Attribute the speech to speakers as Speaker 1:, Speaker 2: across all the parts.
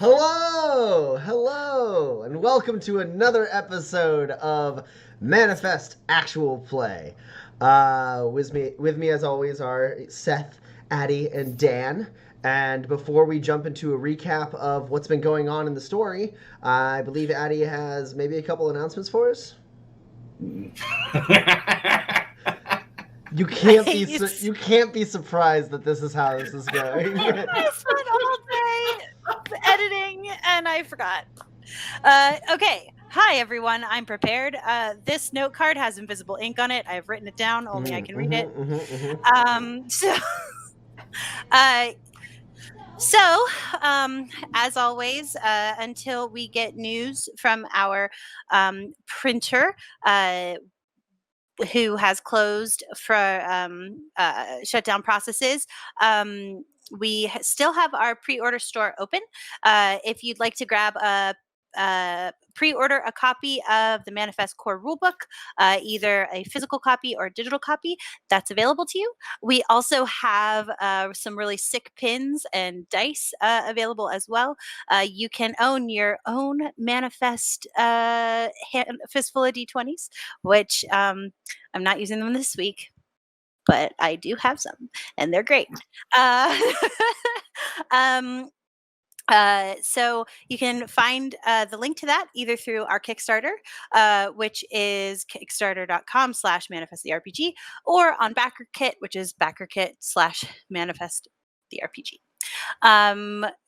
Speaker 1: Hello, and welcome to another episode of Manifest Actual Play. With me as always are Seth, Addie, and Dan. And before we jump into a recap of what's been going on in the story, I believe Addie has maybe a couple announcements for us. You can't be you can't be surprised that this is how this is going.
Speaker 2: I spent all day editing and I forgot. Okay. Hi, everyone. I'm prepared. This note card has invisible ink on it. I've written it down. Only I can read it. Uh, so, as always, until we get news from our printer, who has closed for shutdown processes. We still have our pre-order store open. If you'd like to grab pre-order a copy of the Manifest Core Rulebook, either a physical copy or a digital copy, that's available to you. We also have some really sick pins and dice available as well. You can own your own Manifest fistful of D20s, which I'm not using them this week, but I do have some, and they're great. Um, so you can find the link to that either through our Kickstarter, which is kickstarter.com/manifest the RPG, or on BackerKit, which is BackerKit/manifest the RPG.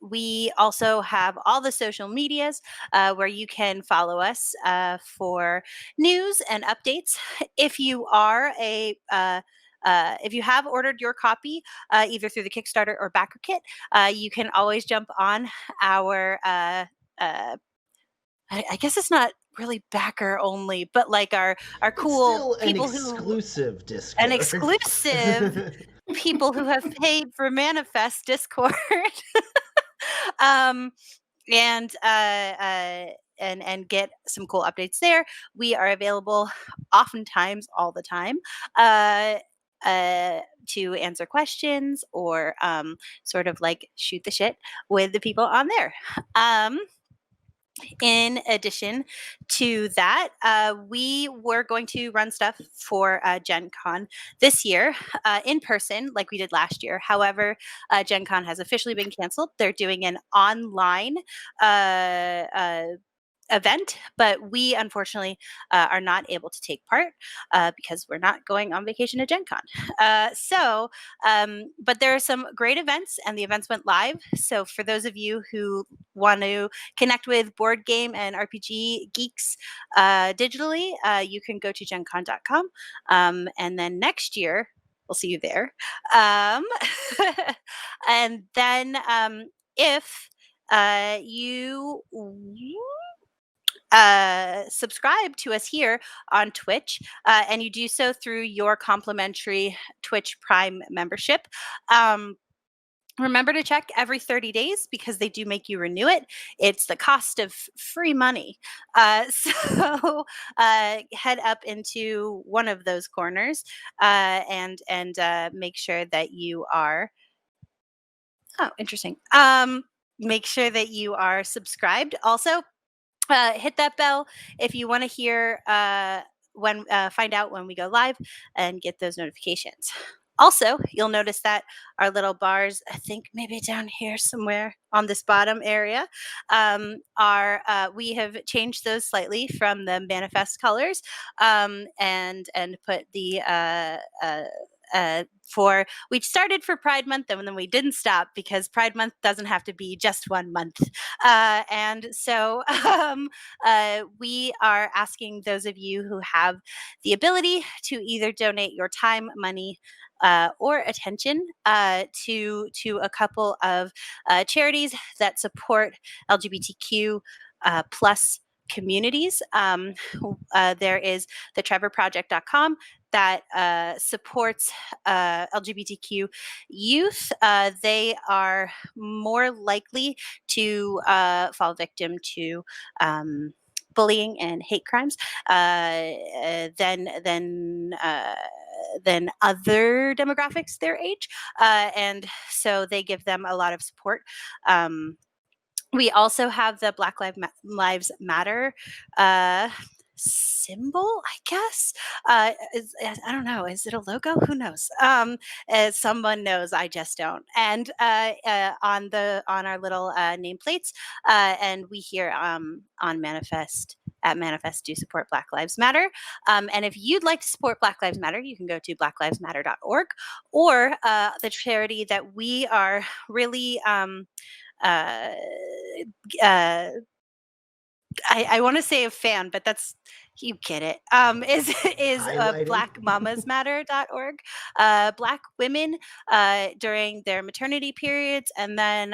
Speaker 2: We also have all the social medias where you can follow us for news and updates. If you are if you have ordered your copy either through the Kickstarter or BackerKit, you can always jump on our. I guess it's not really backer only, but like our cool people
Speaker 1: exclusive Discord.
Speaker 2: An exclusive people who have paid for Manifest Discord. um, and get some cool updates there. We are available oftentimes all the time to answer questions or sort of like shoot the shit with the people on there. In addition to that, we were going to run stuff for Gen Con this year in person like we did last year. However, Gen Con has officially been canceled. They're doing an online event, but we unfortunately are not able to take part because we're not going on vacation to Gen Con. But there are some great events, and the events went live. So for those of you who want to connect with board game and RPG geeks digitally, you can go to gencon.com. And then next year, we'll see you there. And then if you subscribe to us here on Twitch, and you do so through your complimentary Twitch Prime membership. Remember to check every 30 days because they do make you renew it. It's the cost of free money. So head up into one of those corners and make sure that you are. Oh, interesting. Make sure that you are subscribed. Also, hit that bell if you want to hear find out when we go live and get those notifications. Also, you'll notice that our little bars, I think maybe down here somewhere on this bottom area, are we have changed those slightly from the manifest colors and put the we started for Pride Month and then we didn't stop because Pride Month doesn't have to be just 1 month. And so we are asking those of you who have the ability to either donate your time, money, or attention to a couple of charities that support LGBTQ plus communities. There is the trevorproject.com that supports LGBTQ youth. They are more likely to fall victim to bullying and hate crimes than other demographics their age, and so they give them a lot of support. We also have the Lives Matter symbol, I guess. I don't know. Is it a logo? Who knows? Someone knows. I just don't. And on our little nameplates, and we here on Manifest. At Manifest do support Black Lives Matter. And if you'd like to support Black Lives Matter, you can go to blacklivesmatter.org, or the charity that we are really uh, uh, I want to say a fan, but that's you get it. Is
Speaker 1: Highlighted.
Speaker 2: blackmamasmatter.org. Black women during their maternity periods and then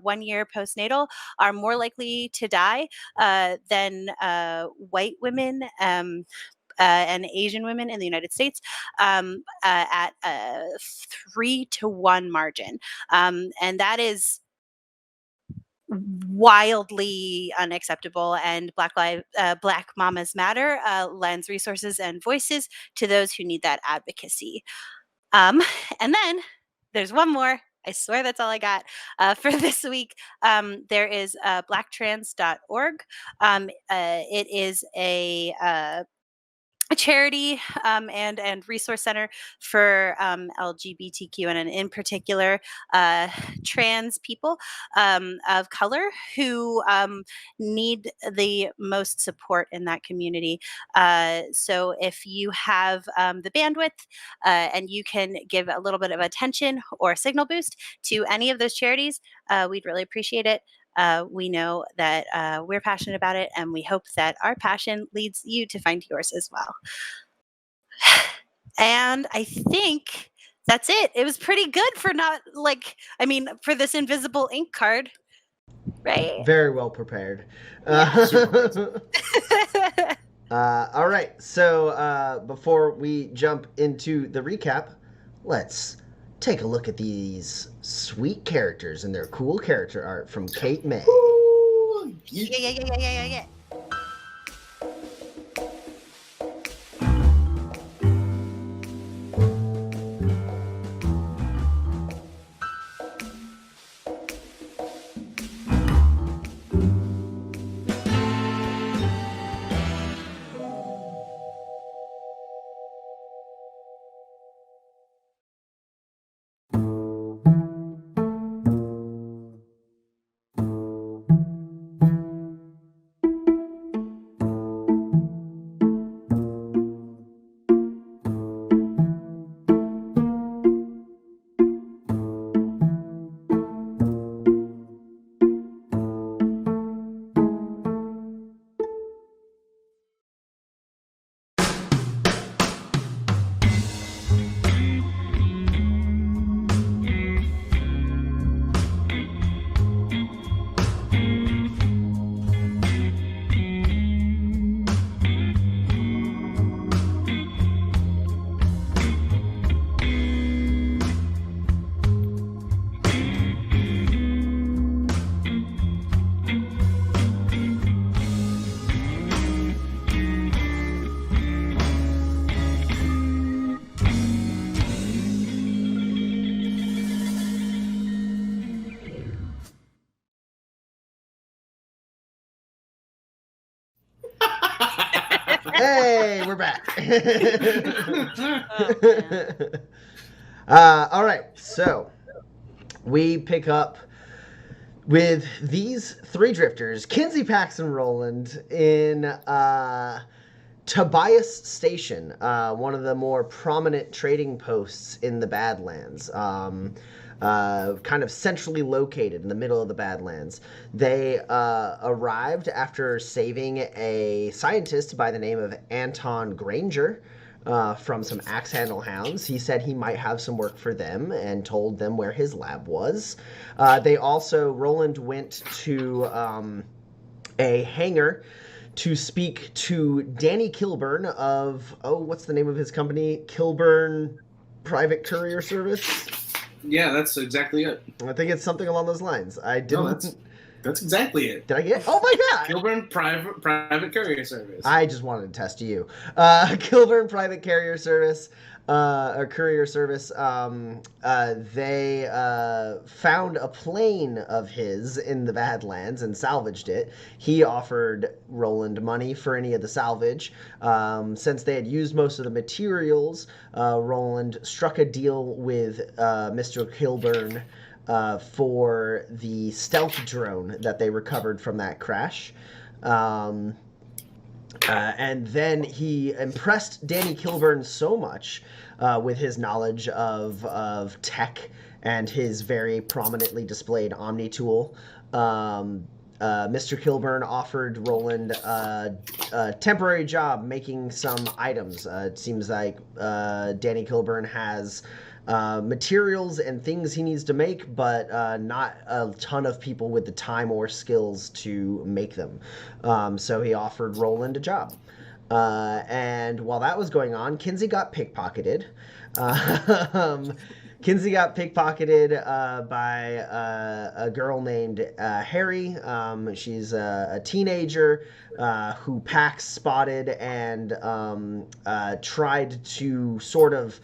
Speaker 2: 1 year postnatal are more likely to die than white women. And Asian women in the United States at a 3-to-1 margin. And that is wildly unacceptable, and Black Mamas Matter lends resources and voices to those who need that advocacy. um, and then there's one more. I swear that's all I got for this week. There is blacktrans.org. It is a charity and resource center for LGBTQ and in particular trans people of color who need the most support in that community. So if you have the bandwidth and you can give a little bit of attention or signal boost to any of those charities, we'd really appreciate it. We know that we're passionate about it, and we hope that our passion leads you to find yours as well. And I think that's it. It was pretty good for for this invisible ink card, right?
Speaker 1: Very well prepared.
Speaker 2: Yeah.
Speaker 1: All right. So before we jump into the recap, let's take a look at these sweet characters and their cool character art from Kate May.
Speaker 2: Yeah.
Speaker 1: Hey, we're back. All right, so we pick up with these three drifters, Kinsey, Pax, and Roland, in Tobias Station, one of the more prominent trading posts in the Badlands. Kind of centrally located in the middle of the Badlands. They arrived after saving a scientist by the name of Anton Granger from some axe handle hounds. He said he might have some work for them and told them where his lab was. Roland went to a hangar to speak to Danny Kilburn of, what's the name of his company? Kilburn Private Courier Service?
Speaker 3: Yeah, that's exactly it.
Speaker 1: I think it's something along those lines. I didn't.
Speaker 3: No, that's exactly it.
Speaker 1: Did I get? Oh my god!
Speaker 3: Kilburn Private Courier Service.
Speaker 1: I just wanted to test you. Kilburn Private Carrier Service. a courier service. They found a plane of his in the Badlands and salvaged it. He offered Roland money for any of the salvage. Since they had used most of the materials, Roland struck a deal with Mr. Kilburn for the stealth drone that they recovered from that crash. And then he impressed Danny Kilburn so much with his knowledge of tech and his very prominently displayed Omni tool. Mr. Kilburn offered Roland a temporary job making some items. It seems like Danny Kilburn has materials and things he needs to make, but not a ton of people with the time or skills to make them. So he offered Roland a job. And while that was going on, Kinsey got pickpocketed. Kinsey got pickpocketed by a girl named Harry. She's a teenager who Pax spotted and tried to sort of,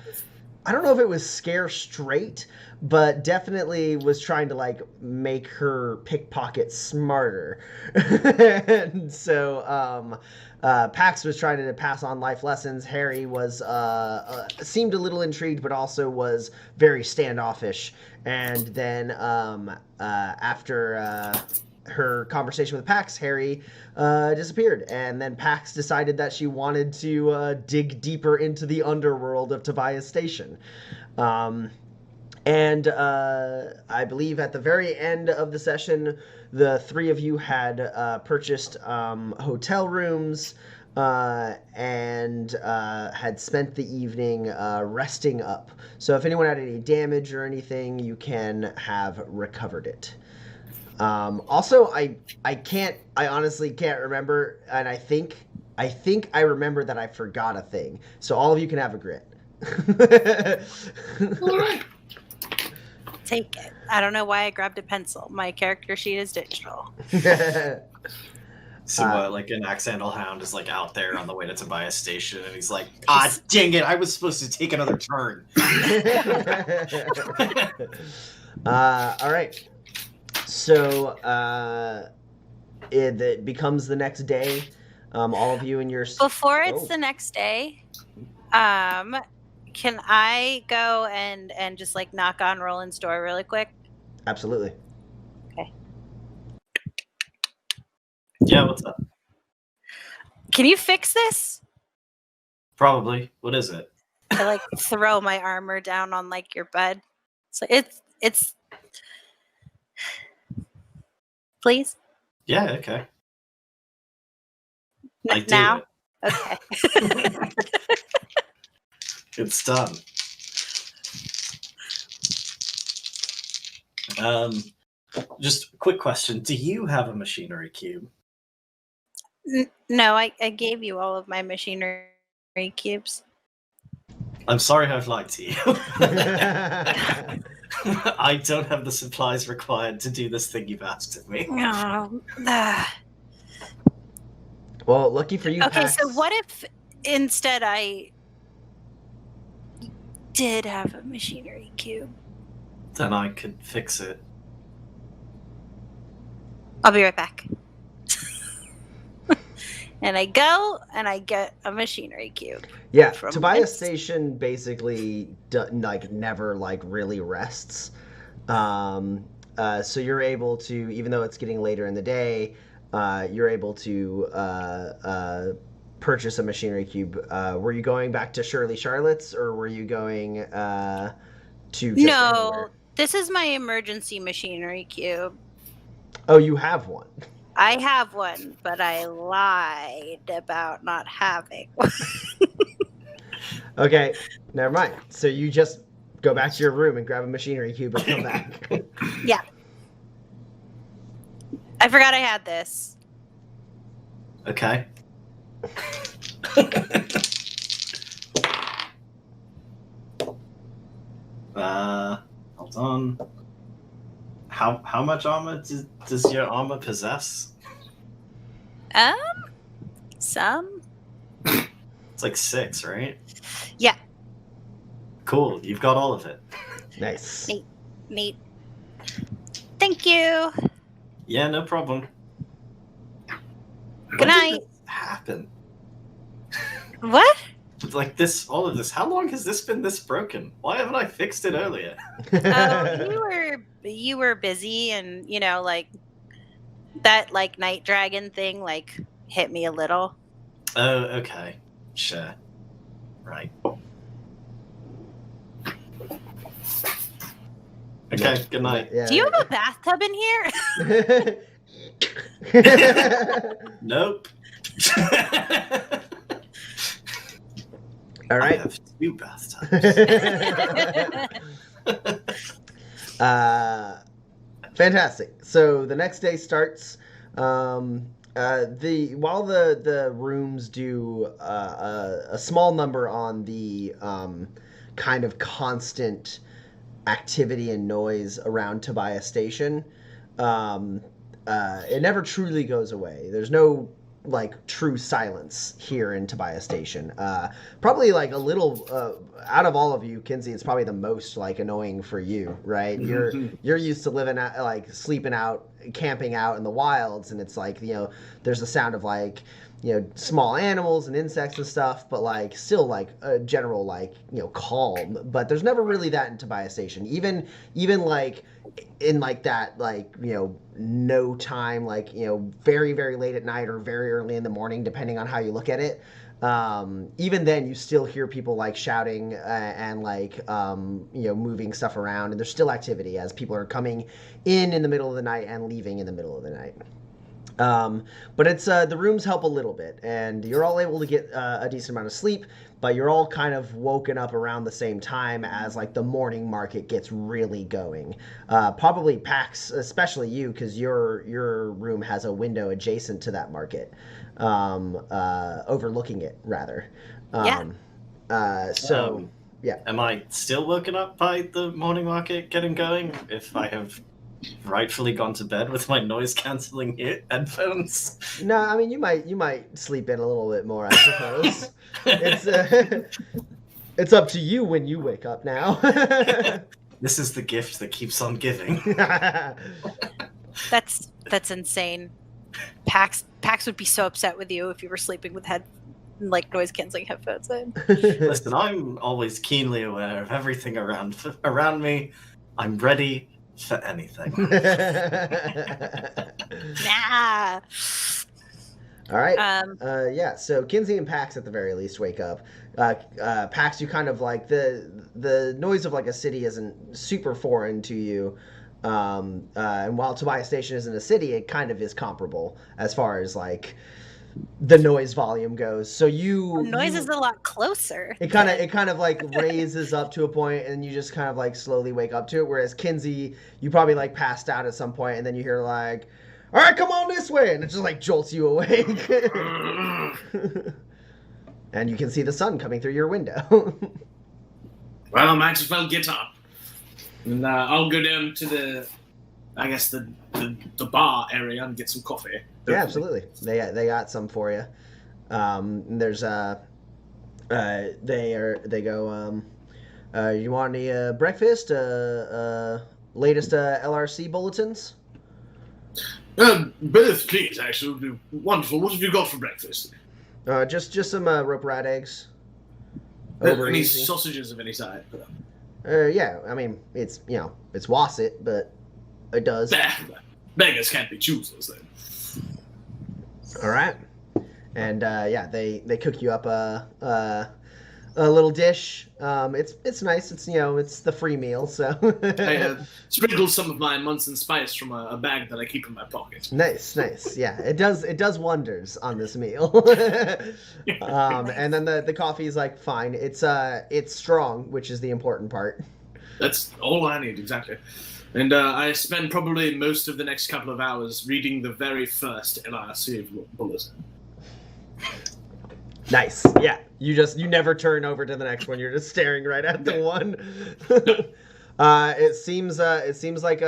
Speaker 1: I don't know if it was scare straight, but definitely was trying to like make her pickpocket smarter. And so Pax was trying to pass on life lessons. Harry was seemed a little intrigued, but also was very standoffish. And then after her conversation with Pax, Harry disappeared. And then Pax decided that she wanted to dig deeper into the underworld of Tobias Station. And I believe at the very end of the session, the three of you had purchased hotel rooms and had spent the evening resting up. So if anyone had any damage or anything, you can have recovered it. Also, I honestly can't remember, and I think I remember that I forgot a thing. So all of you can have a grit.
Speaker 3: All right.
Speaker 2: Take it. I don't know why I grabbed a pencil. My character sheet is digital.
Speaker 4: So like an accidental hound is like out there on the way to Tobias Station, and he's like, "Ah, dang it! I was supposed to take another turn."
Speaker 1: All right. So it becomes the next day. All of you in your
Speaker 2: Before it's the next day, can I go and just like knock on Roland's door really quick?
Speaker 1: Absolutely.
Speaker 2: Okay.
Speaker 4: Yeah, what's up?
Speaker 2: Can you fix this?
Speaker 4: Probably. What is it?
Speaker 2: I like throw my armor down on like your bed. So it's please?
Speaker 4: Yeah, okay. I do
Speaker 2: Now?
Speaker 4: it.
Speaker 2: Okay.
Speaker 4: It's done. Just a quick question. Do you have a machinery cube?
Speaker 2: No, I gave you all of my machinery cubes.
Speaker 4: I'm sorry I've lied to you. I don't have the supplies required to do this thing you've asked of me.
Speaker 2: Oh,
Speaker 1: Well, lucky for you.
Speaker 2: okay,
Speaker 1: Pax.
Speaker 2: so what if instead I did have a machinery cube?
Speaker 4: Then I could fix it.
Speaker 2: I'll be right back. And I go and I get a machinery cube.
Speaker 1: Yeah,
Speaker 2: from
Speaker 1: Tobias
Speaker 2: this.
Speaker 1: Station basically never really rests. So you're able to, even though it's getting later in the day, you're able to purchase a machinery cube. Were you going back to Shirley Charlotte's, or were you going to just
Speaker 2: No,
Speaker 1: anywhere?
Speaker 2: this is my emergency machinery cube.
Speaker 1: Oh, you have one.
Speaker 2: I have one, but I lied about not having one.
Speaker 1: Okay, never mind. So you just go back to your room and grab a machinery cube and come back.
Speaker 2: Yeah. I forgot I had this.
Speaker 4: Okay. Hold on. How much armor does your armor possess?
Speaker 2: Some?
Speaker 4: It's like 6, right?
Speaker 2: Yeah.
Speaker 4: Cool. You've got all of it.
Speaker 1: Nice.
Speaker 2: Neat. Thank you.
Speaker 4: Yeah, no problem.
Speaker 2: Good night.
Speaker 4: Happen.
Speaker 2: What?
Speaker 4: Like this, all of this. How long has this been this broken? Why haven't I fixed it earlier?
Speaker 2: Oh, you were busy, and like that night dragon thing hit me a little.
Speaker 4: Oh, okay. Sure. Right. Okay, good night.
Speaker 1: Yeah.
Speaker 2: Do you have a bathtub in here?
Speaker 4: Nope.
Speaker 1: All
Speaker 4: I
Speaker 1: right.
Speaker 4: have 2 bathtubs.
Speaker 1: Fantastic. So the next day starts. While the rooms do a small number on the kind of constant activity and noise around Tobias Station, it never truly goes away. There's no true silence here in Tobias Station. Probably a little out of all of you, Kinsey, it's probably the most annoying for you, right? You're used to living out, sleeping out, camping out in the wilds, and it's there's the sound of small animals and insects and stuff, but still a general calm. But there's never really that in Tobias Station. Even in that no time, very, very late at night or very early in the morning, depending on how you look at it. Even then you still hear people shouting and moving stuff around, and there's still activity as people are coming in the middle of the night and leaving in the middle of the night. But it's the rooms help a little bit, and you're all able to get a decent amount of sleep, but you're all kind of woken up around the same time as the morning market gets really going. Probably Pax, especially you, because your room has a window adjacent to that market, overlooking it rather.
Speaker 2: Yeah.
Speaker 1: Yeah.
Speaker 4: Am I still woken up by the morning market getting going? If I have rightfully gone to bed with my noise cancelling headphones?
Speaker 1: No, I mean you might sleep in a little bit more, I suppose. It's up to you when you wake up now.
Speaker 4: This is the gift that keeps on giving.
Speaker 2: That's insane. Pax would be so upset with you if you were sleeping with noise canceling headphones in.
Speaker 4: Listen, I'm always keenly aware of everything around me. I'm ready for anything.
Speaker 2: Nah.
Speaker 1: All right. Yeah. So Kinsey and Pax at the very least wake up. Pax, you kind of the noise of a city isn't super foreign to you. And while Tobias Station isn't a city, it kind of is comparable as far as the noise volume goes. So
Speaker 2: noise is a lot closer.
Speaker 1: It kind of raises up to a point, and you just kind of slowly wake up to it. Whereas Kinsey, you probably passed out at some point, and then you hear all right, come on this way, and it just jolts you awake. And you can see the sun coming through your window.
Speaker 3: Well, I might as well get up. And I'll go down to the bar area and get some coffee.
Speaker 1: Yeah, absolutely. They got some for you. There's they go. You want any breakfast? Latest LRC bulletins?
Speaker 3: Both, please. Actually, would be wonderful. What have you got for breakfast?
Speaker 1: Just some rope rat eggs.
Speaker 3: Any sausages of any side?
Speaker 1: Yeah. I mean, it's it's Wasset, but it does.
Speaker 3: Beggars can't be choosers then.
Speaker 1: All right, and they cook you up a little dish. It's nice. It's it's the free meal. So
Speaker 3: I sprinkled some of my Munson spice from a bag that I keep in my pocket.
Speaker 1: Nice. Yeah, it does wonders on this meal. And then the coffee is fine. It's strong, which is the important part.
Speaker 3: That's all I need, exactly. And I spend probably most of the next couple of hours reading the very first LRC bulletin.
Speaker 1: Nice. Yeah. You never turn over to the next one. You're just staring right at the one. It seems like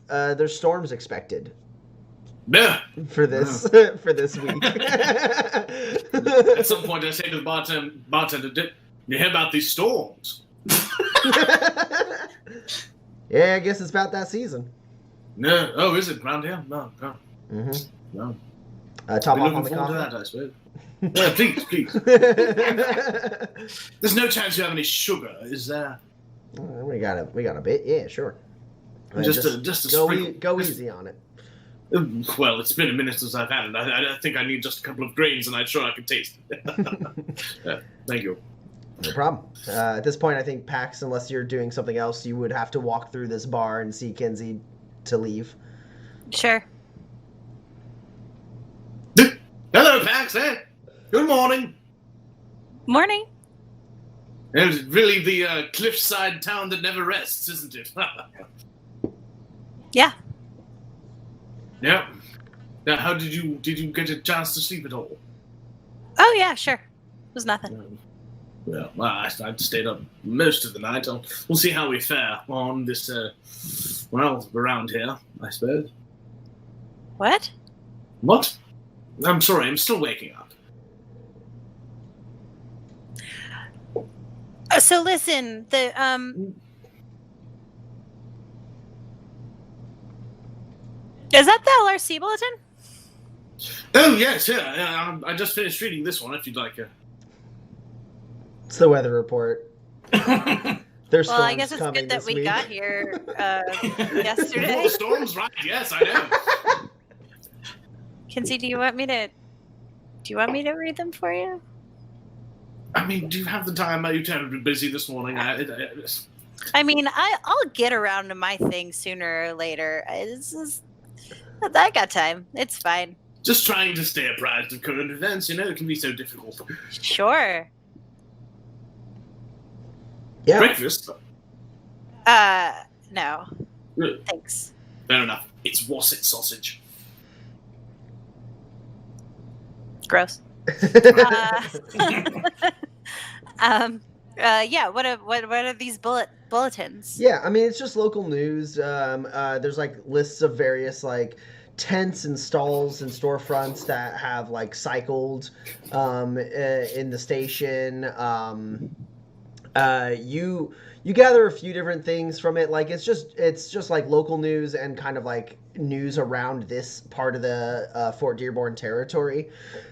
Speaker 1: there's storms expected.
Speaker 3: Yeah.
Speaker 1: For this week.
Speaker 3: At some point, I say to the bartender, You hear about these storms?
Speaker 1: Yeah, I guess it's about that season.
Speaker 3: No. Oh, is it around here? No.
Speaker 1: Mm-hmm.
Speaker 3: No.
Speaker 1: Top
Speaker 3: We're
Speaker 1: off on
Speaker 3: looking
Speaker 1: the
Speaker 3: forward to
Speaker 1: coffee.
Speaker 3: that, I suppose. Yeah, please. There's no chance you have any sugar, is there?
Speaker 1: We got a bit. Yeah, sure.
Speaker 3: Just a sprinkle.
Speaker 1: Go easy on it.
Speaker 3: Well, it's been a minute since I've had it. I think I need just a couple of grains, and I'm sure I can taste it. Thank you.
Speaker 1: No problem. At this point, I think Pax, unless you're doing something else, you would have to walk through this bar and see Kinsey to leave.
Speaker 2: Sure.
Speaker 3: Hello, Pax. Good morning.
Speaker 2: Morning.
Speaker 3: It's really the cliffside town that never rests, isn't it?
Speaker 2: Yeah.
Speaker 3: Yeah. Now, how did you get a chance to sleep at all?
Speaker 2: Oh, yeah, sure. It was nothing.
Speaker 3: Well, I stayed up most of the night. We'll see how we fare on this, around here, I suppose.
Speaker 2: What?
Speaker 3: What? I'm sorry, I'm still waking up.
Speaker 2: So listen, the is that the LRC bulletin?
Speaker 3: Oh, yes, yeah. I just finished reading this one, if you'd like.
Speaker 1: It's the weather report. There's
Speaker 2: Well, I
Speaker 1: storms
Speaker 2: guess it's
Speaker 1: coming
Speaker 2: good that
Speaker 1: this
Speaker 2: we
Speaker 1: week.
Speaker 2: got here yesterday.
Speaker 3: Before the storms, right? Yes, I know.
Speaker 2: Kinsey, do you want me to read them for you?
Speaker 3: I mean, do you have the time? You terribly busy this morning.
Speaker 2: I mean, I'll get around to my thing sooner or later. I got time. It's fine.
Speaker 3: Just trying to stay apprised of current events. It can be so difficult.
Speaker 2: Sure.
Speaker 1: Yeah.
Speaker 3: Breakfast?
Speaker 2: No. Thanks.
Speaker 3: Fair enough. It's wasset sausage.
Speaker 2: Gross. Yeah. What are these bulletins?
Speaker 1: Yeah, I mean, it's just local news. There's like lists of various like tents and stalls and storefronts that have like cycled in the station. You gather a few different things from it. Like it's just like local news and kind of like news around this part of the Fort Dearborn territory.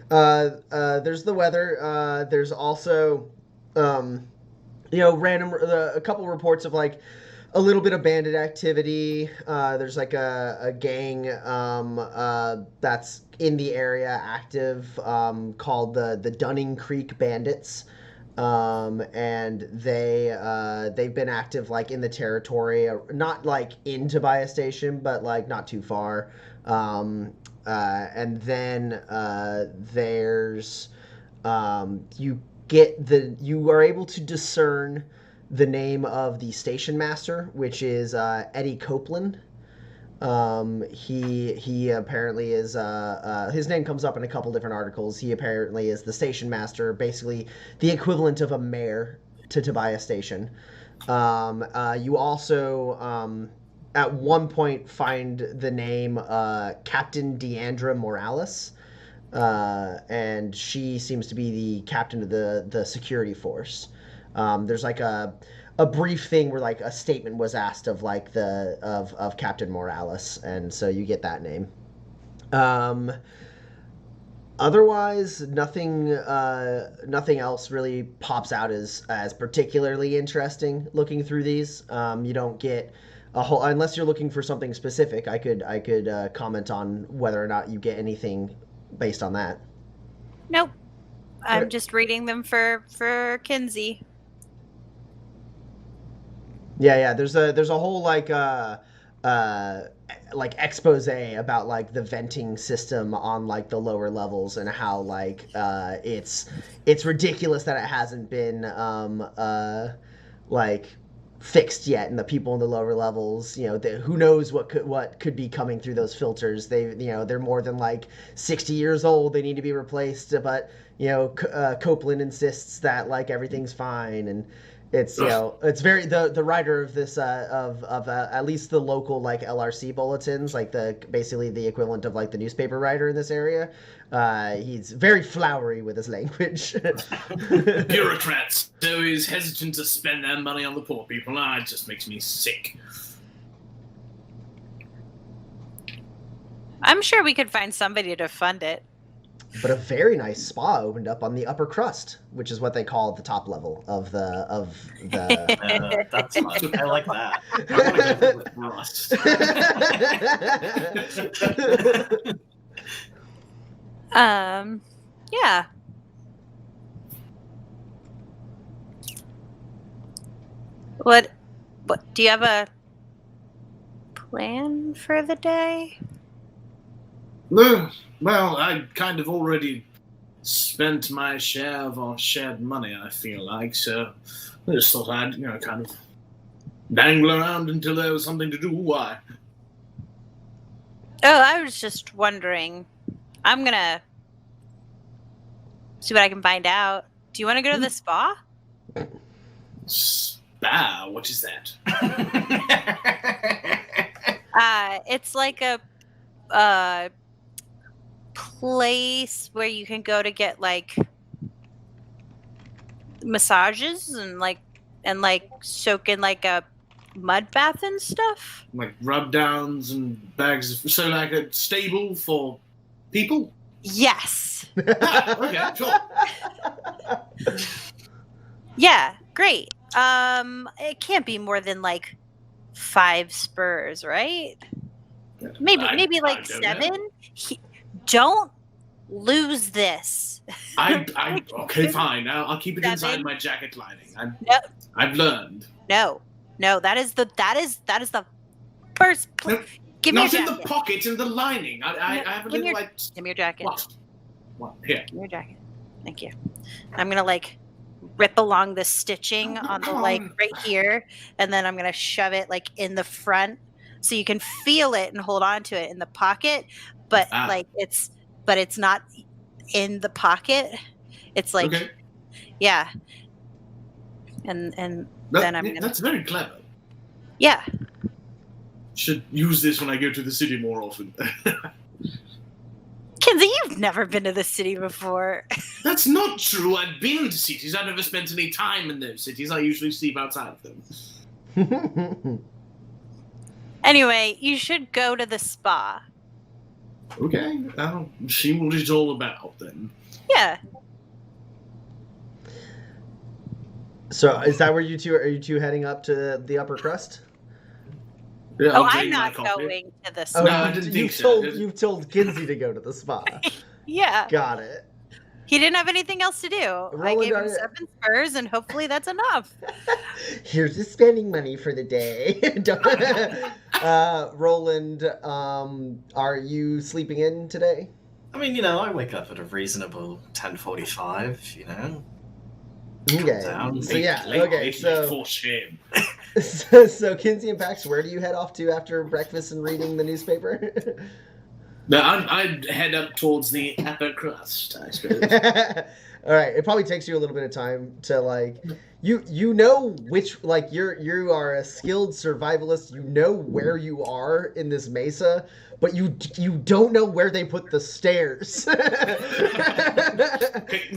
Speaker 1: There's the weather. There's also random a couple reports of like a little bit of bandit activity. There's like a gang that's in the area active called the Dunning Creek Bandits. And they've been active like in the territory, not like in Tobias Station, but like not too far. And then there's you are able to discern the name of the station master, which is Eddie Copeland. He apparently is his name comes up in a couple different articles. He apparently is the station master, basically the equivalent of a mayor to Tobias Station. You also at one point find the name Captain Deandra Morales, and she seems to be the captain of the security force. There's like a brief thing where like a statement was asked of like of Captain Morales, and so you get that name. Otherwise, nothing else really pops out as particularly interesting looking through these. You don't get a whole, unless you're looking for something specific. I could comment on whether or not you get anything based on that.
Speaker 2: Nope. I'm
Speaker 1: Okay.
Speaker 2: just reading them for Kinsey.
Speaker 1: Yeah. There's a whole like expose about like the venting system on like the lower levels and how like it's ridiculous that it hasn't been like fixed yet, and the people in the lower levels, who knows what could be coming through those filters. They're more than like 60 years old. They need to be replaced, but Copeland insists that like everything's fine, It's it's very the writer of this of at least the local like LRC bulletins, like basically the equivalent of like the newspaper writer in this area. He's very flowery with his language.
Speaker 3: Bureaucrats, so he's hesitant to spend their money on the poor people. It just makes me sick.
Speaker 2: I'm sure we could find somebody to fund it.
Speaker 1: But a very nice spa opened up on the upper crust, which is what they call the top level of the
Speaker 4: That's fun. I like that.
Speaker 3: I want to go with Rust.
Speaker 2: Yeah. What do you have a plan for the day?
Speaker 3: No, well, I kind of already spent my share of our shared money, I feel like, so I just thought I'd, kind of dangle around until there was something to do. Why?
Speaker 2: Oh, I was just wondering. I'm gonna see what I can find out. Do you want to go to the spa?
Speaker 3: Spa? What is that?
Speaker 2: It's like a place where you can go to get like massages and soak in like a mud bath and stuff.
Speaker 3: Like rub downs and bags of, so like a stable for people?
Speaker 2: Yes.
Speaker 3: Okay, sure.
Speaker 2: Yeah, great. It can't be more than like 5 spurs, right? Maybe like 7. Don't lose this.
Speaker 3: Okay, fine. I'll keep it
Speaker 2: 7.
Speaker 3: inside my jacket lining.
Speaker 2: Nope.
Speaker 3: I've learned.
Speaker 2: No, that is the first. Give me your
Speaker 3: Not in
Speaker 2: jacket.
Speaker 3: the pocket, in the lining. I have a little like.
Speaker 2: Give me your jacket.
Speaker 3: What? Here.
Speaker 2: Give me your jacket. Thank you. I'm gonna like rip along the stitching on the like right here, and then I'm gonna shove it like in the front, so you can feel it and hold on to it in the pocket. But it's not in the pocket. It's like,
Speaker 3: okay.
Speaker 2: Yeah. And then I'm gonna.
Speaker 3: That's very clever.
Speaker 2: Yeah.
Speaker 3: Should use this when I go to the city more often.
Speaker 2: Kinsey, you've never been to the city before.
Speaker 3: That's not true. I've been to cities. I've never spent any time in those cities. I usually sleep outside of them.
Speaker 2: Anyway, you should go to the spa.
Speaker 3: Okay, I'll see what it's all about then.
Speaker 2: Yeah.
Speaker 1: So is that where you two are you two heading up to the upper crust?
Speaker 3: Yeah,
Speaker 2: Oh,
Speaker 3: I'll
Speaker 2: I'm
Speaker 3: drink my
Speaker 2: not
Speaker 3: coffee.
Speaker 2: going to the
Speaker 1: Oh,
Speaker 2: spa.
Speaker 3: No, I didn't think so.
Speaker 1: You've told Kinsey to go to the spa.
Speaker 2: Yeah.
Speaker 1: Got it.
Speaker 2: He didn't have anything else to do. I
Speaker 1: Roland,
Speaker 2: gave him 7 spurs, and hopefully that's enough.
Speaker 1: Here's the spending money for the day. Roland, are you sleeping in today?
Speaker 4: I mean, I wake up at a reasonable 10:45.
Speaker 1: Okay.
Speaker 4: Down.
Speaker 1: So yeah.
Speaker 3: Late,
Speaker 1: Okay.
Speaker 3: for shame.
Speaker 1: So Kinsey and Pax, where do you head off to after breakfast and reading the newspaper?
Speaker 3: No, I'd head up towards the upper crust, I suppose.
Speaker 1: All right. It probably takes you a little bit of time to like. You know which like you are a skilled survivalist. You know where you are in this mesa, but you don't know where they put the stairs.
Speaker 3: Okay,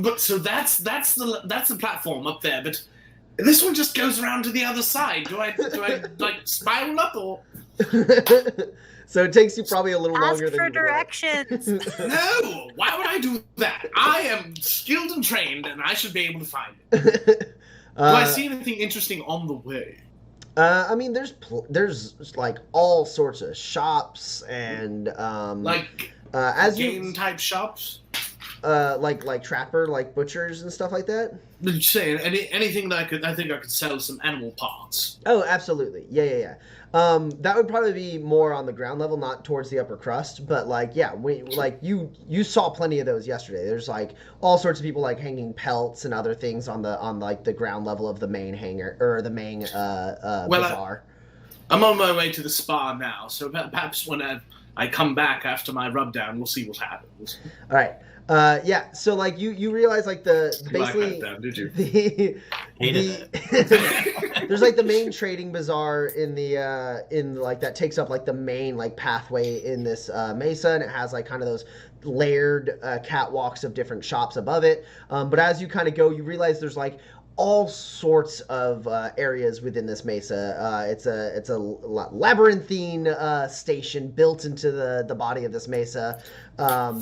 Speaker 3: but so that's the platform up there, but this one just goes around to the other side. Do I like spiral up or?
Speaker 1: So it takes you probly a little
Speaker 2: Ask
Speaker 1: longer than
Speaker 2: for
Speaker 1: you would like.
Speaker 2: directions.
Speaker 3: No! Why would I do that? I am skilled and trained, and I should be able to find it. Do I see anything interesting on the way?
Speaker 1: I mean, there's like all sorts of shops and
Speaker 3: Like
Speaker 1: as
Speaker 3: game
Speaker 1: you
Speaker 3: type shops?
Speaker 1: like trapper, like butchers and stuff like that.
Speaker 3: Just saying, anything that I think I could sell some animal parts.
Speaker 1: Oh, absolutely. Yeah. That would probably be more on the ground level, not towards the upper crust. But like, yeah, you saw plenty of those yesterday. There's like all sorts of people like hanging pelts and other things on like the ground level of the main hangar or the main bazaar.
Speaker 3: I'm on my way to the spa now, so perhaps when I come back after my rub down, we'll see what happens.
Speaker 1: All right. Yeah, so like you realize like basically
Speaker 3: That, did you?
Speaker 4: Hated
Speaker 1: there's like the main trading bazaar in like that takes up like the main like pathway in this mesa, and it has like kind of those layered catwalks of different shops above it. But as you kind of go, you realize there's like all sorts of areas within this mesa. It's a labyrinthine station built into the body of this mesa.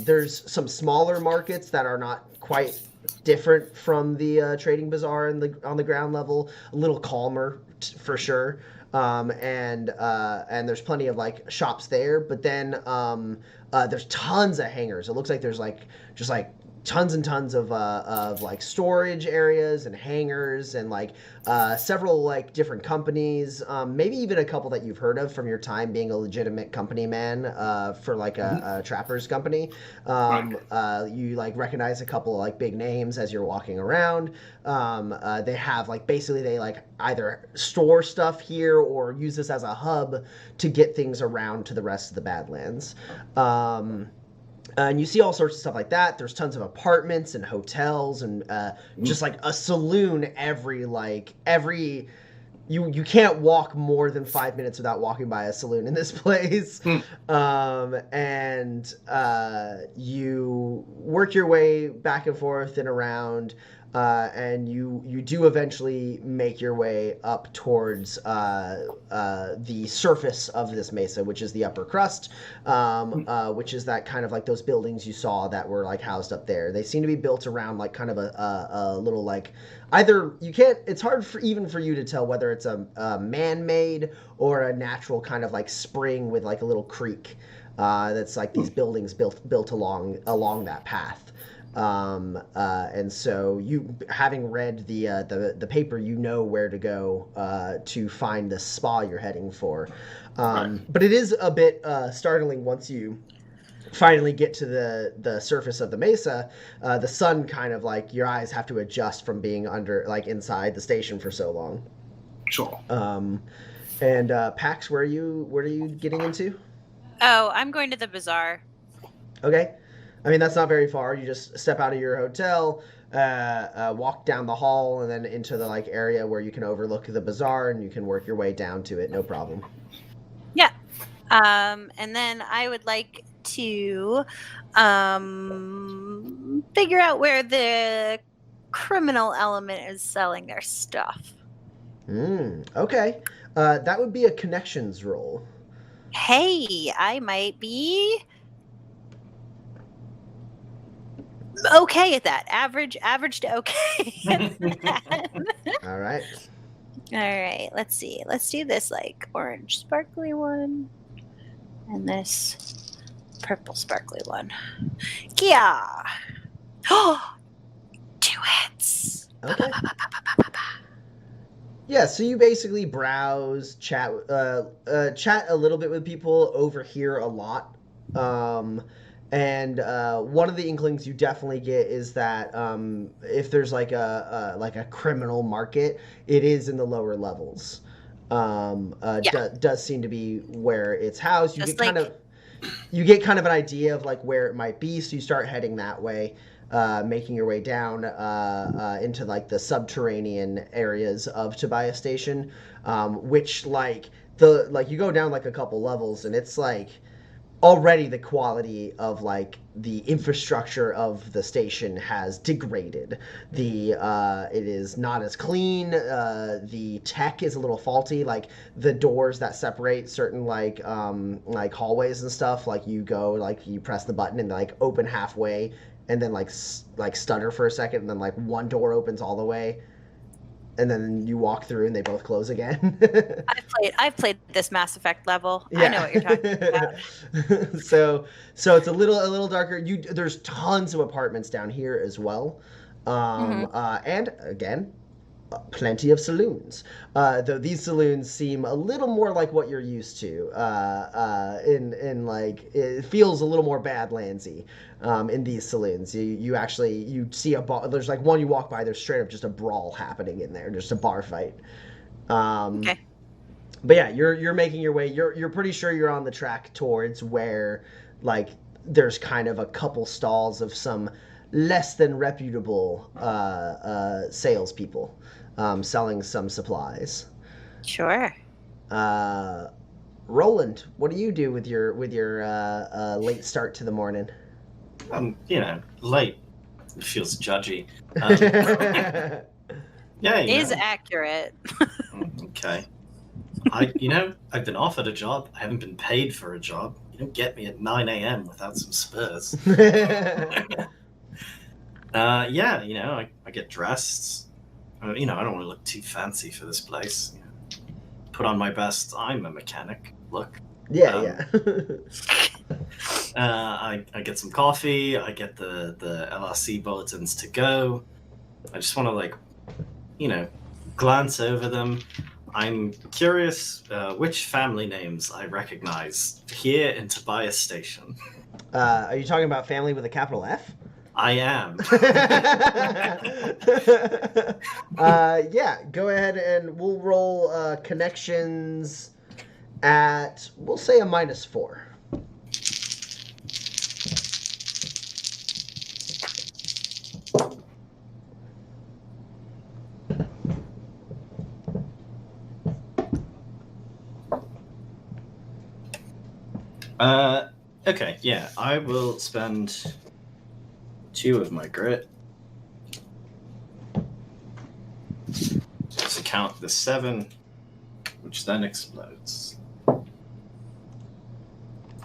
Speaker 1: There's some smaller markets that are not quite different from the trading bazaar on the ground level. A little calmer for sure. And there's plenty of like shops there. But then there's tons of hangars. It looks like there's like just like tons and tons of like storage areas and hangars and like several like different companies, maybe even a couple that you've heard of from your time being a legitimate company man for like a trapper's company. You like recognize a couple of like big names as you're walking around. They have like basically they like either store stuff here or use this as a hub to get things around to the rest of the Badlands. And you see all sorts of stuff like that. There's tons of apartments and hotels and just like a saloon every you can't walk more than 5 minutes without walking by a saloon in this place. And you work your way back and forth and around. And you do eventually make your way up towards the surface of this mesa, which is the upper crust, which is that kind of like those buildings you saw that were like housed up there. They seem to be built around like kind of a little like either you can't. It's hard even for you to tell whether it's a man-made or a natural kind of like spring with like a little creek. That's like these buildings built along that path. And so you, having read the paper, you know where to go to find the spa you're heading for. But it is a bit startling once you finally get to the surface of the mesa. The sun kind of like your eyes have to adjust from being under like inside the station for so long.
Speaker 3: Sure.
Speaker 1: And Pax, where are you getting into?
Speaker 2: Oh, I'm going to the bazaar.
Speaker 1: Okay. I mean, that's not very far. You just step out of your hotel, walk down the hall, and then into the like area where you can overlook the bazaar, and you can work your way down to it, no problem.
Speaker 2: Yeah. And then I would like to figure out where the criminal element is selling their stuff.
Speaker 1: Okay. That would be a connections roll.
Speaker 2: Hey, I might be okay at that. Average to okay at that.
Speaker 1: All right.
Speaker 2: All right, let's see. Let's do this like orange sparkly one and this purple sparkly one. Yeah. Oh, 2 hits.
Speaker 1: Okay. Yeah, so you basically browse, chat a little bit with people, overhear a lot. And one of the inklings you definitely get is that if there's like a criminal market, it is in the lower levels. Does seem to be where it's housed. You get kind of an idea of like where it might be, so you start heading that way, making your way down into like the subterranean areas of Tobias Station, which like you go down like a couple levels, and it's like already the quality of like the infrastructure of the station has degraded. It is not as clean. The tech is a little faulty. Like the doors that separate certain like hallways and stuff, like you go like you press the button and like open halfway and then like stutter for a second, and then like one door opens all the way, and then you walk through and they both close again.
Speaker 2: I've played this Mass Effect level. Yeah. I know what you're talking about.
Speaker 1: So it's a little darker. There's tons of apartments down here as well. And again, plenty of saloons. Though these saloons seem a little more like what you're used to. In like it feels a little more Badlandsy. In these saloons, you see a bar. There's like one you walk by. There's straight up just a brawl happening in there, just a bar fight.
Speaker 2: Okay.
Speaker 1: But yeah, you're making your way. You're pretty sure you're on the track towards where like there's kind of a couple stalls of some less than reputable salespeople selling some supplies.
Speaker 2: Sure.
Speaker 1: Roland, what do you do with your late start to the morning?
Speaker 4: Late. It feels judgy. Yeah,
Speaker 2: Is accurate.
Speaker 4: Okay. I've been offered a job. I haven't been paid for a job. You don't get me at 9 a.m. without some spurs. I get dressed. I don't want to look too fancy for this place. Put on my best I'm a mechanic look.
Speaker 1: Yeah.
Speaker 4: I get some coffee. I get the LRC bulletins to go. I just want to glance over them. I'm curious which family names I recognize here in Tobias Station.
Speaker 1: Are you talking about family with a capital F?
Speaker 4: I am.
Speaker 1: Yeah, go ahead and we'll roll connections at, we'll say, a -4.
Speaker 4: Okay, yeah, I will spend 2 of my grit to count the 7, which then explodes.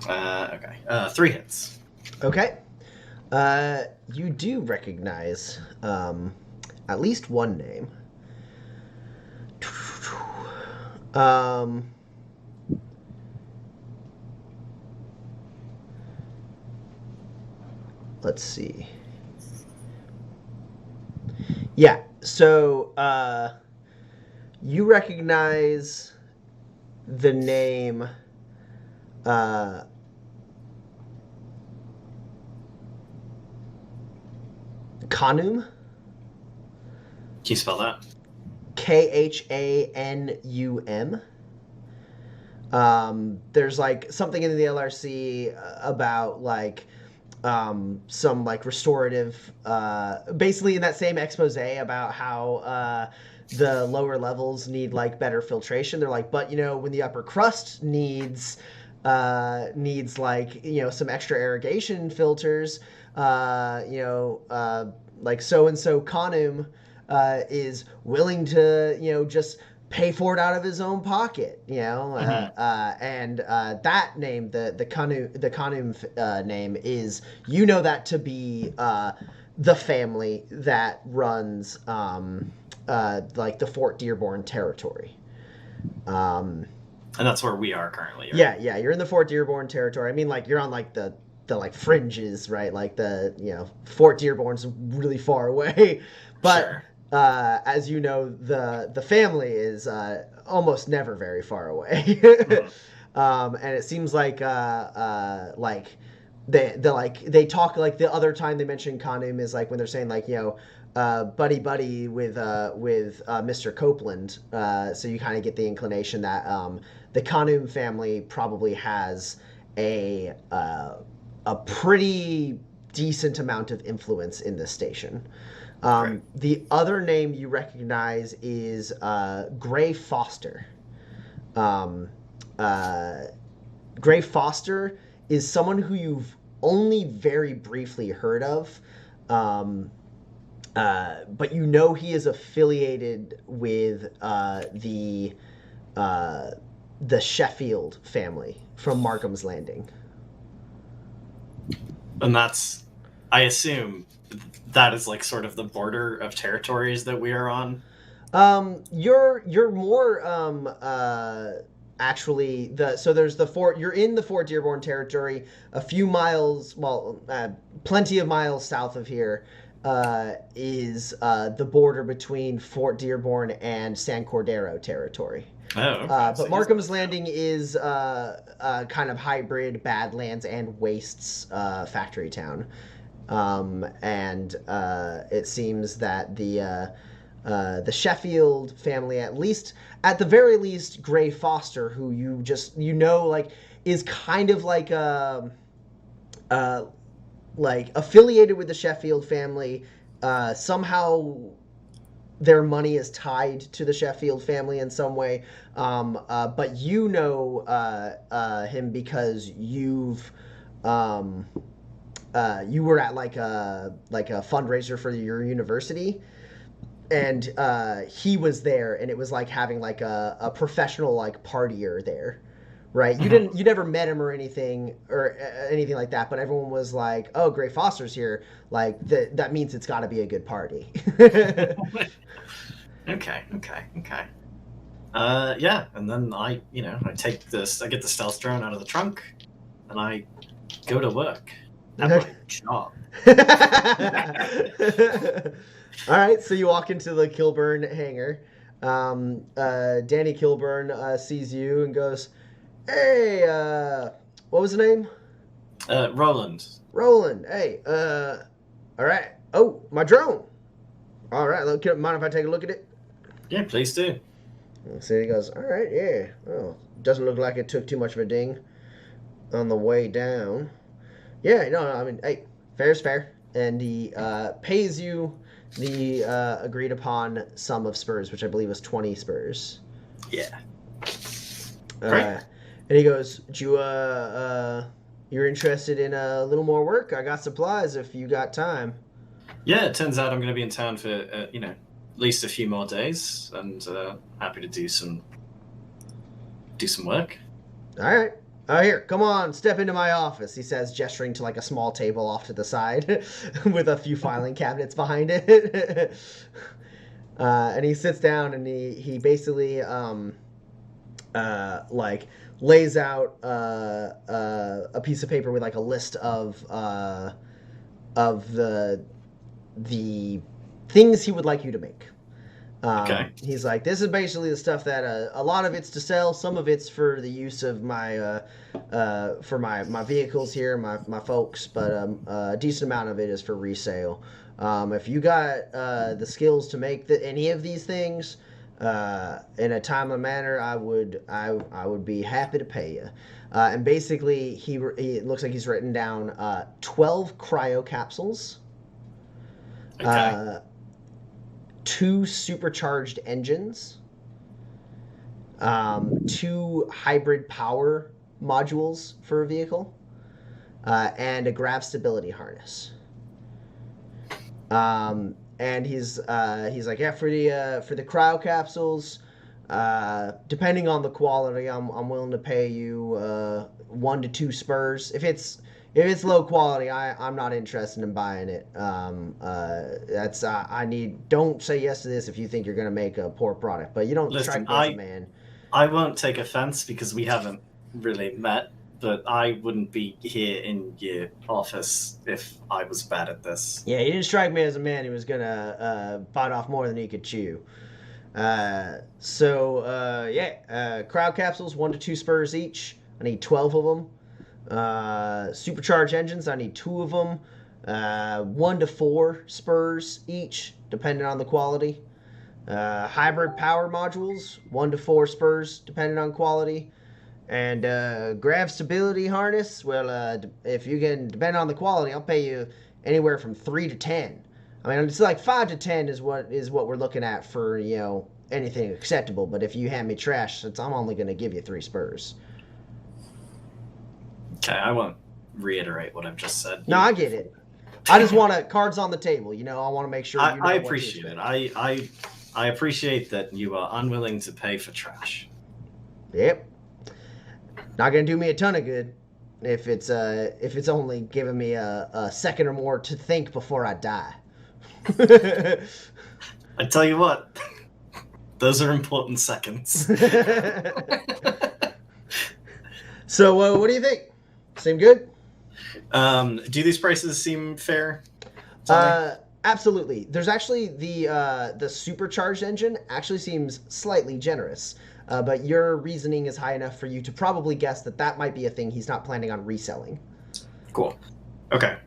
Speaker 4: Okay, 3 hits.
Speaker 1: Okay. You do recognize at least one name. Let's see. Yeah, so you recognize the name Khanum.
Speaker 4: Can you spell that?
Speaker 1: Khanum. There's something in the LRC about some restorative, basically in that same expose about how the lower levels need better filtration. They're but when the upper crust needs some extra irrigation filters, so-and-so Khanum is willing to just pay for it out of his own pocket, and that name, the Khanum name is, that to be the family that runs the Fort Dearborn territory.
Speaker 4: And that's where we are currently.
Speaker 1: Right? Yeah, you're in the Fort Dearborn territory. I mean, you're on the fringes, right? Fort Dearborn's really far away, but.
Speaker 4: Sure.
Speaker 1: As you know, the family is almost never very far away, and it seems they talk the other time they mention Khanum is when they're saying buddy with Mr. Copeland, so you kind of get the inclination that the Khanum family probably has a pretty decent amount of influence in this station.
Speaker 4: Right.
Speaker 1: The other name you recognize is Gray Foster. Gray Foster is someone who you've only very briefly heard of, but he is affiliated with the Sheffield family from Markham's Landing.
Speaker 4: And that's, I assume, that is sort of the border of territories that we are on.
Speaker 1: You're more actually so there's the fort. You're in the Fort Dearborn territory. A few miles, plenty of miles south of here, is the border between Fort Dearborn and San Cordero territory.
Speaker 4: Oh, okay.
Speaker 1: But Markham's Landing is kind of hybrid Badlands and Wastes factory town. And it seems that the Sheffield family, at the very least, Gray Foster, who is kind of like affiliated with the Sheffield family. Somehow their money is tied to the Sheffield family in some way. But you know him because you were at like a fundraiser for your university, and he was there, and it was like having like a professional like partier there. Right, you never met him or anything like that, but everyone was like, "Oh, Gray Foster's here." Like that means it's got to be a good party.
Speaker 4: Okay. Yeah, and then I get the stealth drone out of the trunk, and I go to work at my job.
Speaker 1: All right, so you walk into the Kilburn hangar. Danny Kilburn sees you and goes, "Hey, what was the name?"
Speaker 4: Roland.
Speaker 1: Roland. Hey, all right. Oh, my drone. All right, mind if I take a look at it?
Speaker 4: Yeah, please do.
Speaker 1: So he goes, all right, yeah. Oh, doesn't look like it took too much of a ding on the way down. Yeah, no, I mean, hey, fair's fair. And he pays you the agreed upon sum of spurs, which I believe was 20 spurs.
Speaker 4: Yeah.
Speaker 1: Great. And he goes, you're interested in a little more work? I got supplies if you got time.
Speaker 4: Yeah, it turns out I'm going to be in town for, at least a few more days, and happy to do some work.
Speaker 1: All right. Here, come on, step into my office, he says, gesturing to like a small table off to the side with a few filing cabinets behind it. And he sits down and he basically like lays out a piece of paper with like a list of the things he would like you to make.
Speaker 4: Okay.
Speaker 1: He's like, this is basically the stuff that a lot of it's to sell, some of it's for the use of my for my vehicles here, my folks, but a decent amount of it is for resale. If you got the skills to make any of these things in a timely manner, I would be happy to pay you. And basically, it looks like he's written down 12 cryo capsules.
Speaker 4: Okay.
Speaker 1: 2 supercharged engines, 2 hybrid power modules for a vehicle, and a grav stability harness. And he's like, yeah, for the cryo capsules, depending on the quality, I'm willing to pay you 1 to 2 spurs. If it's low quality, I'm not interested in buying it. Don't say yes to this if you think you're going to make a poor product, but you don't strike me as a man.
Speaker 4: I won't take offense because we haven't really met, but I wouldn't be here in your office if I was bad at this.
Speaker 1: Yeah, he didn't strike me as a man who was going to bite off more than he could chew. Crowd capsules, 1 to 2 spurs each. I need 12 of them. Supercharged engines, I need 2 of them. 1 to 4 spurs each, depending on the quality. Hybrid power modules, 1 to 4 spurs, depending on quality. And grav stability harness, well, if you can, depending on the quality, I'll pay you anywhere from 3 to 10. I mean, it's like 5 to 10 is what we're looking at for, anything acceptable. But if you hand me trash, I'm only going to give you 3 spurs.
Speaker 4: Okay, I won't reiterate what I've just said.
Speaker 1: No, I get it. I just want cards on the table. I want to make sure.
Speaker 4: I appreciate it. I appreciate that you are unwilling to pay for trash.
Speaker 1: Yep. Not gonna do me a ton of good if it's only giving me a second or more to think before I die.
Speaker 4: I tell you what, those are important seconds.
Speaker 1: So, what do you think? Seem good?
Speaker 4: Do these prices seem fair?
Speaker 1: Absolutely. There's actually the supercharged engine actually seems slightly generous, but your reasoning is high enough for you to probably guess that might be a thing he's not planning on reselling.
Speaker 4: Cool. Okay.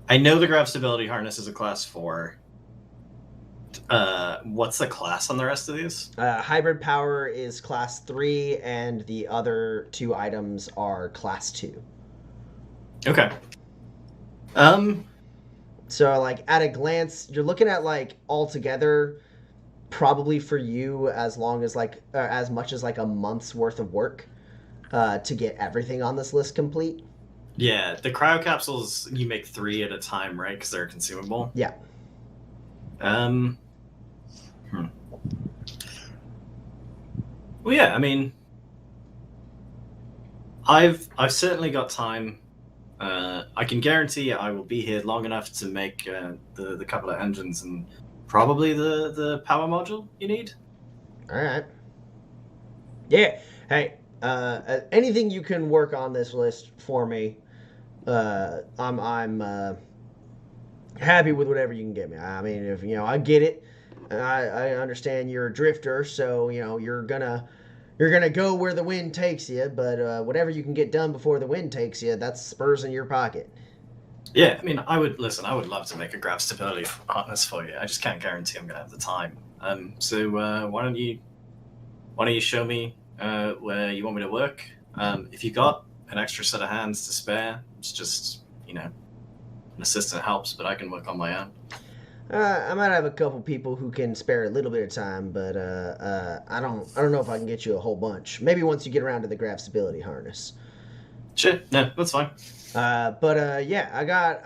Speaker 4: I know the grav stability harness is a class 4. What's the class on the rest of these?
Speaker 1: Hybrid power is class 3, and the other 2 items are class 2.
Speaker 4: Okay.
Speaker 1: So like at a glance, you're looking at like altogether, probably for you as long as like as much as like a month's worth of work to get everything on this list complete.
Speaker 4: Yeah, the cryo capsules you make 3 at a time, right? Because they're consumable.
Speaker 1: Yeah.
Speaker 4: Hmm. Well, yeah. I mean, I've certainly got time. I can guarantee I will be here long enough to make the couple of engines and probably the power module you need.
Speaker 1: All right. Yeah. Hey, anything you can work on this list for me, I'm happy with whatever you can get me. I mean, if I get it. I understand you're a drifter, so you're gonna go where the wind takes you. But whatever you can get done before the wind takes you, that's spurs in your pocket.
Speaker 4: Yeah, I mean, I would love to make a grav stability harness for you. I just can't guarantee I'm gonna have the time. So why don't you show me where you want me to work? If you got an extra set of hands to spare, it's just an assistant helps, but I can work on my own.
Speaker 1: I might have a couple people who can spare a little bit of time, but I don't know if I can get you a whole bunch. Maybe once you get around to the grav stability harness.
Speaker 4: Sure, no, that's fine.
Speaker 1: Yeah, I got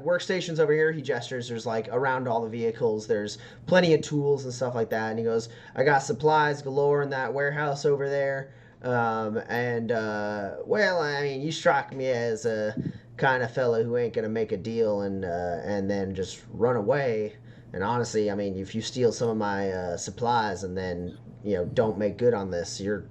Speaker 1: workstations over here. He gestures. There's like around all the vehicles. There's plenty of tools and stuff like that. And he goes, I got supplies galore in that warehouse over there. Well, I mean, you strike me as a kind of fella who ain't gonna make a deal and then just run away. And honestly, I mean, if you steal some of my supplies and then don't make good on this, you're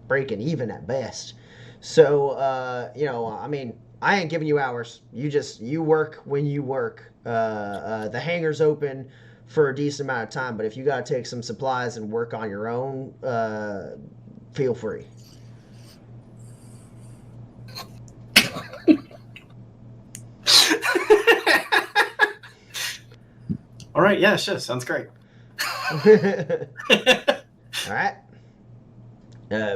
Speaker 1: breaking even at best. So I mean, I ain't giving you hours. You work when you work. The hangar's open for a decent amount of time, but if you gotta take some supplies and work on your own, feel free.
Speaker 4: All right, yeah, sure, sounds great.
Speaker 1: All right.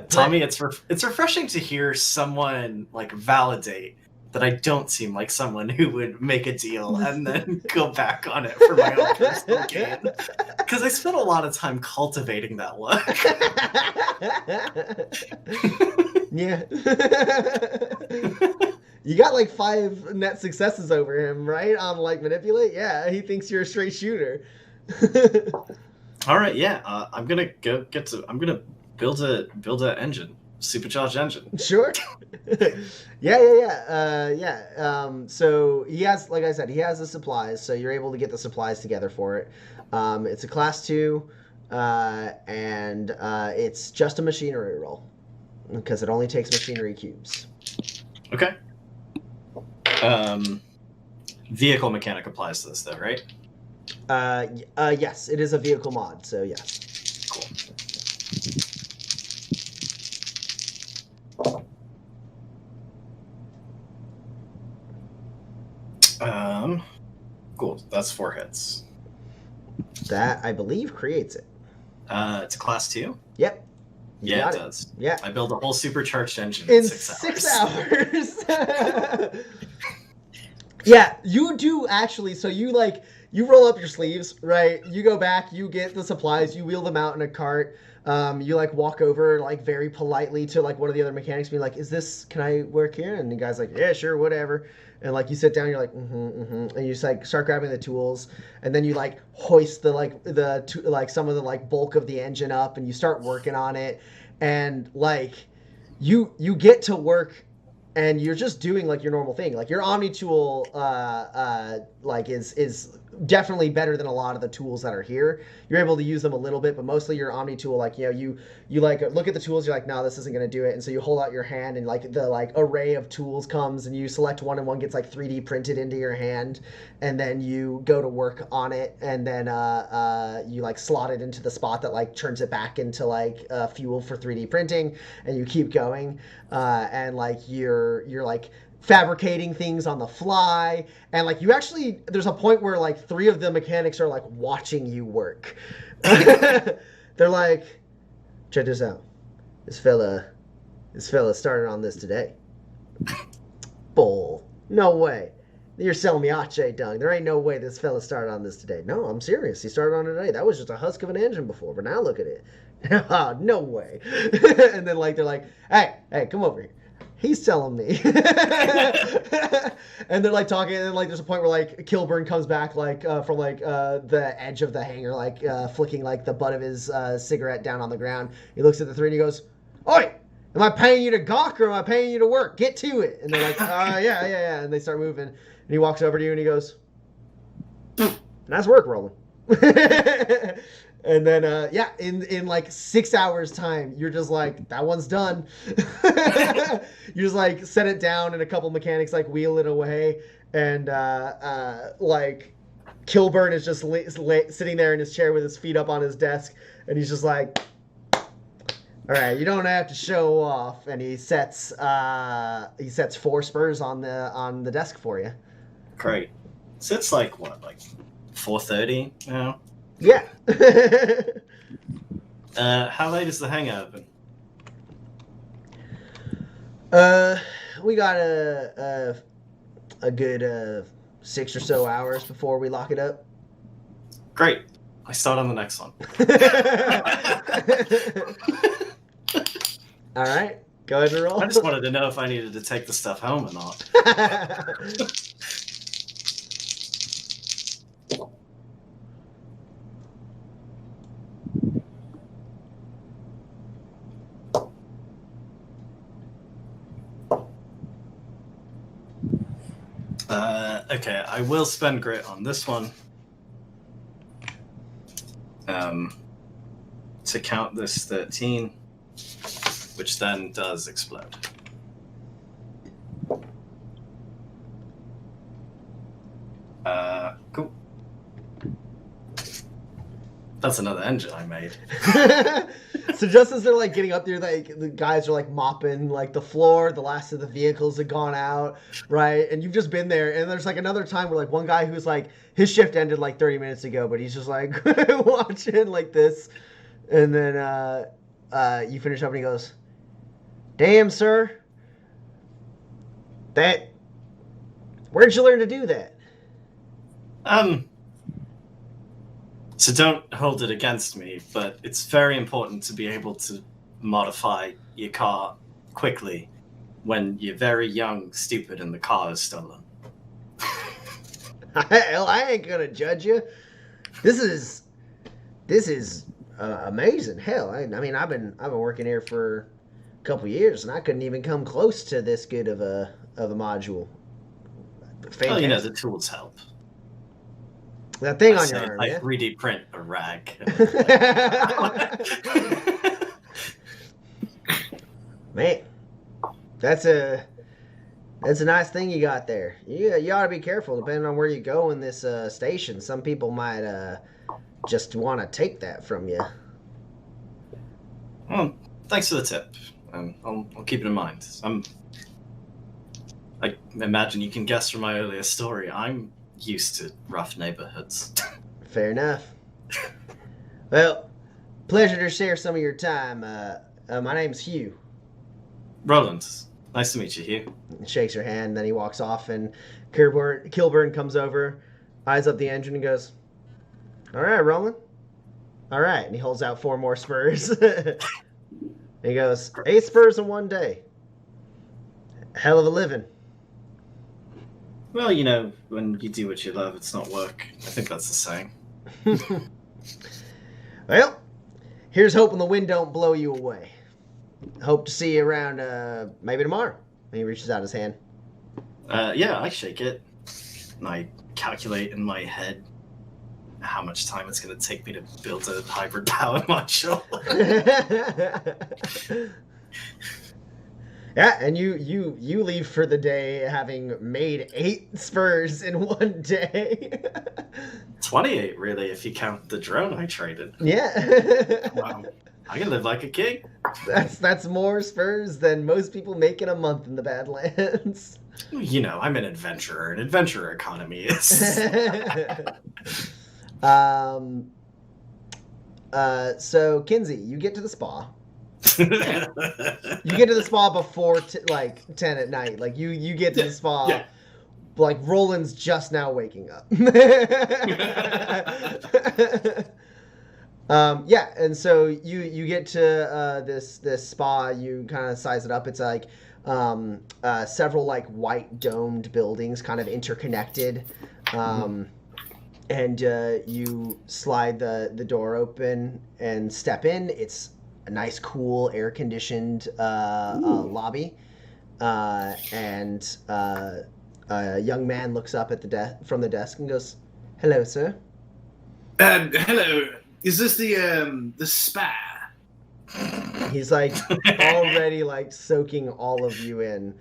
Speaker 4: Tommy, it's refreshing to hear someone like validate that I don't seem like someone who would make a deal and then go back on it for my own personal gain. Because I spent a lot of time cultivating that look.
Speaker 1: Yeah. You got like 5 net successes over him, right? On like manipulate. Yeah, he thinks you're a straight shooter.
Speaker 4: All right, yeah. I'm gonna I'm gonna build a engine, supercharged engine.
Speaker 1: Sure. Yeah. So he has, like I said, he has the supplies, so you're able to get the supplies together for it. It's a class 2, and it's just a machinery roll because it only takes machinery cubes.
Speaker 4: Okay. Vehicle mechanic applies to this, though, right?
Speaker 1: Yes, it is a vehicle mod, so yes.
Speaker 4: Cool. Cool. That's 4 hits.
Speaker 1: That, I believe, creates it.
Speaker 4: It's a class 2?
Speaker 1: Yep. You
Speaker 4: Yeah,
Speaker 1: got
Speaker 4: it does.
Speaker 1: Yeah.
Speaker 4: I build a whole supercharged engine
Speaker 1: In
Speaker 4: 6
Speaker 1: hours. Yeah, you do actually. So you roll up your sleeves, right? You go back, you get the supplies, you wheel them out in a cart. You like walk over like very politely to like one of the other mechanics, being like, can I work here? And the guy's like, yeah, sure, whatever. And like you sit down, you're like, and you just like start grabbing the tools, and then you like hoist some of the like bulk of the engine up, and you start working on it, and like you get to work. And you're just doing like your normal thing. Like your Omni tool, like is definitely better than a lot of the tools that are here. You're able to use them a little bit, but mostly your Omni tool, like you like look at the tools. You're like, no, this isn't gonna do it. And so you hold out your hand, and like the like array of tools comes, and you select one, and one gets like 3D printed into your hand, and then you go to work on it, and then you like slot it into the spot that like turns it back into like fuel for 3D printing, and you keep going, and like you're like fabricating things on the fly, and like there's a point where like 3 of the mechanics are like watching you work. They're like, check this out, this fella started on this today. Bull. No way. You're selling me Ache dung. There ain't no way this fella started on this today. No, I'm serious. He started on it today. That was just a husk of an engine before, but now look at it. No way. And then like they're like, hey, come over here. He's telling me. And they're like talking, and then like there's a point where like Kilburn comes back like from like the edge of the hangar, like flicking like the butt of his cigarette down on the ground. He looks at the three and he goes, "Oi! Am I paying you to gawk or am I paying you to work? Get to it." And they're like, yeah. And they start moving. And he walks over to you and he goes, "Nice work, Roland." And then, in like 6 hours time, you're just like, that one's done. You just like set it down and a couple mechanics like wheel it away. And like Kilburn is just sitting there in his chair with his feet up on his desk. And he's just like, "All right, you don't have to show off." And he sets 4 spurs on the desk for you.
Speaker 4: Great. So it's like what, like 4:30 now?
Speaker 1: Yeah.
Speaker 4: How late is the hangout open?
Speaker 1: We got a good 6 or so hours before we lock it up.
Speaker 4: Great. I start on the next one.
Speaker 1: All right, go ahead and roll.
Speaker 4: I just wanted to know if I needed to take the stuff home or not. Okay, I will spend grit on this one. To count this 13, which then does explode. Cool. That's another engine I made.
Speaker 1: So just as they're like getting up there, like the guys are like mopping like the floor, the last of the vehicles have gone out, right? And you've just been there, and there's like another time where like one guy who's like his shift ended like 30 minutes ago, but he's just like watching like this, and then you finish up and he goes, "Damn, sir, where'd you learn to do that?"
Speaker 4: So don't hold it against me, but it's very important to be able to modify your car quickly when you're very young, stupid, and the car is stolen.
Speaker 1: Hell, I ain't gonna judge you. This is amazing. Hell, I mean, I've been working here for a couple years, and I couldn't even come close to this good of a module. Fantastic.
Speaker 4: Well, you know, the tools help.
Speaker 1: That thing on your arm,
Speaker 4: I
Speaker 1: yeah?
Speaker 4: 3D print a rag.
Speaker 1: Man, that's a nice thing you got there. You ought to be careful depending on where you go in this station. Some people might just want to take that from you.
Speaker 4: Well, thanks for the tip. I'll keep it in mind. I imagine you can guess from my earlier story, I'm used to rough neighborhoods.
Speaker 1: Fair enough. Well, pleasure to share some of your time. My name's Hugh.
Speaker 4: Roland, nice to meet you, Hugh.
Speaker 1: He shakes her hand, then he walks off, and Kilburn comes over, eyes up the engine, and goes, "All right, Roland. All right." And he holds out 4 more spurs. He goes, 8 spurs in one day. Hell of a living.
Speaker 4: Well, you know, when you do what you love, it's not work. I think that's the saying.
Speaker 1: Well, here's hoping the wind don't blow you away. Hope to see you around maybe tomorrow. And he reaches out his hand.
Speaker 4: Yeah, I shake it. And I calculate in my head how much time it's going to take me to build a hybrid power module.
Speaker 1: Yeah, and you leave for the day having made 8 spurs in one day.
Speaker 4: 28, really, if you count the drone I traded.
Speaker 1: Yeah.
Speaker 4: Wow. I can live like a king.
Speaker 1: That's more spurs than most people make in a month in the Badlands.
Speaker 4: You know, I'm an adventurer. An adventurer economy is.
Speaker 1: So Kinsey, you get to the spa. You get to the spa before 10 at night. Like you get to the spa like Roland's just now waking up. Yeah, and so you get to this spa. You kind of size it up. It's like several like white domed buildings, kind of interconnected. And you slide the door open and step in. It's a nice, cool, air-conditioned lobby. And a young man looks up at from the desk and goes, "Hello, sir."
Speaker 3: Hello. Is this the spa?
Speaker 1: He's like already like soaking all of you in,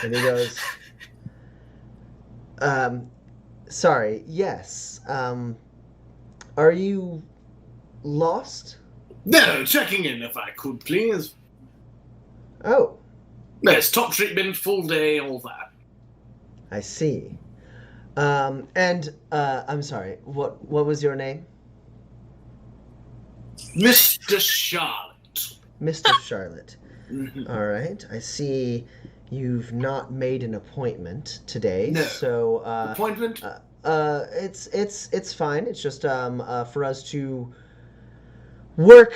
Speaker 1: and he goes, "Sorry, yes. Are you lost?"
Speaker 3: No, checking in if I could, please.
Speaker 1: Oh,
Speaker 3: Yes, top treatment, full day, all that.
Speaker 1: I see. And I'm sorry. What was your name?
Speaker 3: Mr. Charlotte.
Speaker 1: Mr. Charlotte. All right. I see you've not made an appointment today.
Speaker 3: No.
Speaker 1: So
Speaker 3: Appointment?
Speaker 1: it's fine. It's just for us to work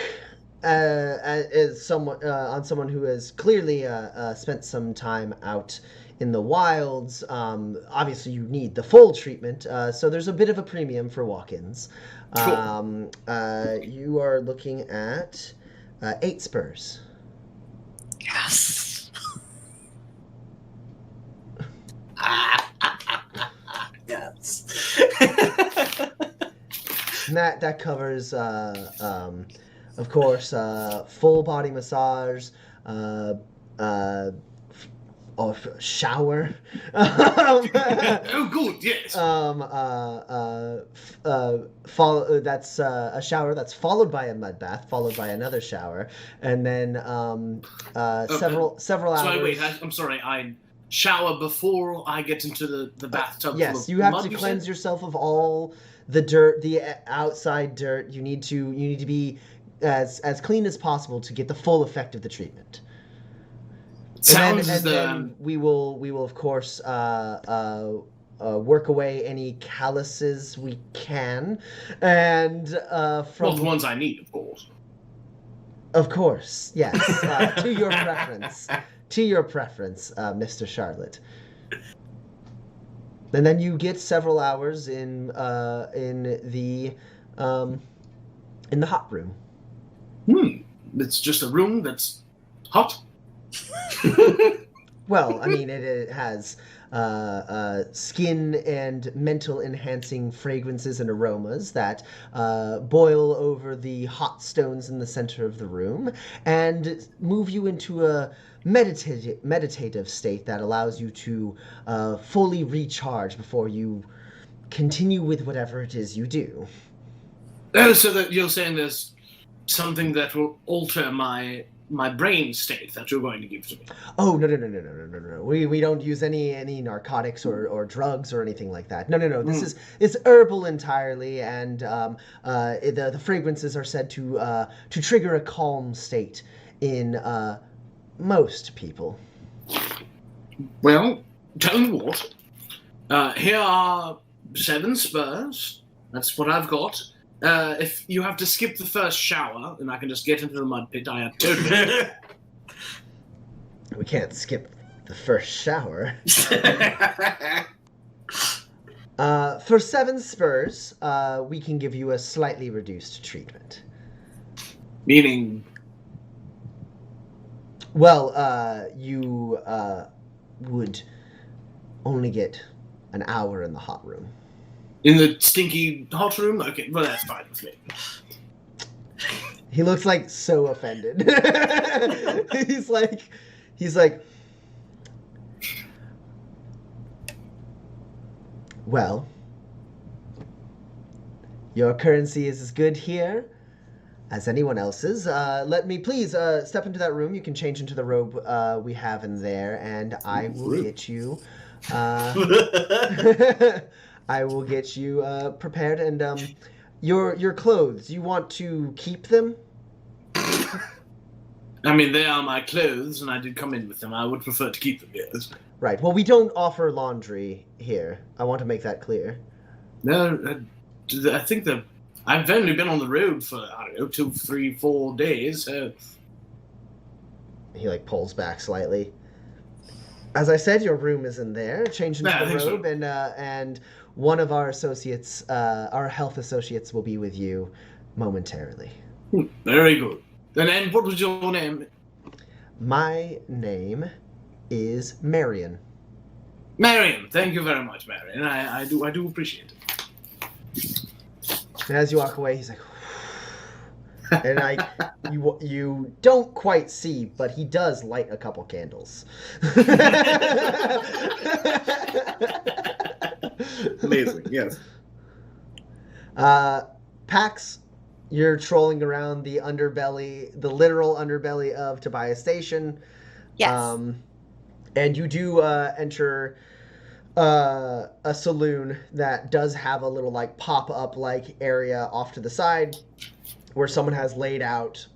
Speaker 1: as someone on someone who has clearly spent some time out in the wilds. Obviously, you need the full treatment, so there's a bit of a premium for walk-ins.
Speaker 3: Cool.
Speaker 1: You are looking at 8 spurs.
Speaker 2: Yes.
Speaker 4: Yes.
Speaker 1: And that covers, of course, full body massage, shower.
Speaker 3: Oh, good, yes.
Speaker 1: That's a shower that's followed by a mud bath, followed by another shower, and then several hours.
Speaker 3: Sorry, wait, I'm sorry. I shower before I get into the bathtub.
Speaker 1: Yes,
Speaker 3: full of
Speaker 1: you have
Speaker 3: mud,
Speaker 1: to
Speaker 3: you
Speaker 1: cleanse
Speaker 3: said?
Speaker 1: yourself of all the dirt, the outside dirt. You need to be as clean as possible to get the full effect of the treatment.
Speaker 3: Sounds
Speaker 1: and then we will of course work away any calluses we can, and
Speaker 3: Well,
Speaker 1: from
Speaker 3: the ones I need, of course.
Speaker 1: of course, yes, to your preference, Mr. Charlotte. And then you get several hours in the hot room.
Speaker 3: It's just a room that's hot.
Speaker 1: Well, I mean, it has skin and mental enhancing fragrances and aromas that boil over the hot stones in the center of the room and move you into a meditative state that allows you to fully recharge before you continue with whatever it is you do.
Speaker 3: Oh, so that you're saying there's something that will alter my brain state that you're going to give to me.
Speaker 1: Oh, no. We don't use any narcotics or drugs or anything like that. No. It's herbal entirely, and the fragrances are said to trigger a calm state in most people.
Speaker 3: Well, tell you what. Here are 7 spurs. That's what I've got. If you have to skip the first shower, then I can just get into the mud pit. I have to.
Speaker 1: We can't skip the first shower. For 7 spurs, we can give you a slightly reduced treatment.
Speaker 3: Meaning?
Speaker 1: Well, you would only get an hour in the hot room.
Speaker 3: In the stinky hot room? Okay, well, that's fine with me.
Speaker 1: He looks like so offended. He's like, well, your currency is as good here as anyone else's. Let me please step into that room. You can change into the robe we have in there, and I will get you. I will get you prepared, and your clothes. You want to keep them?
Speaker 3: I mean, they are my clothes, and I did come in with them. I would prefer to keep them, yes.
Speaker 1: Right. Well, we don't offer laundry here. I want to make that clear.
Speaker 3: No, I think that I've only been on the road for, I don't know, 2, 3, 4 days.
Speaker 1: He like pulls back slightly. As I said, your room is in there. Change into
Speaker 3: Yeah, I
Speaker 1: the
Speaker 3: think so.
Speaker 1: robe, and one of our associates, our health associates, will be with you momentarily.
Speaker 3: Very good. And what was your name?
Speaker 1: My name is Marion.
Speaker 3: Marion. Thank you very much, Marion. I do appreciate it.
Speaker 1: And as you walk away, he's like, and you don't quite see, but he does light a couple candles.
Speaker 3: Amazing. Yes.
Speaker 1: Pax, you're trolling around the underbelly, the literal underbelly of Tobias Station.
Speaker 2: Yes.
Speaker 1: And you do enter a saloon that does have a little like pop-up like area off to the side where someone has laid out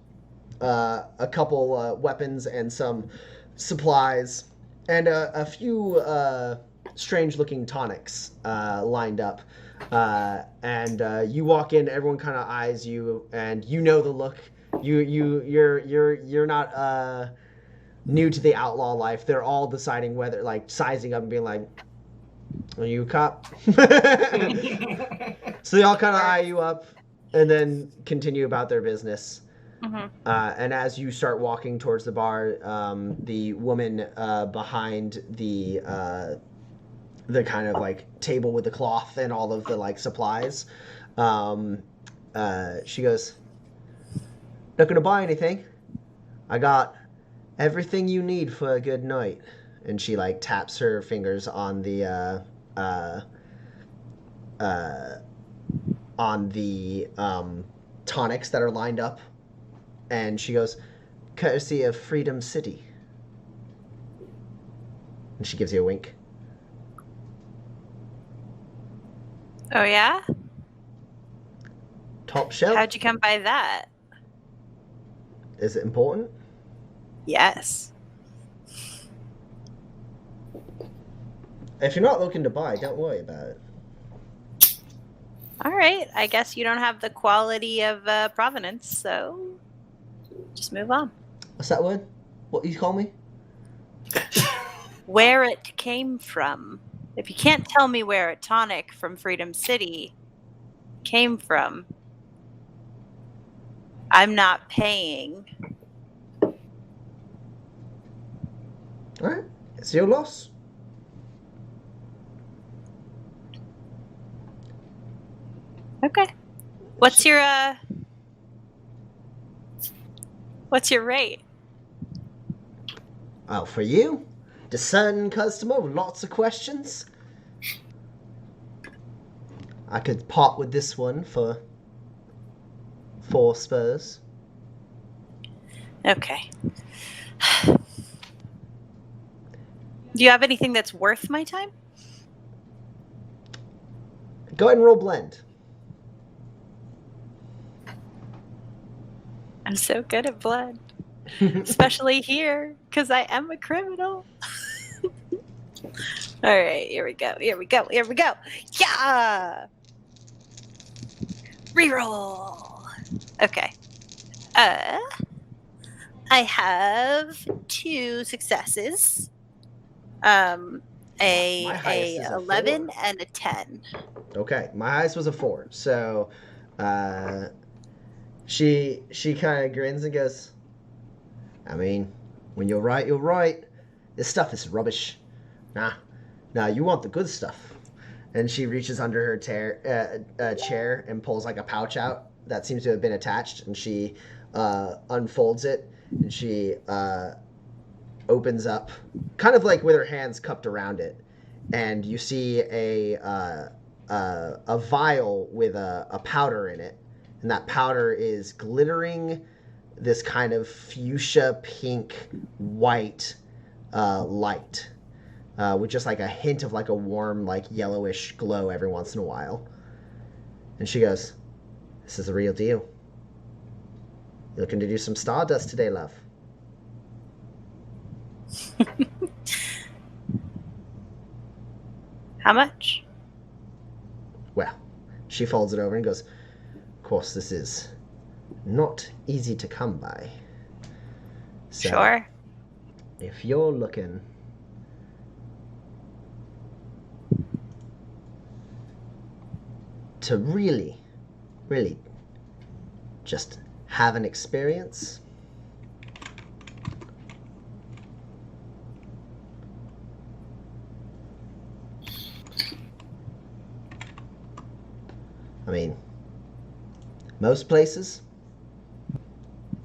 Speaker 1: a couple weapons and some supplies and a few strange-looking tonics lined up. And you walk in, everyone kind of eyes you, and you know the look. You're not new to the outlaw life. They're all deciding whether, like, sizing up and being like, "Are you a cop?" So they all kind of eye you up and then continue about their business.
Speaker 2: Mm-hmm.
Speaker 1: And as you start walking towards the bar, the woman behind the kind of like table with the cloth and all of the like supplies, she goes, "Not gonna buy anything. I got everything you need for a good night." And she like taps her fingers on the tonics that are lined up, and she goes, "Courtesy of Freedom City." And she gives you a wink.
Speaker 2: Oh, yeah?
Speaker 1: Top shelf.
Speaker 2: How'd you come by that?
Speaker 1: Is it important?
Speaker 2: Yes.
Speaker 1: If you're not looking to buy, don't worry about it.
Speaker 2: All right. I guess you don't have the quality of provenance, so just move on.
Speaker 1: What's that word? What you call me?
Speaker 2: Where it came from. If you can't tell me where a tonic from Freedom City came from, I'm not paying.
Speaker 1: All right. It's your loss.
Speaker 2: Okay. What's your rate?
Speaker 1: Oh, for you? Discerning customer with lots of questions? I could part with this one for 4 spurs.
Speaker 2: Okay. Do you have anything that's worth my time?
Speaker 1: Go ahead and roll blend.
Speaker 2: I'm so good at blood. Especially here, because I am a criminal. All right, here we go. Yeah! Reroll. Okay. I have 2 successes.
Speaker 1: My highest
Speaker 2: A
Speaker 1: is a
Speaker 2: 11
Speaker 1: 4.
Speaker 2: and a 10.
Speaker 1: Okay, my highest was a 4. So, she kind of grins and goes, "I mean, when you're right, you're right. This stuff is rubbish. Nah, you want the good stuff." And she reaches under her chair and pulls like a pouch out that seems to have been attached, and she unfolds it, and she opens up, kind of like with her hands cupped around it, and you see a vial with a powder in it, and that powder is glittering this kind of fuchsia pink white light, with just like a hint of like a warm like yellowish glow every once in a while. And she goes, "This is the real deal. You looking to do some stardust today, love?"
Speaker 2: How much?
Speaker 1: Well, she folds it over and goes, of course, this is not easy to come by. So,
Speaker 2: Sure.
Speaker 1: if you're looking to really, really just have an experience, I mean, most places,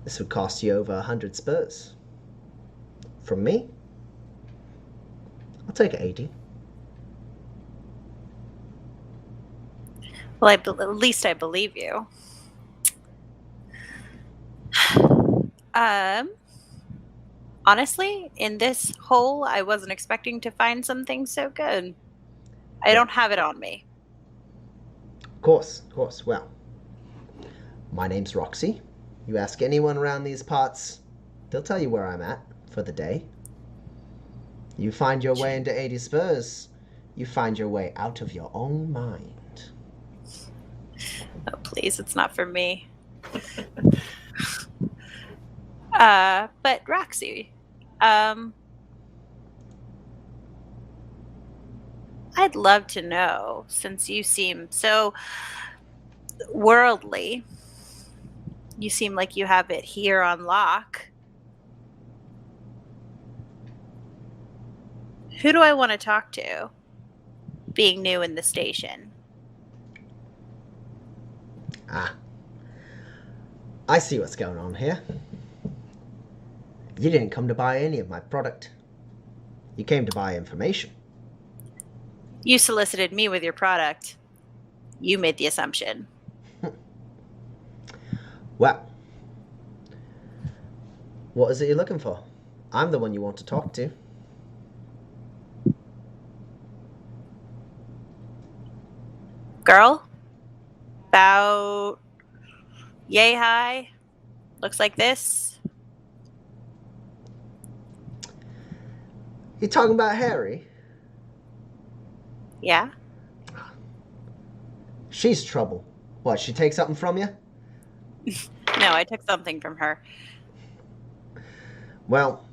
Speaker 1: this would cost you over 100 spurs. From me, I'll take 80.
Speaker 2: Well, at least I believe you. Honestly, in this hole, I wasn't expecting to find something so good. I don't have it on me.
Speaker 1: Of course. Well, my name's Roxy. You ask anyone around these parts, they'll tell you where I'm at for the day. You find your way into 80 spurs, you find your way out of your own mind.
Speaker 2: Oh, please, it's not for me. But Roxy, I'd love to know, since you seem so worldly, you seem like you have it here on lock. Who do I want to talk to, being new in the station?
Speaker 1: Ah. I see what's going on here. You didn't come to buy any of my product. You came to buy information.
Speaker 2: You solicited me with your product. You made the assumption.
Speaker 1: Well, what is it you're looking for? I'm the one you want to talk to.
Speaker 2: Girl? About yay high? Looks like this?
Speaker 1: You talking about Harry?
Speaker 2: Yeah?
Speaker 1: She's trouble. What, she take something from you?
Speaker 2: No, I took something from her.
Speaker 1: Well,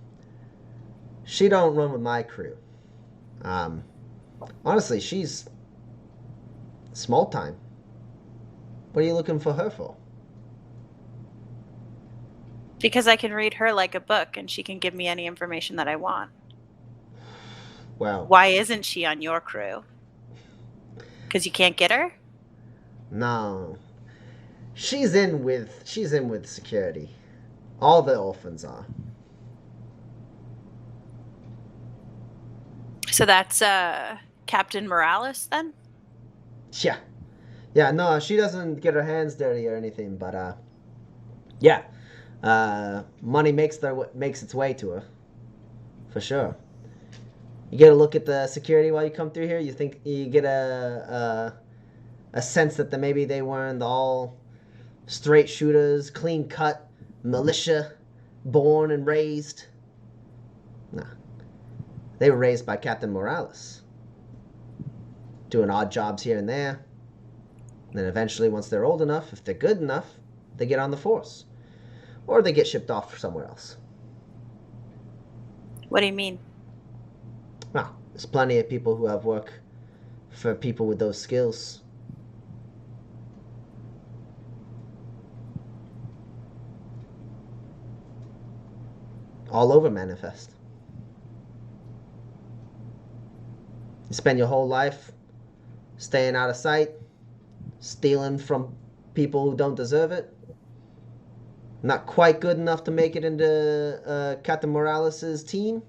Speaker 1: she don't run with my crew. Honestly, she's small time. What are you looking for her for?
Speaker 2: Because I can read her like a book and she can give me any information that I want.
Speaker 1: Well,
Speaker 2: Why isn't she on your crew? Because you can't get her?
Speaker 1: no. She's in with security. All the orphans are.
Speaker 2: So that's Captain Morales then?
Speaker 1: Yeah. Yeah, no, she doesn't get her hands dirty or anything, but yeah. Money makes its way to her. For sure. You get a look at the security while you come through here, you think you get a sense that maybe they weren't all straight shooters, clean cut, militia, born and raised. Nah. They were raised by Captain Morales. Doing odd jobs here and there. And then eventually, once they're old enough, if they're good enough, they get on the force. Or they get shipped off somewhere else.
Speaker 2: What do you mean?
Speaker 1: Well, there's plenty of people who have work for people with those skills. All over Manifest. You spend your whole life staying out of sight, stealing from people who don't deserve it. Not quite good enough to make it into Captain Morales' team.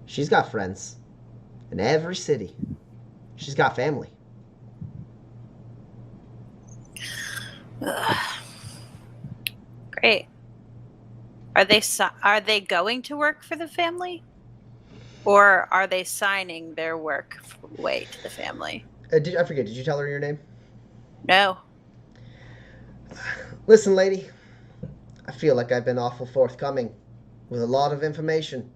Speaker 1: She's got friends in every city. She's got family.
Speaker 2: Ugh. Great. Are they going to work for the family? Or are they signing their work away to the family?
Speaker 1: I forget, did you tell her your name?
Speaker 2: No.
Speaker 1: Listen, lady. I feel like I've been awful forthcoming with a lot of information.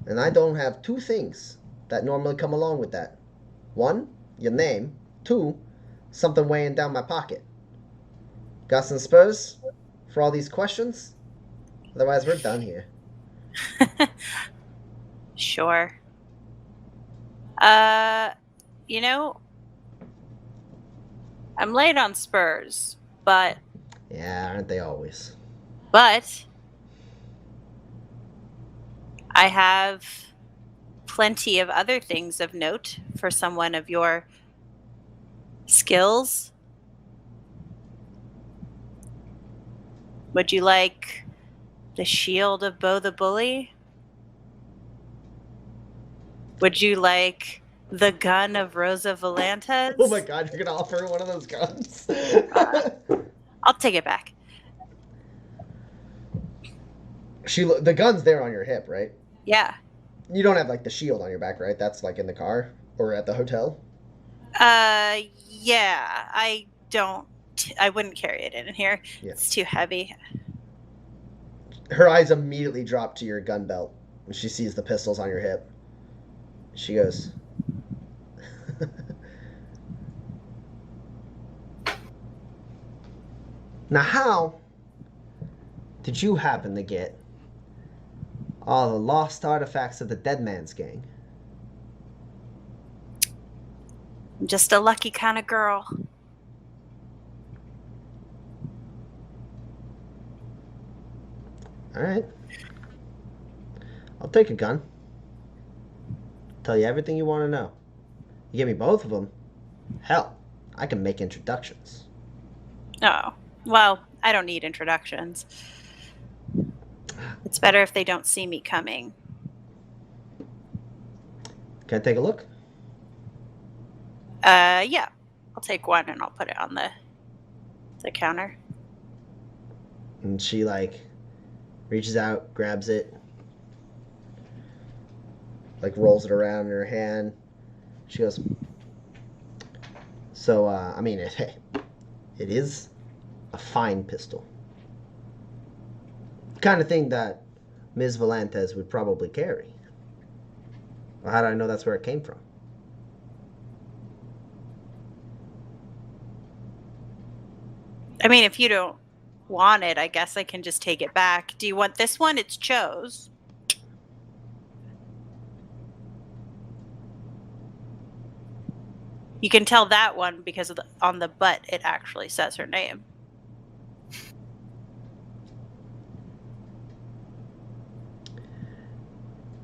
Speaker 1: And I don't have two things that normally come along with that. 1, your name. 2, something weighing down my pocket. Got some spurs for all these questions? Otherwise, we're done here.
Speaker 2: Sure. You know, I'm late on spurs, but
Speaker 1: Yeah, aren't they always?
Speaker 2: I have plenty of other things of note for someone of your skills. Would you like the shield of Bo the Bully? Would you like the gun of Rosa Volantes?
Speaker 1: Oh my god, you're gonna offer one of those guns?
Speaker 2: I'll take it back.
Speaker 1: The gun's there on your hip, right?
Speaker 2: Yeah.
Speaker 1: You don't have like the shield on your back, right? That's like in the car or at the hotel.
Speaker 2: Yeah. I wouldn't carry it in here.
Speaker 1: Yeah.
Speaker 2: It's too heavy.
Speaker 1: Her eyes immediately drop to your gun belt when she sees the pistols on your hip. She goes, "Now how did you happen to get all the lost artifacts of the Dead Man's Gang?"
Speaker 2: I'm just a lucky kind of girl.
Speaker 1: Alright. I'll take a gun. Tell you everything you want to know. You give me both of them, hell, I can make introductions.
Speaker 2: Oh, well, I don't need introductions. It's better if they don't see me coming.
Speaker 1: Can I take a look?
Speaker 2: Yeah. I'll take one and I'll put it on the counter.
Speaker 1: And she like reaches out, grabs it, like rolls it around in her hand. She goes, "So, I mean, it is a fine pistol. The kind of thing that Ms. Volantes would probably carry. Well, how do I know that's where it came from?"
Speaker 2: I mean, if you don't want it, I guess I can just take it back. Do you want this one? It's Cho's. You can tell that one because on the butt it actually says her name.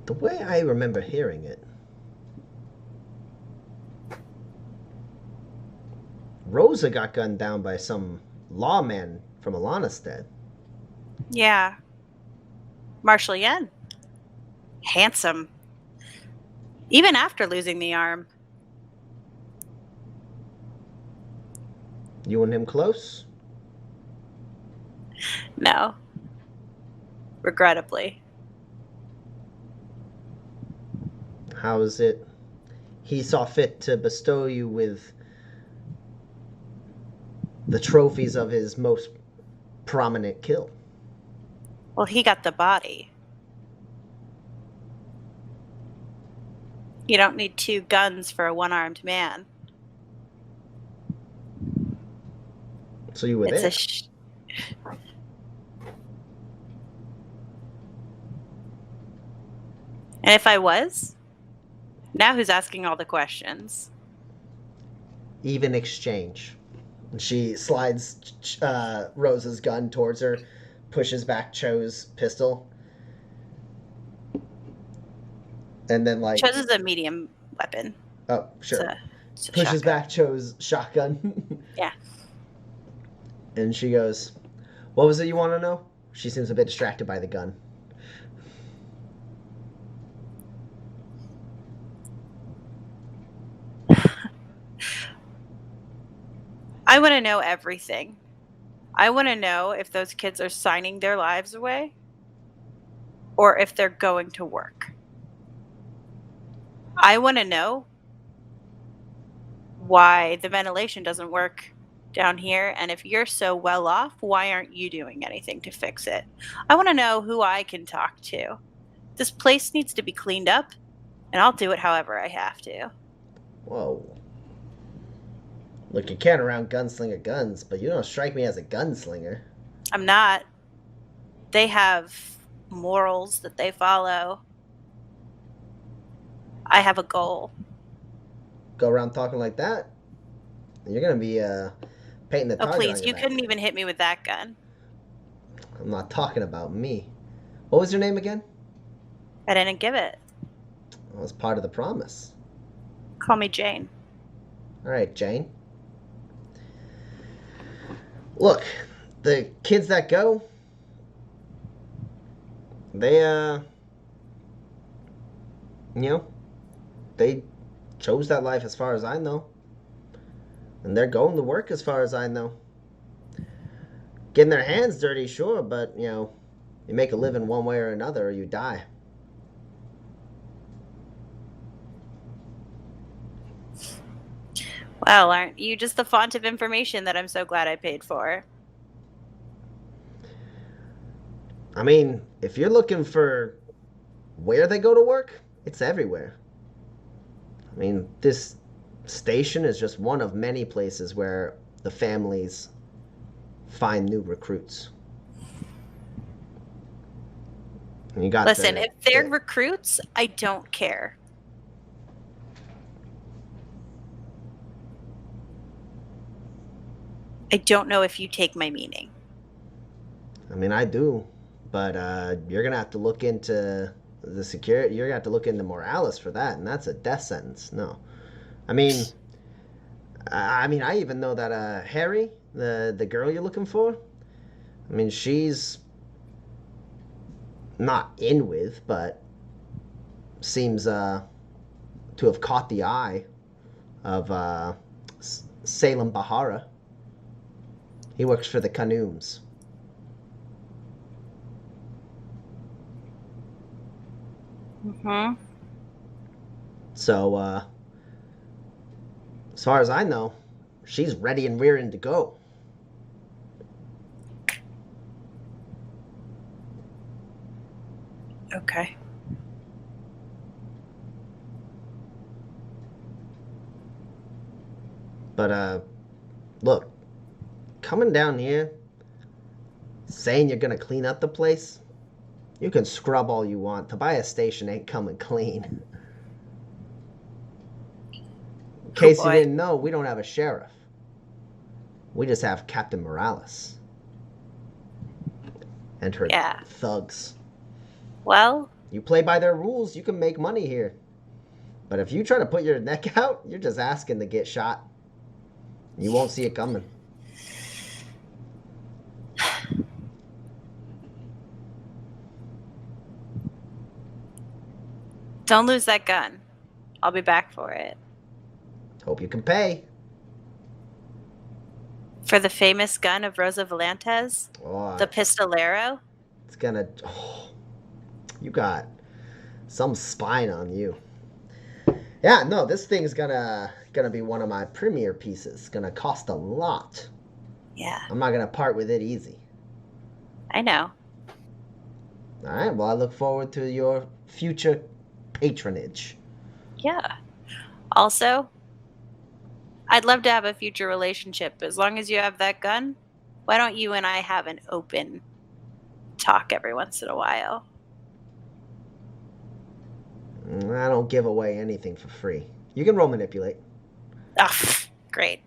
Speaker 1: The way I remember hearing it, Rosa got gunned down by some lawman from Alanastead.
Speaker 2: Yeah. Marshall Yen. Handsome. Even after losing the arm.
Speaker 1: You and him close?
Speaker 2: No. Regrettably.
Speaker 1: How is it he saw fit to bestow you with the trophies of his most prominent kill?
Speaker 2: Well, he got the body. You don't need 2 guns for a one-armed man.
Speaker 1: So you were
Speaker 2: It's
Speaker 1: there.
Speaker 2: And if I was, now who's asking all the questions?
Speaker 1: Even exchange. And she slides Rosa's gun towards her, pushes back Cho's pistol, and then like
Speaker 2: Cho's is a medium weapon.
Speaker 1: oh sure,
Speaker 2: It's a
Speaker 1: pushes
Speaker 2: shotgun.
Speaker 1: back Cho's shotgun.
Speaker 2: Yeah.
Speaker 1: And she goes, "What was it you want to know?" She seems a bit distracted by the gun.
Speaker 2: I want to know everything. I want to know if those kids are signing their lives away or if they're going to work. I want to know why the ventilation doesn't work down here, and if you're so well off, why aren't you doing anything to fix it? I want to know who I can talk to. This place needs to be cleaned up, And I'll do it however I have to.
Speaker 1: Whoa. Look, you can't around gunslinger guns, but you don't strike me as a gunslinger.
Speaker 2: I'm not. They have morals that they follow. I have a goal.
Speaker 1: Go around talking like that, and you're gonna be painting the
Speaker 2: Oh,
Speaker 1: target on
Speaker 2: please.
Speaker 1: your
Speaker 2: You
Speaker 1: back.
Speaker 2: couldn't even hit me with that gun.
Speaker 1: I'm not talking about me. What was your name again?
Speaker 2: I didn't give it.
Speaker 1: That was part of the promise.
Speaker 2: Call me Jane.
Speaker 1: All right, Jane. Look, the kids that go, they, they chose that life as far as I know. And they're going to work as far as I know. Getting their hands dirty, sure, but, you make a living one way or another or you die.
Speaker 2: Well, aren't you just the font of information that I'm so glad I paid for?
Speaker 1: I mean, if you're looking for where they go to work, it's everywhere. I mean, this station is just one of many places where the families find new recruits. And you got
Speaker 2: Listen, if they're recruits, I don't care. I don't know if you take my meaning.
Speaker 1: I mean, I do, but you're gonna have to look into the security. You're gonna have to look into Morales for that, and that's a death sentence. No, I mean, I even know that Harry, the girl you're looking for. I mean, she's not in with, but seems to have caught the eye of Salem Bahara. He works for the Kanooms.
Speaker 2: Mm-hmm.
Speaker 1: So, as far as I know, she's ready and rearing to go.
Speaker 2: Okay.
Speaker 1: But, look, coming down here, saying you're gonna clean up the place, you can scrub all you want. Tobias Station ain't coming clean. In case you didn't know, we don't have a sheriff. We just have Captain Morales. And her thugs.
Speaker 2: Well,
Speaker 1: you play by their rules, you can make money here. But if you try to put your neck out, you're just asking to get shot. You won't see it coming.
Speaker 2: don't lose that gun. I'll be back for it.
Speaker 1: Hope you can pay.
Speaker 2: For the famous gun of Rosa Valantes?
Speaker 1: Oh,
Speaker 2: the Pistolero?
Speaker 1: It's gonna... Oh, you got some spine on you. Yeah, no, this thing's gonna be one of my premier pieces. It's gonna cost a lot.
Speaker 2: Yeah.
Speaker 1: I'm not gonna part with it easy.
Speaker 2: I know.
Speaker 1: All right, well, I look forward to your future patronage.
Speaker 2: Yeah. Also, I'd love to have a future relationship. As long as you have that gun, why don't you and I have an open talk every once in a while?
Speaker 1: I don't give away anything for free. You can roll manipulate.
Speaker 2: Oh, great.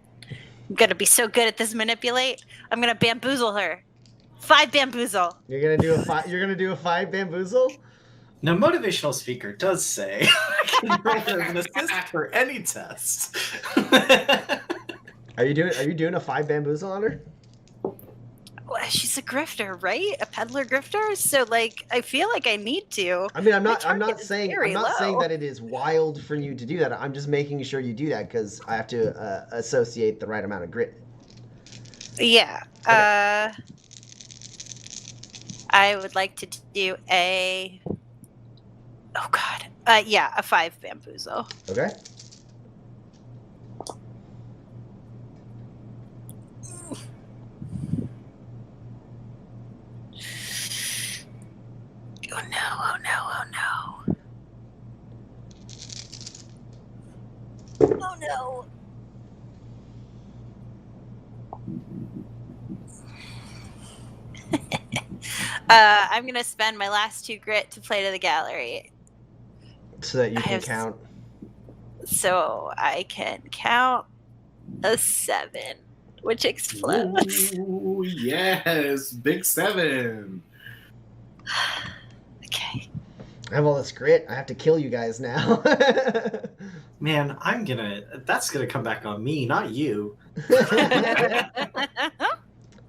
Speaker 2: I'm going to be so good at this manipulate. I'm going to bamboozle her. 5 bamboozle.
Speaker 1: You're going to do a 5 You're going to do a 5 bamboozle?
Speaker 4: Now, motivational speaker does say I can roll an assist for any test.
Speaker 1: Are you doing a 5 bamboozle on her?
Speaker 2: Well, she's a grifter, right? A peddler grifter. So, like, I feel like I need to.
Speaker 1: I mean, I'm not saying
Speaker 2: low.
Speaker 1: that it is wild for you to do that. I'm just making sure you do that because I have to associate the right amount of grit.
Speaker 2: Yeah.
Speaker 1: Okay.
Speaker 2: I would like to do a. Oh God. Yeah, a 5 bamboozle.
Speaker 1: Okay.
Speaker 2: Oh no, oh no, oh no. No. I'm gonna spend my last 2 grit to play to the gallery,
Speaker 1: So that you
Speaker 2: I
Speaker 1: can
Speaker 2: have
Speaker 1: count.
Speaker 2: so I can count a 7, which explodes.
Speaker 3: Ooh, yes, big 7.
Speaker 2: Okay.
Speaker 1: I have all this grit. I have to kill you guys now.
Speaker 4: Man, that's gonna come back on me, not you.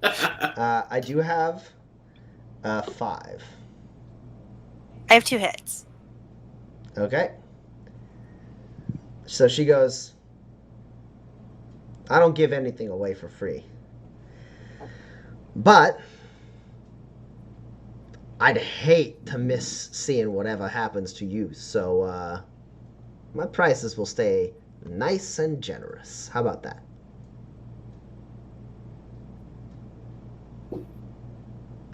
Speaker 1: I do have 5.
Speaker 2: I have 2 hits.
Speaker 1: Okay. So she goes, I don't give anything away for free. But I'd hate to miss seeing whatever happens to you. So my prices will stay nice and generous. How about that?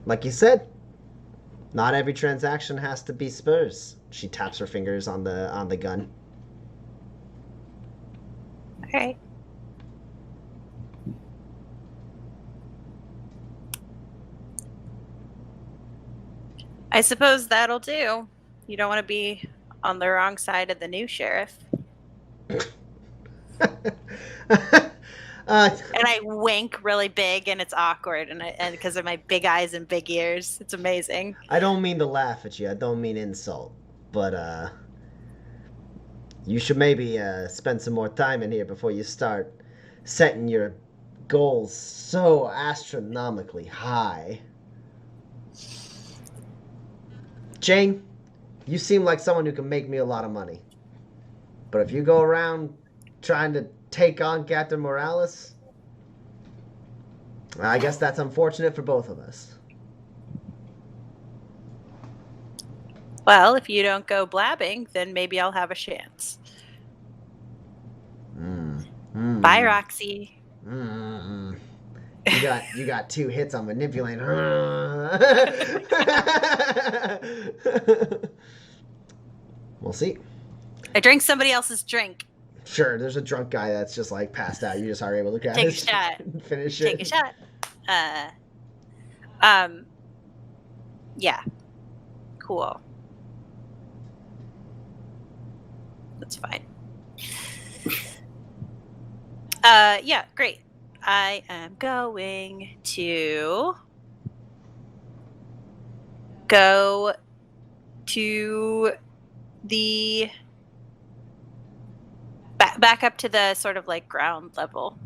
Speaker 1: Like you said, not every transaction has to be spurs. She taps her fingers on the gun.
Speaker 2: All right. I suppose that'll do. You don't want to be on the wrong side of the new sheriff. And I wink really big, and it's awkward, and because of my big eyes and big ears, it's amazing.
Speaker 1: I don't mean to laugh at you. I don't mean insult, but you should maybe spend some more time in here before you start setting your goals so astronomically high. Jane, you seem like someone who can make me a lot of money. But if you go around trying to take on Captain Morales, I guess that's unfortunate for both of us.
Speaker 2: Well, if you don't go blabbing, then maybe I'll have a chance. Bye, Roxy.
Speaker 1: You got 2 hits on manipulating. We'll see.
Speaker 2: I drank somebody else's drink.
Speaker 1: Sure, there's a drunk guy that's just like passed out. You just are able to grab
Speaker 2: Take a
Speaker 1: his
Speaker 2: shot.
Speaker 1: and finish
Speaker 2: Take
Speaker 1: it.
Speaker 2: a shot. Yeah. Cool. That's fine. Yeah, great. I am going to go to the back up to the sort of like ground level.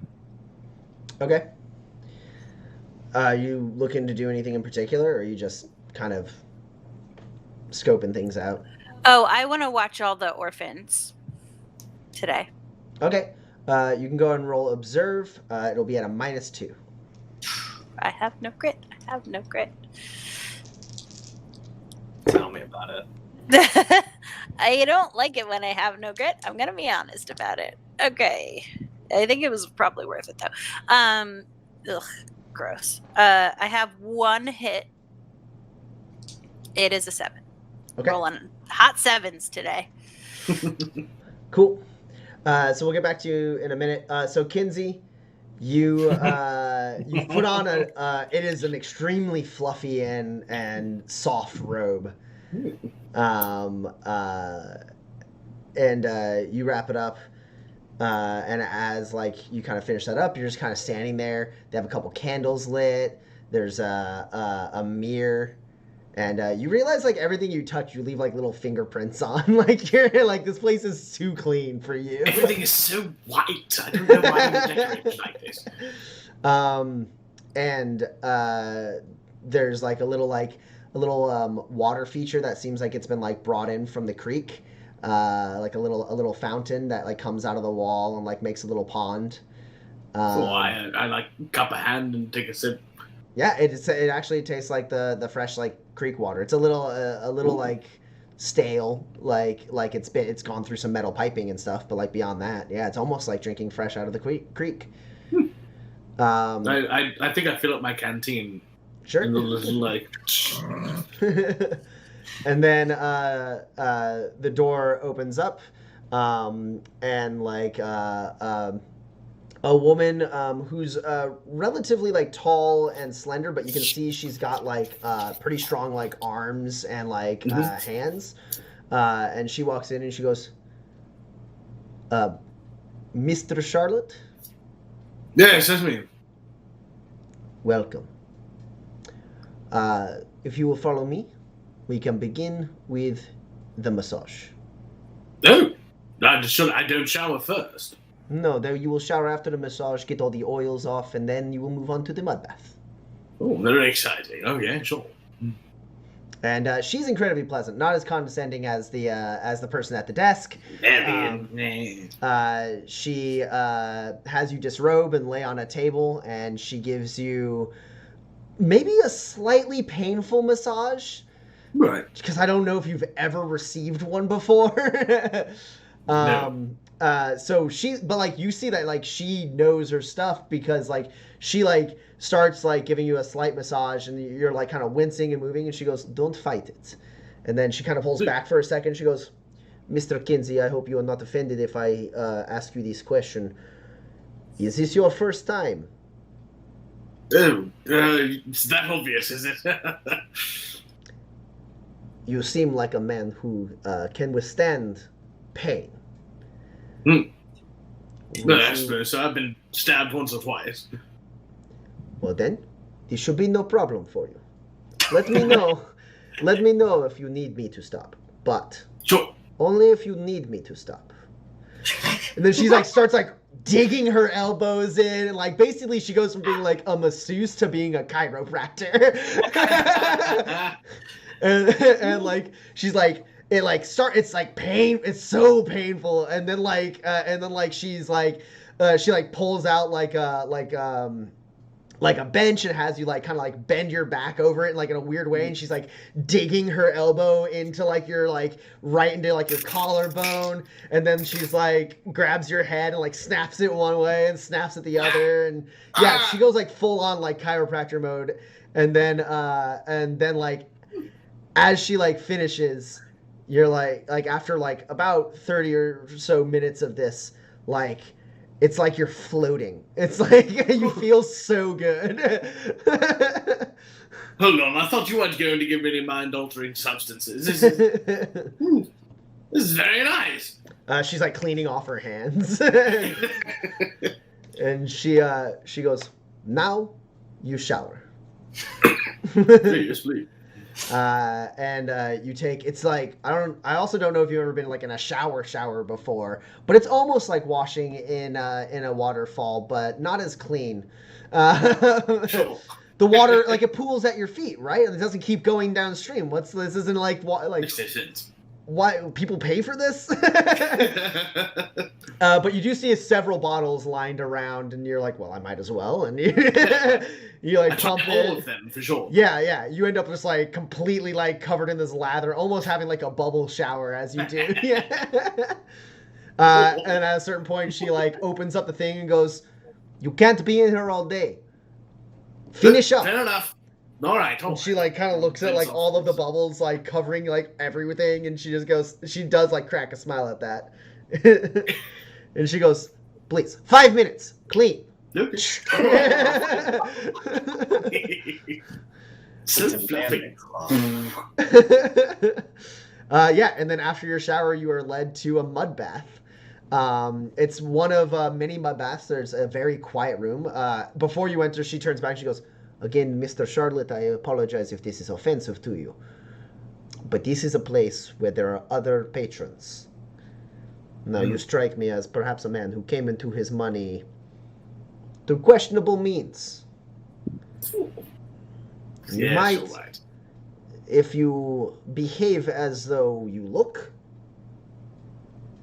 Speaker 1: Okay. Are you looking to do anything in particular, or are you just kind of scoping things out?
Speaker 2: Oh, I want to watch all the orphans today.
Speaker 1: Okay. You can go and roll observe. It'll be at a -2.
Speaker 2: I have no grit. I have no grit.
Speaker 4: Tell me about it.
Speaker 2: I don't like it when I have no grit. I'm gonna be honest about it. Okay. I think it was probably worth it though. Ugh, gross. I have 1 hit. It is a 7.
Speaker 1: Okay.
Speaker 2: Rolling hot 7s today.
Speaker 1: Cool. So we'll get back to you in a minute. So Kinsey, you put on it is an extremely fluffy and soft robe. And you wrap it up. And as like you kind of finish that up, you're just kind of standing there. They have a couple candles lit. There's a mirror. And you realize, like, everything you touch, you leave, like, little fingerprints on. Like, you're, like, this place is too clean for you.
Speaker 3: Everything is so white. I don't know why you decorate like this.
Speaker 1: There's, like, a little water feature that seems like it's been, like, brought in from the creek. Like, a little fountain that, like, comes out of the wall and, like, makes a little pond.
Speaker 3: I like, cup a hand and take a sip.
Speaker 1: Yeah, it actually tastes like the fresh like creek water. It's a little like stale, like it's gone through some metal piping and stuff. But like beyond that, yeah, it's almost like drinking fresh out of the creek.
Speaker 3: I think I fill up my canteen.
Speaker 1: Sure.
Speaker 3: And like.
Speaker 1: And then the door opens up, and like a woman who's relatively like tall and slender, but you can see she's got like pretty strong like arms and like hands. And she walks in and she goes, Mr. Charlotte?
Speaker 3: Yes, that's me.
Speaker 1: Welcome. If you will follow me, we can begin with the massage.
Speaker 3: Oh, I don't shower first.
Speaker 1: No, there you will shower after the massage, get all the oils off, and then you will move on to the mud bath.
Speaker 3: Oh, very exciting. Oh, yeah, sure.
Speaker 1: And she's incredibly pleasant, not as condescending as the person at the desk. She has you disrobe and lay on a table, and she gives you maybe a slightly painful massage.
Speaker 3: Right.
Speaker 1: Because I don't know if you've ever received one before.
Speaker 3: No.
Speaker 1: So but like you see that like she knows her stuff, because like she like starts like giving you a slight massage and you're like kind of wincing and moving, and she goes, "Don't fight it." And then she kind of pulls back for a second. She goes, "Mr. Kinsey, I hope you are not offended if I ask you this question. Is this your first time?"
Speaker 3: Oh, it's that obvious, is it?
Speaker 1: You seem like a man who can withstand pain.
Speaker 3: No, I suppose so. I've been stabbed once or twice.
Speaker 1: Well then, this should be no problem for you. Let me know. Let me know if you need me to stop. But
Speaker 3: Sure.
Speaker 1: only if you need me to stop. And then she's like starts like digging her elbows in, and like basically she goes from being like a masseuse to being a chiropractor. and like she's like it's like pain, it's so painful, and then she's like she like pulls out like a bench and has you like kind of like bend your back over it like in a weird way, and she's like digging her elbow into like your like right into like your collarbone, and then she's like grabs your head and like snaps it one way and snaps it the other, and yeah, she goes like full on like chiropractor mode, and then like as she like finishes, you're like after like about 30 or so minutes of this, like it's like you're floating. It's like you feel so good.
Speaker 3: Hold on, I thought you weren't going to give me any mind-altering substances. This is very nice.
Speaker 1: She's like cleaning off her hands, and she goes, "Now you shower."
Speaker 3: Please, please.
Speaker 1: You take, it's like I also don't know if you've ever been like in a shower before, but it's almost like washing in a waterfall, but not as clean.
Speaker 3: Sure.
Speaker 1: The water like it pools at your feet, right? And it doesn't keep going downstream. This isn't like
Speaker 3: Makes no sense.
Speaker 1: why people pay for this? But you do see several bottles lined around, and you're like, well, I might as well. And you like pump
Speaker 3: all
Speaker 1: it.
Speaker 3: of them for sure.
Speaker 1: Yeah. You end up just like completely like covered in this lather, almost having like a bubble shower as you do. Yeah. And at a certain point, she like opens up the thing and goes, "You can't be in here all day. Finish up."
Speaker 3: Fair enough. All right.
Speaker 1: And she like kind of looks at like all of the bubbles like covering like everything, and she just goes, she does like crack a smile at that. And she goes, "Please, 5 minutes, clean."
Speaker 3: Okay. So fluffy.
Speaker 1: Yeah, and then after your shower, you are led to a mud bath. It's one of many mud baths. There's a very quiet room. Before you enter, she turns back and she goes, "Again, Mr. Charlotte, I apologize if this is offensive to you, but this is a place where there are other patrons. Now, you strike me as perhaps a man who came into his money through questionable means. You might,
Speaker 3: right.
Speaker 1: if you behave as though you look,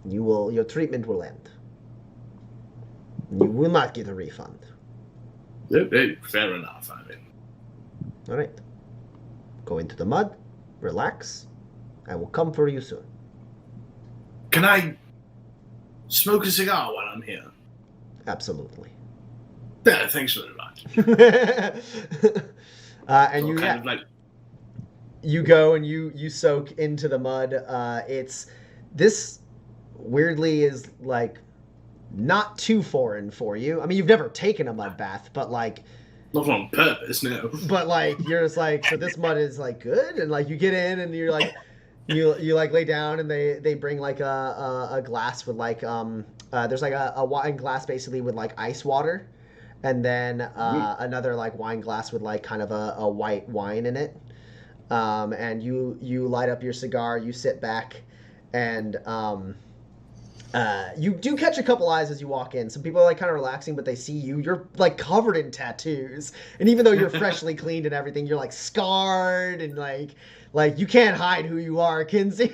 Speaker 1: your treatment will end. You will not get a refund."
Speaker 3: Fair enough, I mean.
Speaker 1: All right. Go into the mud, relax. I will come for you soon.
Speaker 3: Can I smoke a cigar while I'm here?
Speaker 1: Absolutely.
Speaker 3: Yeah, thanks very much.
Speaker 1: And
Speaker 3: So
Speaker 1: you
Speaker 3: kind of like
Speaker 1: you go and you soak into the mud. It's this weirdly is like not too foreign for you. I mean, you've never taken a mud bath, but like,
Speaker 3: Not on purpose, no.
Speaker 1: but like you're just like, so this mud is like good, and like you get in and you're like, you like lay down and they bring like a glass with like there's like a wine glass basically with like ice water, and then another like wine glass with like kind of a white wine in it. And you light up your cigar, you sit back, and you do catch a couple eyes as you walk in. Some people are like kind of relaxing, but they see you. You're like covered in tattoos, and even though you're freshly cleaned and everything, you're like scarred and like you can't hide who you are, Kinsey.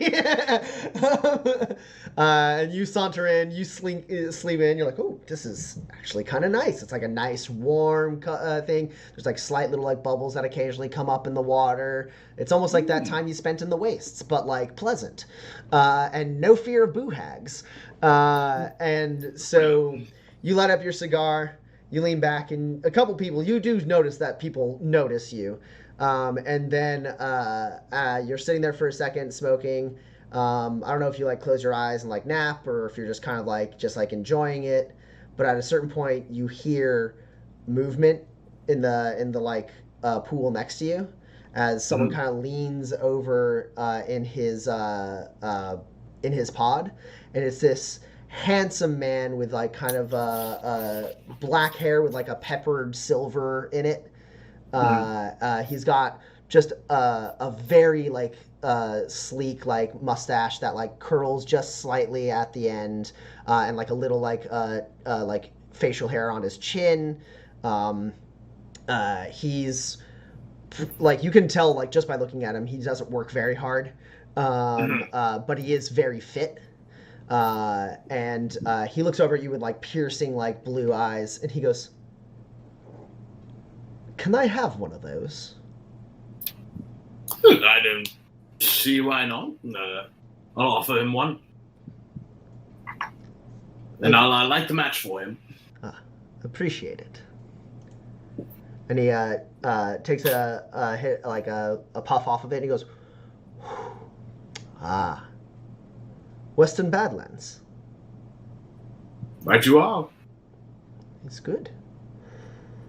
Speaker 1: And you saunter in, you sleep in. You're like, oh, this is actually kind of nice. It's like a nice warm thing. There's like slight little like bubbles that occasionally come up in the water. It's almost like that time you spent in the wastes, but like pleasant, and no fear of boo hags. And so you light up your cigar. You lean back, and a couple people, you do notice that people notice you. And then you're sitting there for a second smoking. I don't know if you like close your eyes and like nap, or if you're just kind of like enjoying it. But at a certain point, you hear movement in the like pool next to you, as someone kind of leans over in his pod, and it's this handsome man with like kind of black hair with like a peppered silver in it. He's got just a very like sleek like mustache that like curls just slightly at the end, and like a little like facial hair on his chin. He's like, you can tell like just by looking at him, he doesn't work very hard, but he is very fit. And he looks over at you with like piercing like blue eyes, and he goes, "Can I have one of those?"
Speaker 3: I don't see why not. I'll offer him one. And I'll light the match for him.
Speaker 1: Appreciate it. And he takes a hit, like a puff off of it, and he goes, "Ah, Western Badlands.
Speaker 3: Right you are.
Speaker 1: It's good."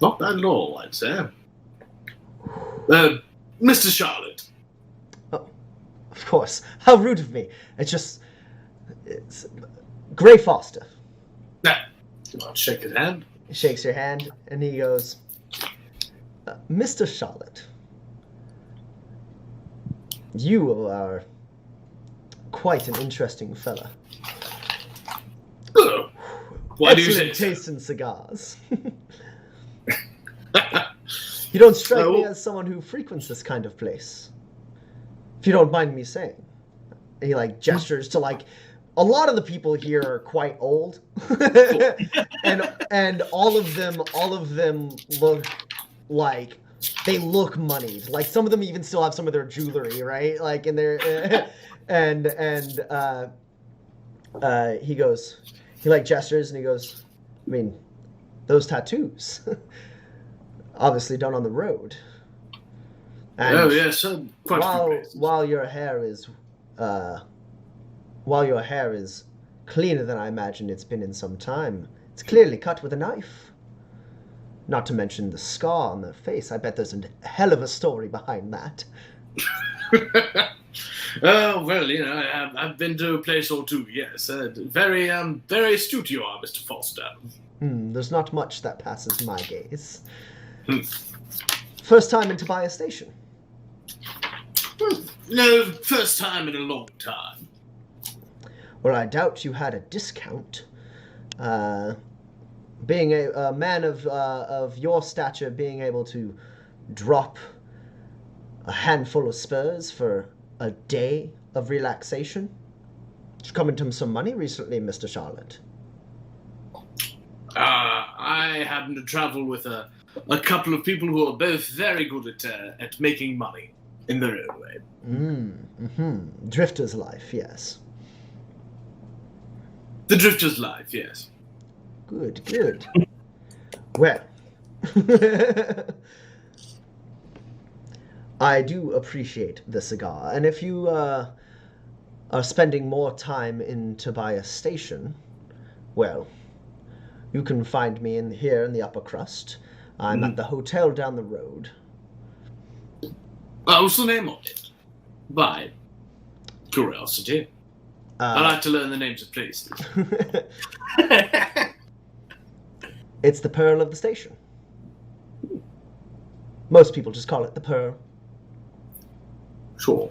Speaker 3: Not bad at all, I'd say. Mr. Charlotte.
Speaker 1: Oh, of course. How rude of me. It's Gray Foster.
Speaker 3: I'll shake his hand.
Speaker 1: He shakes your hand, and he goes, "Mr. Charlotte, you are quite an interesting fella.
Speaker 3: Why do you say
Speaker 1: Excellent
Speaker 3: so?
Speaker 1: taste in cigars. You don't strike me as someone who frequents this kind of place, if you don't mind me saying." And he like gestures to like, a lot of the people here are quite old, and all of them look like they look moneyed. Like some of them even still have some of their jewelry, right? Like in their he goes, he like gestures and he goes, "I mean, those tattoos, obviously done on the road." And
Speaker 3: oh yes, quite a few places.
Speaker 1: while your hair is cleaner than I imagine it's been in some time, it's clearly cut with a knife. Not to mention the scar on the face. I bet there's a hell of a story behind that.
Speaker 3: Oh, well, you know, I've been to a place or two, yes. Very astute you are, Mr. Foster.
Speaker 1: There's not much that passes my gaze. First time in Tobias Station.
Speaker 3: No, first time in a long time.
Speaker 1: Well, I doubt you had a discount. Being a man of your stature, being able to drop a handful of spurs for a day of relaxation. Did you come into some money recently, Mr. Charlotte?
Speaker 3: I happen to travel with a couple of people who are both very good at making money in their own way.
Speaker 1: Drifter's life, yes.
Speaker 3: The drifter's life, yes.
Speaker 1: Good. Well, I do appreciate the cigar, and if you are spending more time in Tobias Station, well, you can find me here in the upper crust. I'm at the hotel down the road.
Speaker 3: What's the name of it? By curiosity. I like to learn the names of places.
Speaker 1: It's the Pearl of the Station. Most people just call it the Pearl.
Speaker 3: Sure.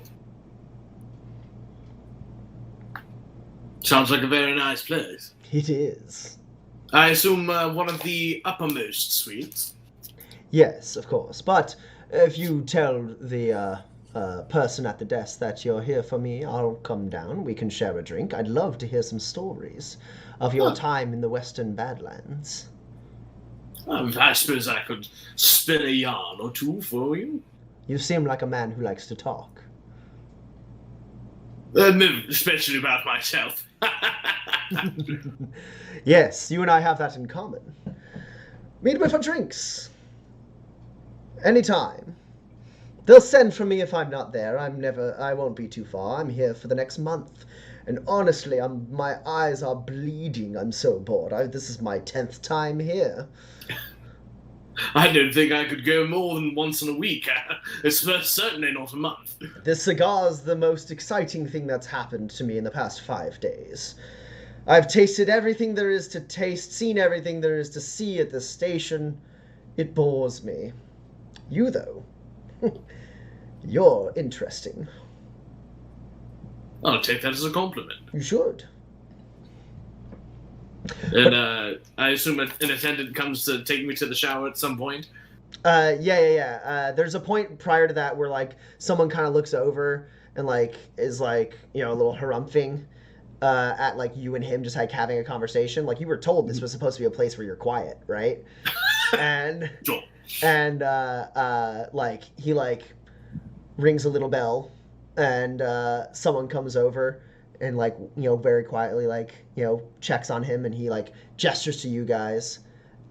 Speaker 3: Sounds like a very nice place.
Speaker 1: It is.
Speaker 3: I assume one of the uppermost suites.
Speaker 1: Yes, of course. But if you tell the person at the desk that you're here for me, I'll come down. We can share a drink. I'd love to hear some stories of your time in the Western Badlands.
Speaker 3: I suppose I could spin a yarn or two for you.
Speaker 1: You seem like a man who likes to talk.
Speaker 3: Especially about myself.
Speaker 1: Yes, you and I have that in common. Meet me for drinks. Anytime. They'll send for me if I'm not there. I won't be too far. I'm here for the next month. And honestly, my eyes are bleeding. I'm so bored. This is my 10th time here.
Speaker 3: I don't think I could go more than once in a week. It's certainly not a month.
Speaker 1: This cigar's the most exciting thing that's happened to me in the past 5 days. I've tasted everything there is to taste, seen everything there is to see at this station. It bores me. You, though, you're interesting.
Speaker 3: I'll take that as a compliment.
Speaker 1: You should.
Speaker 3: And I assume an attendant comes to take me to the shower at some point?
Speaker 1: Yeah. There's a point prior to that where, like, someone kind of looks over and, like, is, like, you know, a little harumphing at, like, you and him just, like, having a conversation. Like, you were told this was supposed to be a place where you're quiet, right? And...
Speaker 3: Sure.
Speaker 1: And, like, he, like, rings a little bell, and, someone comes over and, like, you know, very quietly, like, you know, checks on him, and he, like, gestures to you guys,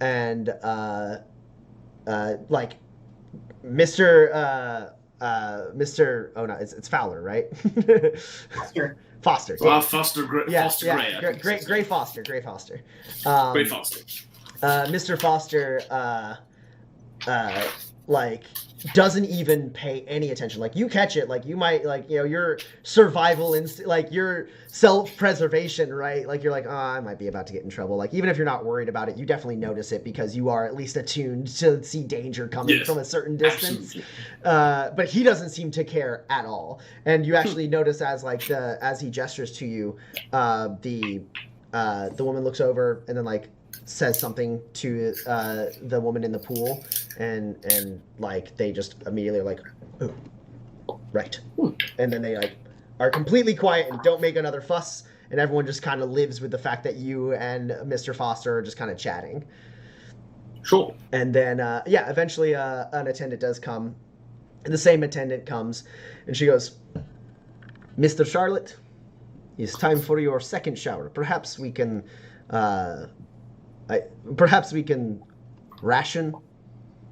Speaker 1: and, like, Mr., oh, no, it's Fowler, right?
Speaker 4: Foster.
Speaker 1: Foster.
Speaker 3: Well, Foster Gray.
Speaker 1: Yeah,
Speaker 3: Foster
Speaker 1: yeah,
Speaker 3: Gray.
Speaker 1: Gray Foster.
Speaker 3: Gray Foster.
Speaker 1: Mr. Foster, like, doesn't even pay any attention. Like, you catch it, like, you might, like, you know, your survival instinct, like, your self-preservation, right? Like, you're like, oh, I might be about to get in trouble. Like, even if you're not worried about it, you definitely notice it because you are at least attuned to see danger coming from a certain distance. But he doesn't seem to care at all. And you actually notice as, like, as he gestures to you, the woman looks over and then, like, says something to the woman in the pool, and like they just immediately are like, oh, right, and then they like are completely quiet and don't make another fuss, and everyone just kind of lives with the fact that you and Mr. Foster are just kind of chatting.
Speaker 3: Sure.
Speaker 1: And then eventually an attendant does come, and the same attendant comes, and she goes, Mr. Charlotte, it's time for your second shower. Perhaps we can ration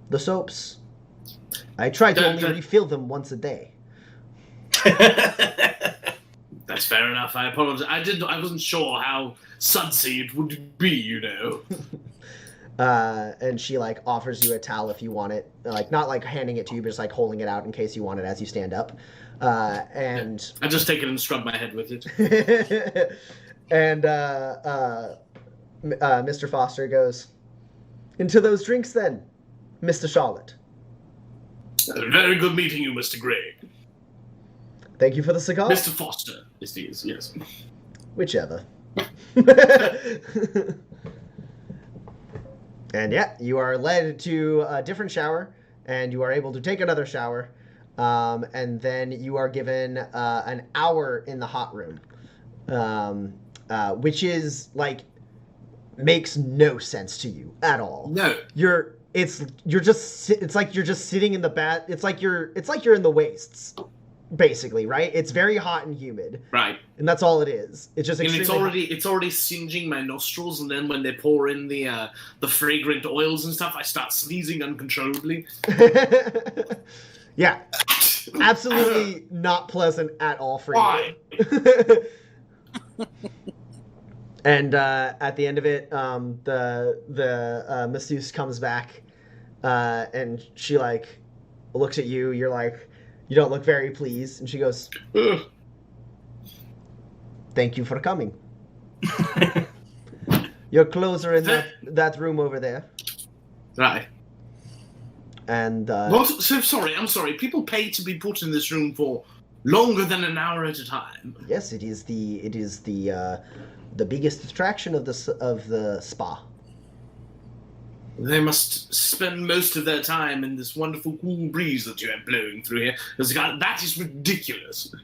Speaker 1: the soaps. I try to only refill them once a day.
Speaker 3: That's fair enough. I apologize. I wasn't sure how sudsy it would be, you know.
Speaker 1: And she like offers you a towel if you want it, like not like handing it to you, but just like holding it out in case you want it as you stand up. And
Speaker 3: I just take it and scrub my head with it.
Speaker 1: And Mr. Foster goes, into those drinks then, Mr. Charlotte.
Speaker 3: Very good meeting you, Mr. Gray.
Speaker 1: Thank you for the cigar.
Speaker 3: Mr. Foster is these, yes.
Speaker 1: Whichever. And yeah, you are led to a different shower, and you are able to take another shower, and then you are given an hour in the hot room, which is like makes no sense to you at all.
Speaker 3: No.
Speaker 1: It's like you're just sitting in the bath. It's like you're in the wastes, basically, right? It's very hot and humid.
Speaker 3: Right.
Speaker 1: And that's all it is. It's just extremely
Speaker 3: it's already singeing my nostrils, and then when they pour in the fragrant oils and stuff, I start sneezing uncontrollably.
Speaker 1: Yeah. absolutely not pleasant at all for
Speaker 3: Why?
Speaker 1: you. And at the end of it, the masseuse comes back, and she like looks at you. You're like, you don't look very pleased, and she goes,
Speaker 3: Ugh.
Speaker 1: "Thank you for coming. Your clothes are in that room over there."
Speaker 3: Right.
Speaker 1: And
Speaker 3: What? So sorry. I'm sorry. People pay to be put in this room for longer than an hour at a time.
Speaker 1: yes, it is the biggest attraction of the spa.
Speaker 3: They must spend most of their time in this wonderful cool breeze that you have blowing through here. That is ridiculous.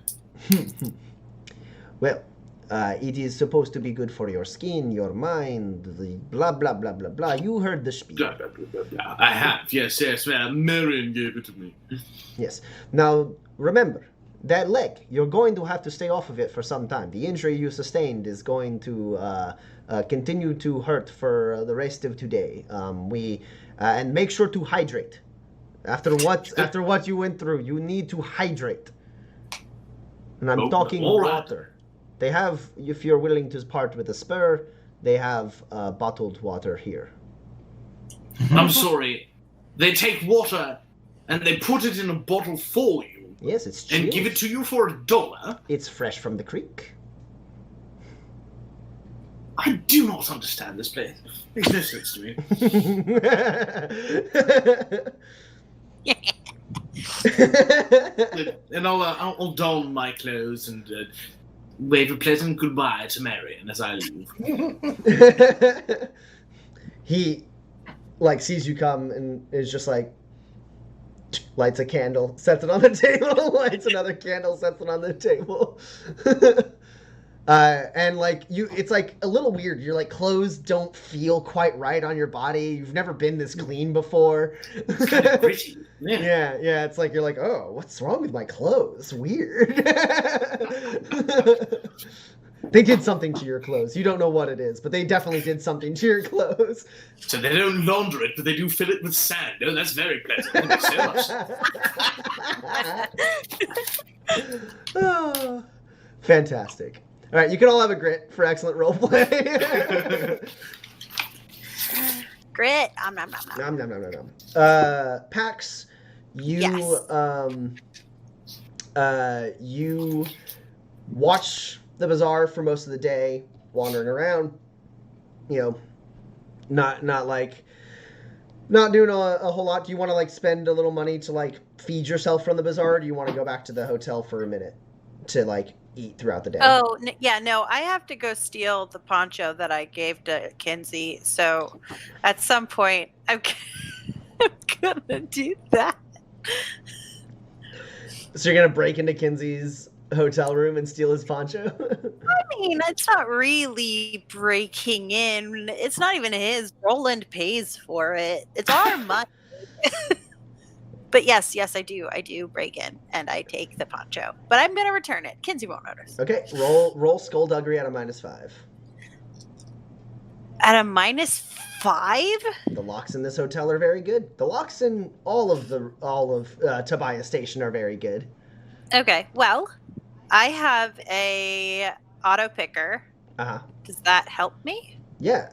Speaker 1: Well, it is supposed to be good for your skin, your mind, the blah blah blah blah blah. You heard the spiel.
Speaker 3: Blah, blah, blah, blah, blah. I have, yes. Marion gave it to me.
Speaker 1: Yes. Now remember that leg. You're going to have to stay off of it for some time. The injury you sustained is going to continue to hurt for the rest of today. And make sure to hydrate. After what you went through, you need to hydrate. And I'm talking
Speaker 3: all right.
Speaker 1: water. They have, if you're willing to part with a spur, they have bottled water here.
Speaker 3: I'm sorry. They take water and they put it in a bottle for you.
Speaker 1: Yes, it's chilled.
Speaker 3: And give it to you for $1.
Speaker 1: It's fresh from the creek.
Speaker 3: I do not understand this place. Makes no sense to me. And I'll don my clothes and wave a pleasant goodbye to Marion as I leave.
Speaker 1: He like sees you come and is just like lights a candle, sets it on the table, lights another candle, sets it on the table. And like it's like a little weird. Your like clothes don't feel quite right on your body. You've never been this clean before.
Speaker 3: It's kind of pretty. Yeah.
Speaker 1: Yeah. It's like you're like, oh, what's wrong with my clothes? Weird. They did something to your clothes. You don't know what it is, but they definitely did something to your clothes.
Speaker 3: So they don't launder it, but they do fill it with sand. Oh, that's very pleasant. Thank you so much.
Speaker 1: Oh, fantastic. All right, you can all have a grit for excellent roleplay.
Speaker 2: Grit. Nom, nom, nom, nom.
Speaker 1: Nom, nom, nom, nom, nom. Pax, you you watch the bazaar for most of the day, wandering around. You know, not doing a whole lot. Do you want to like spend a little money to like feed yourself from the bazaar, or do you want to go back to the hotel for a minute to like eat throughout the day?
Speaker 2: Oh, yeah, no, I have to go steal the poncho that I gave to Kinsey. So at some point, I'm gonna do that.
Speaker 1: So you're gonna break into Kinsey's hotel room and steal his poncho?
Speaker 2: I mean, it's not really breaking in. It's not even his. Roland pays for it. It's our money. But yes, I do. I do break in and I take the poncho. But I'm gonna return it. Kinsey won't notice.
Speaker 1: Okay, roll skullduggery at a -5.
Speaker 2: At a -5?
Speaker 1: The locks in this hotel are very good. The locks in all of Tobias Station are very good.
Speaker 2: Okay, well, I have a auto picker.
Speaker 1: Uh-huh.
Speaker 2: Does that help me?
Speaker 1: Yeah,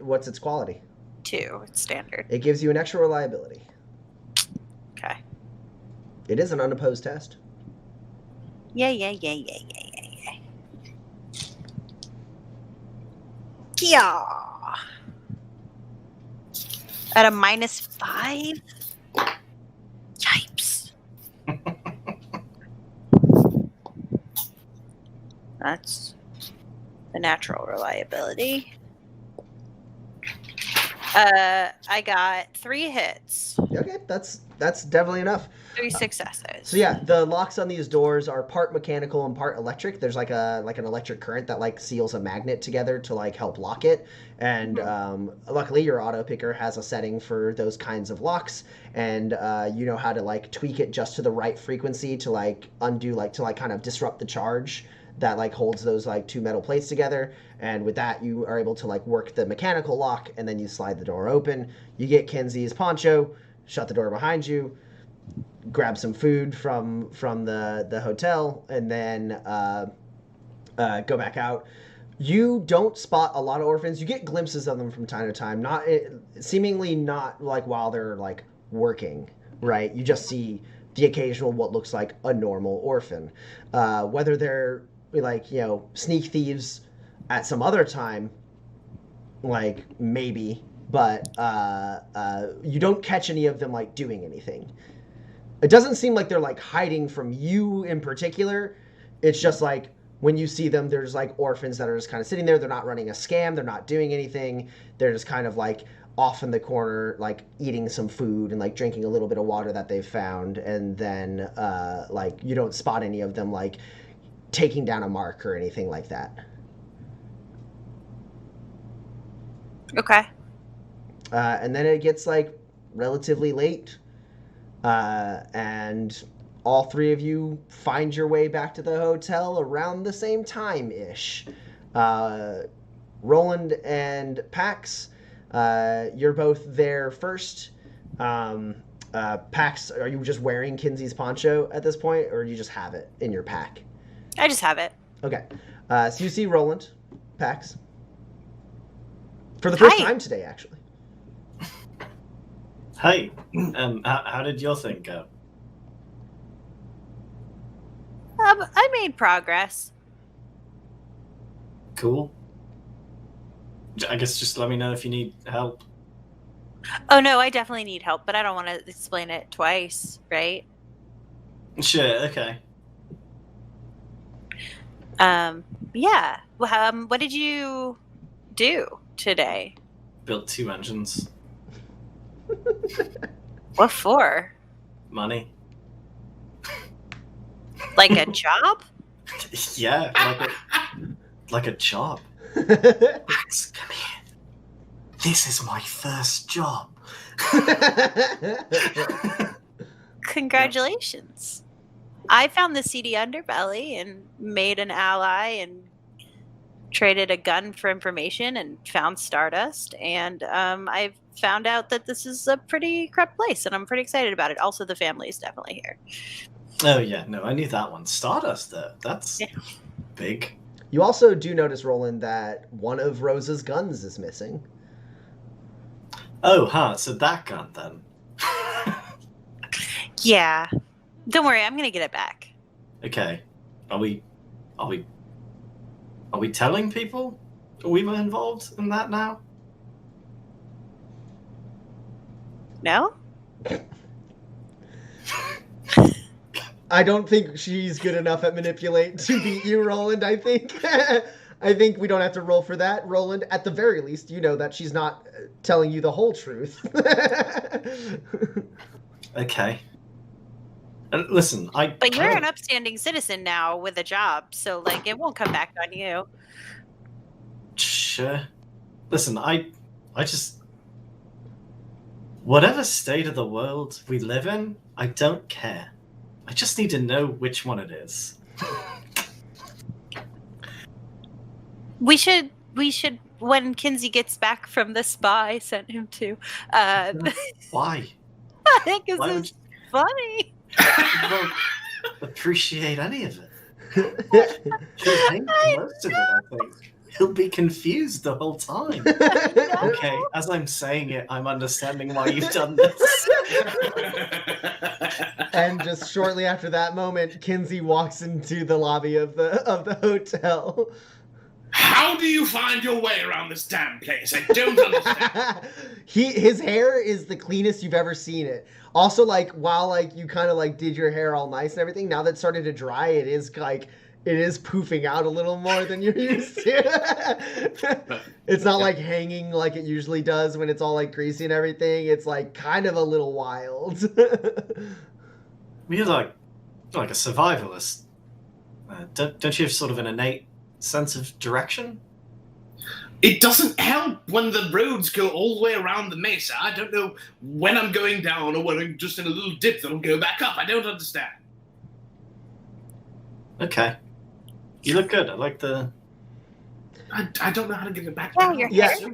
Speaker 1: what's its quality?
Speaker 2: 2, it's standard.
Speaker 1: It gives you an extra reliability.
Speaker 2: Okay.
Speaker 1: It is an unopposed test.
Speaker 2: Yeah. Yeah. At a -5? Yipes. That's the natural reliability. I got 3 hits.
Speaker 1: Okay, that's definitely enough.
Speaker 2: 3 successes.
Speaker 1: So yeah, the locks on these doors are part mechanical and part electric. There's like an electric current that like seals a magnet together to like help lock it. And luckily your auto picker has a setting for those kinds of locks, and you know how to like tweak it just to the right frequency to like undo to kind of disrupt the charge that like holds those like 2 metal plates together. And with that, you are able to like work the mechanical lock, and then you slide the door open. You get Kinsey's poncho, shut the door behind you, grab some food from the hotel, and then go back out. You don't spot a lot of orphans. You get glimpses of them from time to time, not seemingly not like while they're like working, right? You just see the occasional what looks like a normal orphan. Whether they're like, sneak thieves at some other time, like maybe, but you don't catch any of them like doing anything. It doesn't seem like they're like hiding from you in particular. It's just like when you see them, there's like orphans that are just kind of sitting there. They're not running a scam. They're not doing anything. They're just kind of like off in the corner, like eating some food and like drinking a little bit of water that they've found. And then like you don't spot any of them like taking down a mark or anything like that.
Speaker 2: Okay.
Speaker 1: And then it gets like relatively late. And all three of you find your way back to the hotel around the same time-ish. Roland and Pax, you're both there first. Pax, are you just wearing Kinsey's poncho at this point, or do you just have it in your pack?
Speaker 2: I just have it.
Speaker 1: Okay. So you see Roland, Pax. For the first
Speaker 2: Hi.
Speaker 1: time today, actually.
Speaker 4: Hey, how did your thing go?
Speaker 2: I made progress.
Speaker 4: Cool. I guess just let me know if you need help.
Speaker 2: Oh no, I definitely need help, but I don't want to explain it twice, right?
Speaker 4: Sure, okay.
Speaker 2: Yeah. Well, what did you do today?
Speaker 4: Built 2 engines.
Speaker 2: What for?
Speaker 4: Money.
Speaker 2: Like a job?
Speaker 4: Yeah, like a job. Max, come here. This is my first job.
Speaker 2: Congratulations. I found the seedy underbelly and made an ally and traded a gun for information and found Stardust. And I've found out that this is a pretty crap place, and I'm pretty excited about it. Also, the family is definitely here.
Speaker 4: Oh yeah, no, I knew that one. Stardust though. That's big.
Speaker 1: You also do notice, Roland, that one of Rose's guns is missing.
Speaker 4: Oh, huh, so that gun then.
Speaker 2: Yeah. Don't worry, I'm gonna get it back.
Speaker 4: Okay. Are we telling people we were involved in that now?
Speaker 2: No?
Speaker 1: I don't think she's good enough at manipulate to beat you, Roland, I think. I think we don't have to roll for that. Roland, at the very least, you know that she's not telling you the whole truth.
Speaker 4: Okay. And listen,
Speaker 2: But you're an upstanding citizen now with a job, so like it won't come back on you.
Speaker 4: Sure. Listen, I just... Whatever state of the world we live in, I don't care. I just need to know which one it is.
Speaker 2: We should when Kinsey gets back from the spa I sent him to.
Speaker 4: Why?
Speaker 2: I think
Speaker 4: Why would
Speaker 2: it's funny.
Speaker 4: you won't appreciate any of it? He'll hate most of it, I think. He'll be confused the whole time. Okay, as I'm saying it, I'm understanding why you've done this.
Speaker 1: And just shortly after that moment, Kinsey walks into the lobby of the hotel.
Speaker 3: How do you find your way around this damn place? I don't understand.
Speaker 1: His hair is the cleanest you've ever seen it. Also, like, while like you kind of like did your hair all nice and everything, now that it's starting to dry, it is poofing out a little more than you're used to. It's not like hanging like it usually does when it's all like greasy and everything. It's like kind of a little wild.
Speaker 4: You're like a survivalist. Don't you have sort of an innate sense of direction?
Speaker 3: It doesn't help when the roads go all the way around the mesa. I don't know when I'm going down or when I'm just in a little dip that'll go back up. I don't understand.
Speaker 4: Okay. You look good. I like the
Speaker 3: I don't know how to get it back
Speaker 2: Yeah,
Speaker 3: down.
Speaker 2: your
Speaker 1: Yeah.
Speaker 2: hair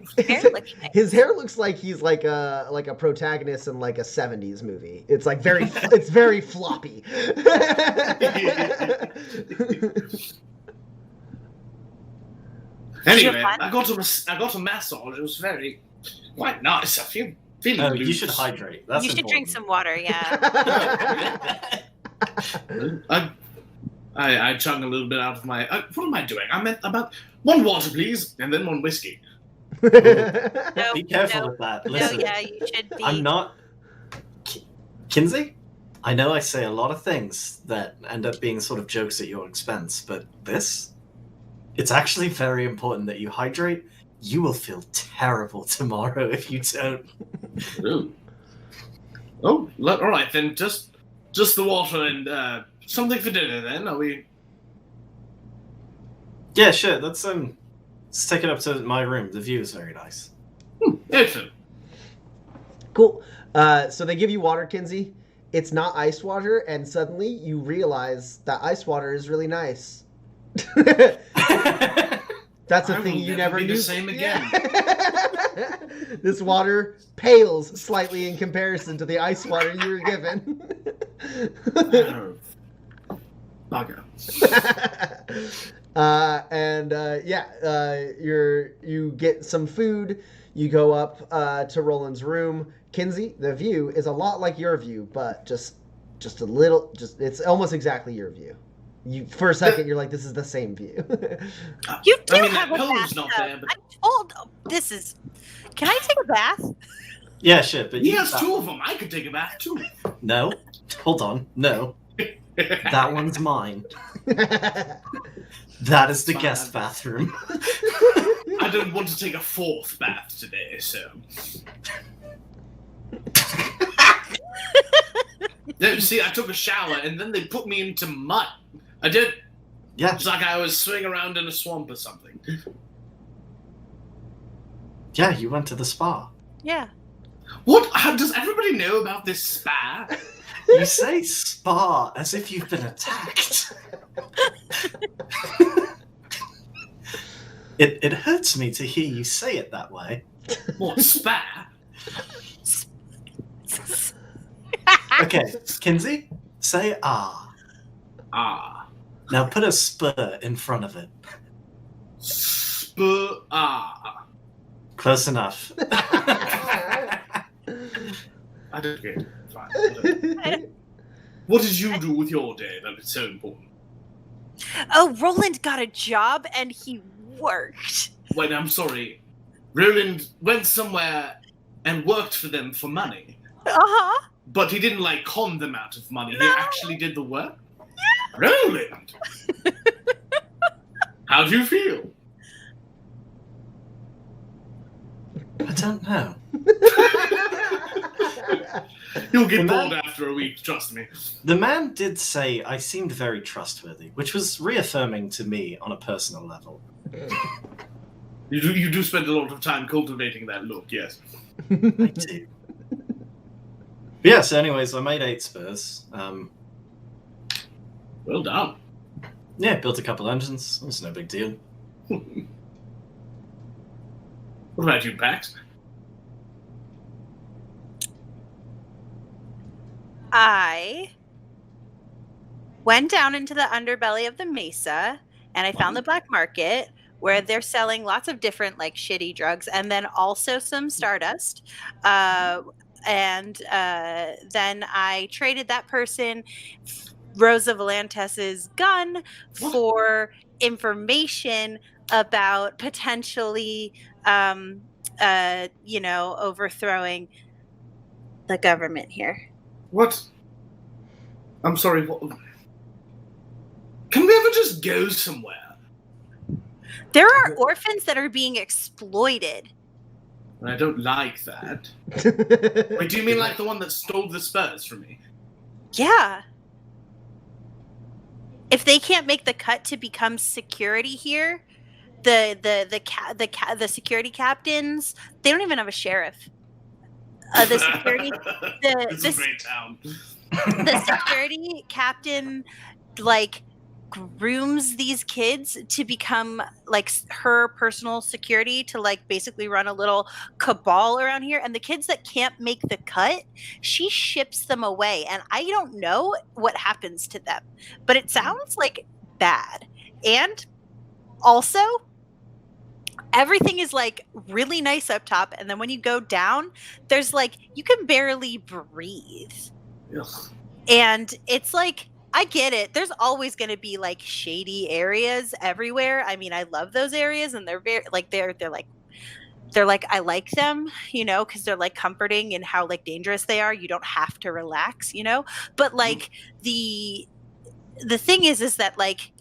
Speaker 2: looks nice.
Speaker 1: His hair looks like he's like a protagonist in like a 70s movie. It's like very it's very floppy.
Speaker 3: Anyway,
Speaker 2: fun?
Speaker 3: I got a massage. It was quite nice. I feel feeling
Speaker 4: You
Speaker 3: loose.
Speaker 4: should hydrate. That's
Speaker 2: You should drink
Speaker 4: important.
Speaker 2: some water, yeah.
Speaker 3: I chug a little bit out of my. What am I doing? I meant about one water, please, and then one whiskey.
Speaker 2: No,
Speaker 4: Be careful
Speaker 2: no,
Speaker 4: with that.
Speaker 2: no,
Speaker 4: Listen,
Speaker 2: yeah, you should be.
Speaker 4: I'm not. Kinsey? I know I say a lot of things that end up being sort of jokes at your expense, but this? It's actually very important that you hydrate. You will feel terrible tomorrow if you don't.
Speaker 3: Ooh. Oh, all right then. Just the water and something for dinner. Then are we?
Speaker 4: Yeah, sure. Let's take it up to my room. The view is very nice.
Speaker 3: Excellent.
Speaker 1: Cool. So they give you water, Kinsey. It's not ice water, and suddenly you realize that ice water is really nice. That's a
Speaker 3: I
Speaker 1: thing
Speaker 3: will
Speaker 1: you
Speaker 3: never
Speaker 1: never
Speaker 3: be the
Speaker 1: knew.
Speaker 3: same again.
Speaker 1: Yeah. This water pales slightly in comparison to the ice water you were given.
Speaker 3: Oh, bugger.
Speaker 1: You get some food. You go up to Roland's room. Kinsey, the view is a lot like your view, but just a little. It's almost exactly your view. You for a second you're like, this is the same view.
Speaker 2: You do
Speaker 3: I mean,
Speaker 2: have
Speaker 3: that
Speaker 2: a
Speaker 3: pillar's not
Speaker 2: bathtub.
Speaker 3: there, but
Speaker 2: I'm told this is. Can I take a bath?
Speaker 4: Yeah, sure. But
Speaker 3: he
Speaker 4: you
Speaker 3: has two of them. I could take a bath too.
Speaker 4: No, hold on. No, that one's mine. That is the
Speaker 3: Fine.
Speaker 4: guest bathroom.
Speaker 3: I don't want to take a fourth bath today, so. No, see, I took a shower and then they put me into mud. I did.
Speaker 4: Yeah,
Speaker 3: It's like I was swimming around in a swamp or something.
Speaker 4: yeah. You went to the spa.
Speaker 2: Yeah.
Speaker 3: What? How, does everybody know about this spa?
Speaker 4: You say spa as if you've been attacked. It hurts me to hear you say it that way.
Speaker 3: What, spa?
Speaker 4: Okay, Kinsey, say ah.
Speaker 3: Ah.
Speaker 4: Now put a spur in front of it.
Speaker 3: Spa.
Speaker 4: Close enough.
Speaker 3: I don't get it. Fine. What did you do with your day that is so important?
Speaker 2: Oh, Roland got a job and he worked.
Speaker 3: Wait, I'm sorry. Roland went somewhere and worked for them for money.
Speaker 2: Uh-huh.
Speaker 3: But he didn't, like, con them out of money. He
Speaker 2: No.
Speaker 3: actually did the work? Yeah. Roland! How do you feel?
Speaker 4: I don't know.
Speaker 3: You'll get
Speaker 4: The man-
Speaker 3: bored after a week, trust me.
Speaker 4: The man did say I seemed very trustworthy, which was reaffirming to me on a personal level.
Speaker 3: You do spend a lot of time cultivating that look, yes.
Speaker 4: I do. But yeah, so anyways, I made 8 spurs.
Speaker 3: Well done.
Speaker 4: Yeah, built a couple engines. It was no big deal.
Speaker 3: What about you, Pax?
Speaker 2: I went down into the underbelly of the mesa and I found the black market where they're selling lots of different like shitty drugs and then also some stardust. And then I traded that person Rosa Valentes's gun for information about potentially, overthrowing the government here.
Speaker 3: What? I'm sorry, what? Can we ever just go somewhere?
Speaker 2: There are orphans that are being exploited.
Speaker 3: I don't like that. Wait, do you mean like the one that stole the spurs from me?
Speaker 2: Yeah. If they can't make the cut to become security here, the security captains, they don't even have a sheriff. The security
Speaker 3: It's a great town.
Speaker 2: the security captain like grooms these kids to become like her personal security to like basically run a little cabal around here. And the kids that can't make the cut, she ships them away. And I don't know what happens to them, but it sounds like bad. And also, everything is like really nice up top, and then when you go down, there's like you can barely breathe.
Speaker 3: Ugh.
Speaker 2: And it's like, I get it. There's always going to be like shady areas everywhere. I mean, I love those areas, and they're very like they're like I like them, you know, because they're like comforting in how like dangerous they are. You don't have to relax, you know. But like the thing is that like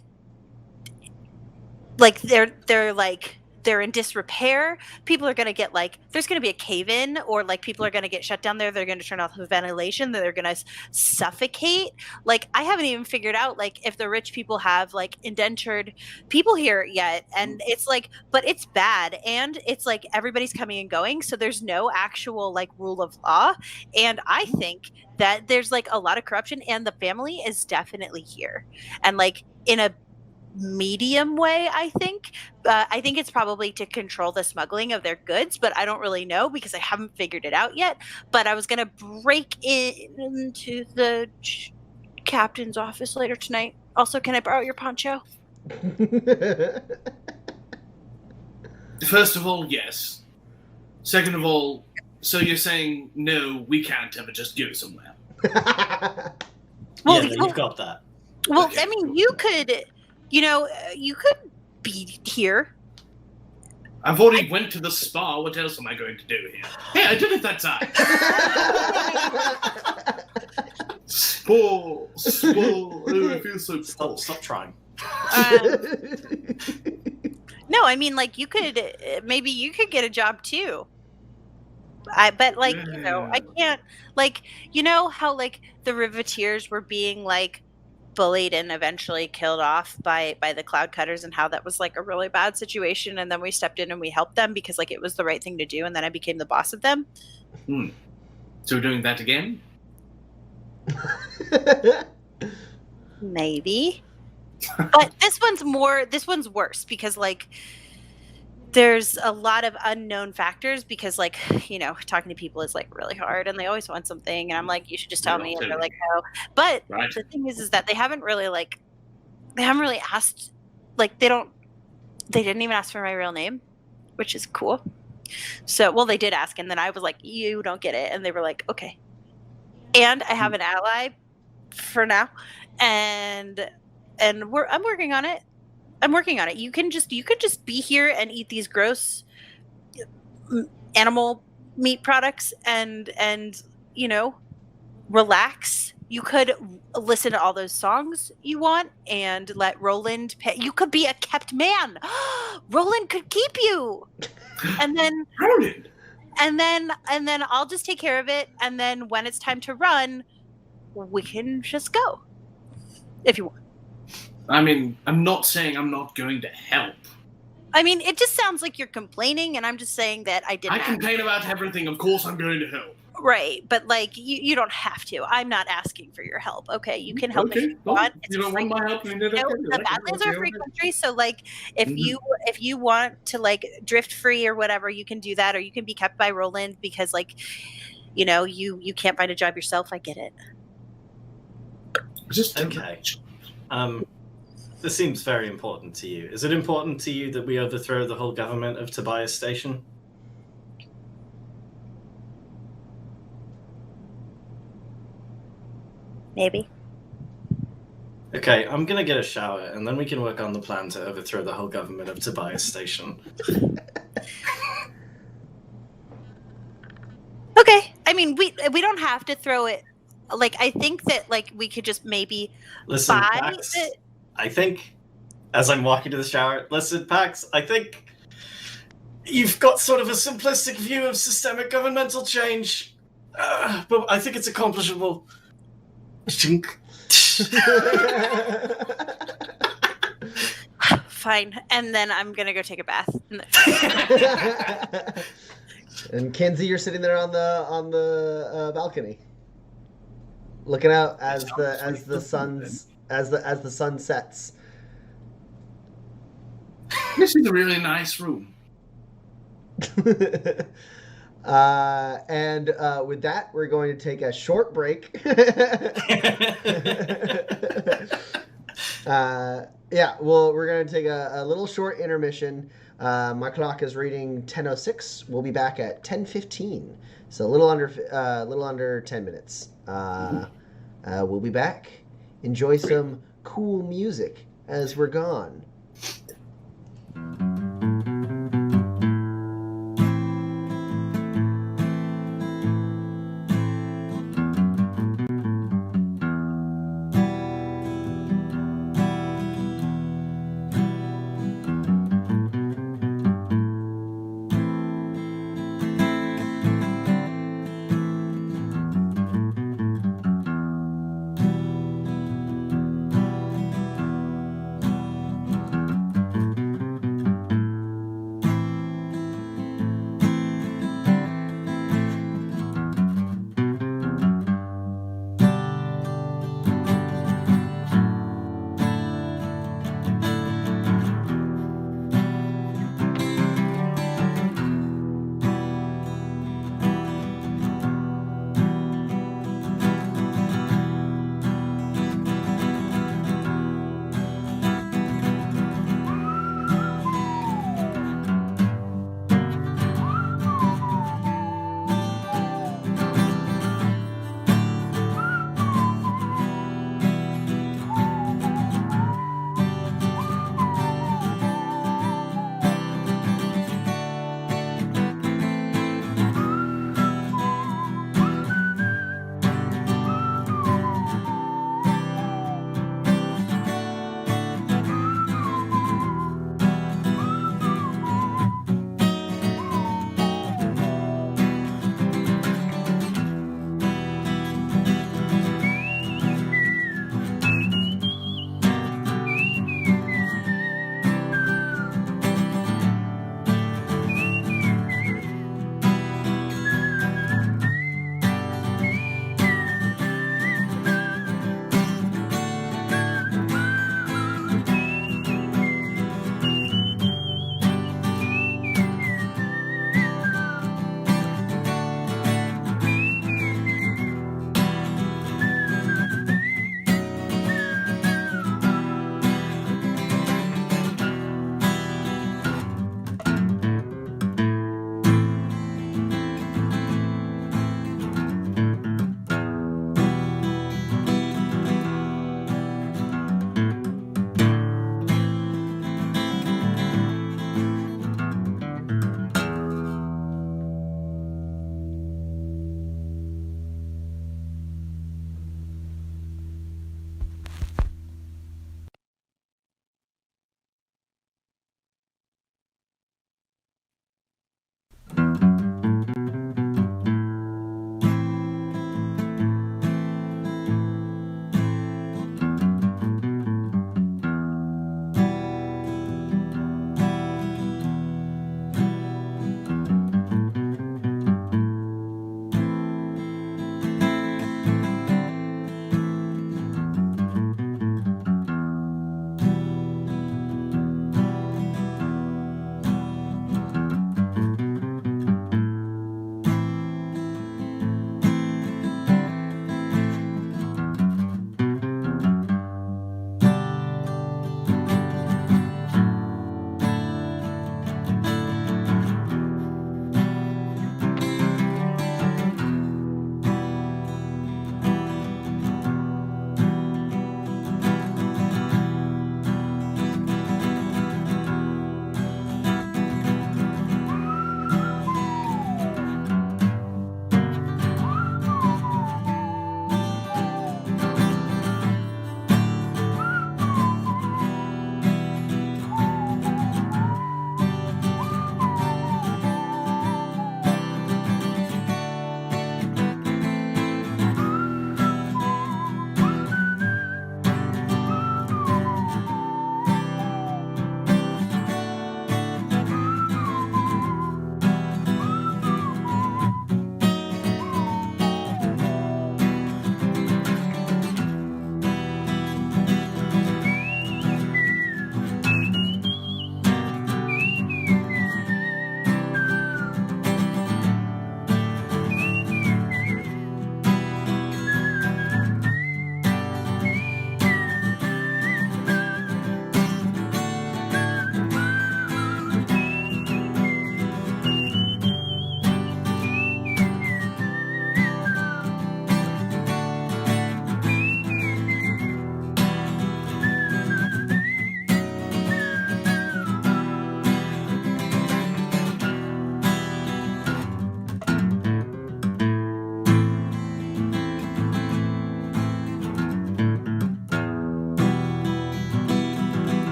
Speaker 2: they're in disrepair. People are going to get like, there's going to be a cave in, or like people are going to get shut down there. They're going to turn off the ventilation. They're going to suffocate. Like, I haven't even figured out like if the rich people have like indentured people here yet. And it's like, but it's bad. And it's like everybody's coming and going. So there's no actual like rule of law. And I think that there's like a lot of corruption, and the family is definitely here. And like in a medium way, I think it's probably to control the smuggling of their goods, but I don't really know because I haven't figured it out yet. But I was gonna break into the captain's office later tonight. Also, can I borrow your poncho?
Speaker 3: First of all, yes. Second of all, so you're saying no, we can't ever just go somewhere.
Speaker 2: Well,
Speaker 4: yeah, you've got that.
Speaker 2: Well,
Speaker 3: Okay.
Speaker 2: I mean, you could, you know, you could be here.
Speaker 3: I've already went to the spa. What else am I going to do here? Hey, I did it that time. Spore. Oh, I feel so
Speaker 4: Stop trying.
Speaker 2: No, I mean, like, you could, maybe you could get a job too. But like, you know, I can't, like, you know how like the Riveteers were being like bullied and eventually killed off by the Cloud Cutters, and how that was like a really bad situation, and then we stepped in and we helped them because like it was the right thing to do, and then I became the boss of them.
Speaker 3: So we're doing that again?
Speaker 2: Maybe. But this one's worse because like there's a lot of unknown factors, because like, you know, talking to people is like really hard, and they always want something, and I'm like, you should just tell me, and they're like, no. But
Speaker 3: Right.
Speaker 2: the thing is that they haven't really asked, like they didn't even ask for my real name, which is cool. So, well, they did ask, and then I was like, you don't get it, and they were like, okay. And I have an ally for now, and I'm working on it. You could just be here and eat these gross animal meat products and you know, relax. You could listen to all those songs you want and let Roland pay. You could be a kept man. Roland could keep you. And then
Speaker 3: Roland!
Speaker 2: and then I'll just take care of it, and then when it's time to run, we can just go. If you want.
Speaker 3: I mean, I'm not saying I'm not going to help.
Speaker 2: I mean, it just sounds like you're complaining, and I'm just saying that I didn't.
Speaker 3: I complain about everything. Of course I'm going to help.
Speaker 2: Right, but like you don't have to. I'm not asking for your help. Okay, you can help if you want. It's
Speaker 3: you don't
Speaker 2: free.
Speaker 3: want my help?
Speaker 2: You know, the Badlands are a free country, so like if you want to like drift free or whatever, you can do that, or you can be kept by Roland because like, you know, you can't find a job yourself. I get it.
Speaker 3: Just
Speaker 4: Okay. This seems very important to you. Is it important to you that we overthrow the whole government of Tobias Station?
Speaker 2: Maybe.
Speaker 4: Okay, I'm gonna get a shower, and then we can work on the plan to overthrow the whole government of Tobias Station.
Speaker 2: Okay. I mean, we don't have to throw it. Like, I think that like we could just maybe
Speaker 4: Listen,
Speaker 2: buy
Speaker 4: Pax,
Speaker 2: it.
Speaker 4: I think, as I'm walking to the shower, listen, Pax, I think you've got sort of a simplistic view of systemic governmental change, but I think it's accomplishable. Chink.
Speaker 2: Fine, and then I'm gonna go take a bath.
Speaker 1: And Kenzie, you're sitting there on the balcony, looking out as the sun sets
Speaker 3: This is a really nice room.
Speaker 1: And with that, we're going to take a short break. We're going to take a little short intermission. My clock is reading 10:06. We'll be back at 10:15. So a little under 10 minutes. We'll be back. Enjoy some cool music as we're gone.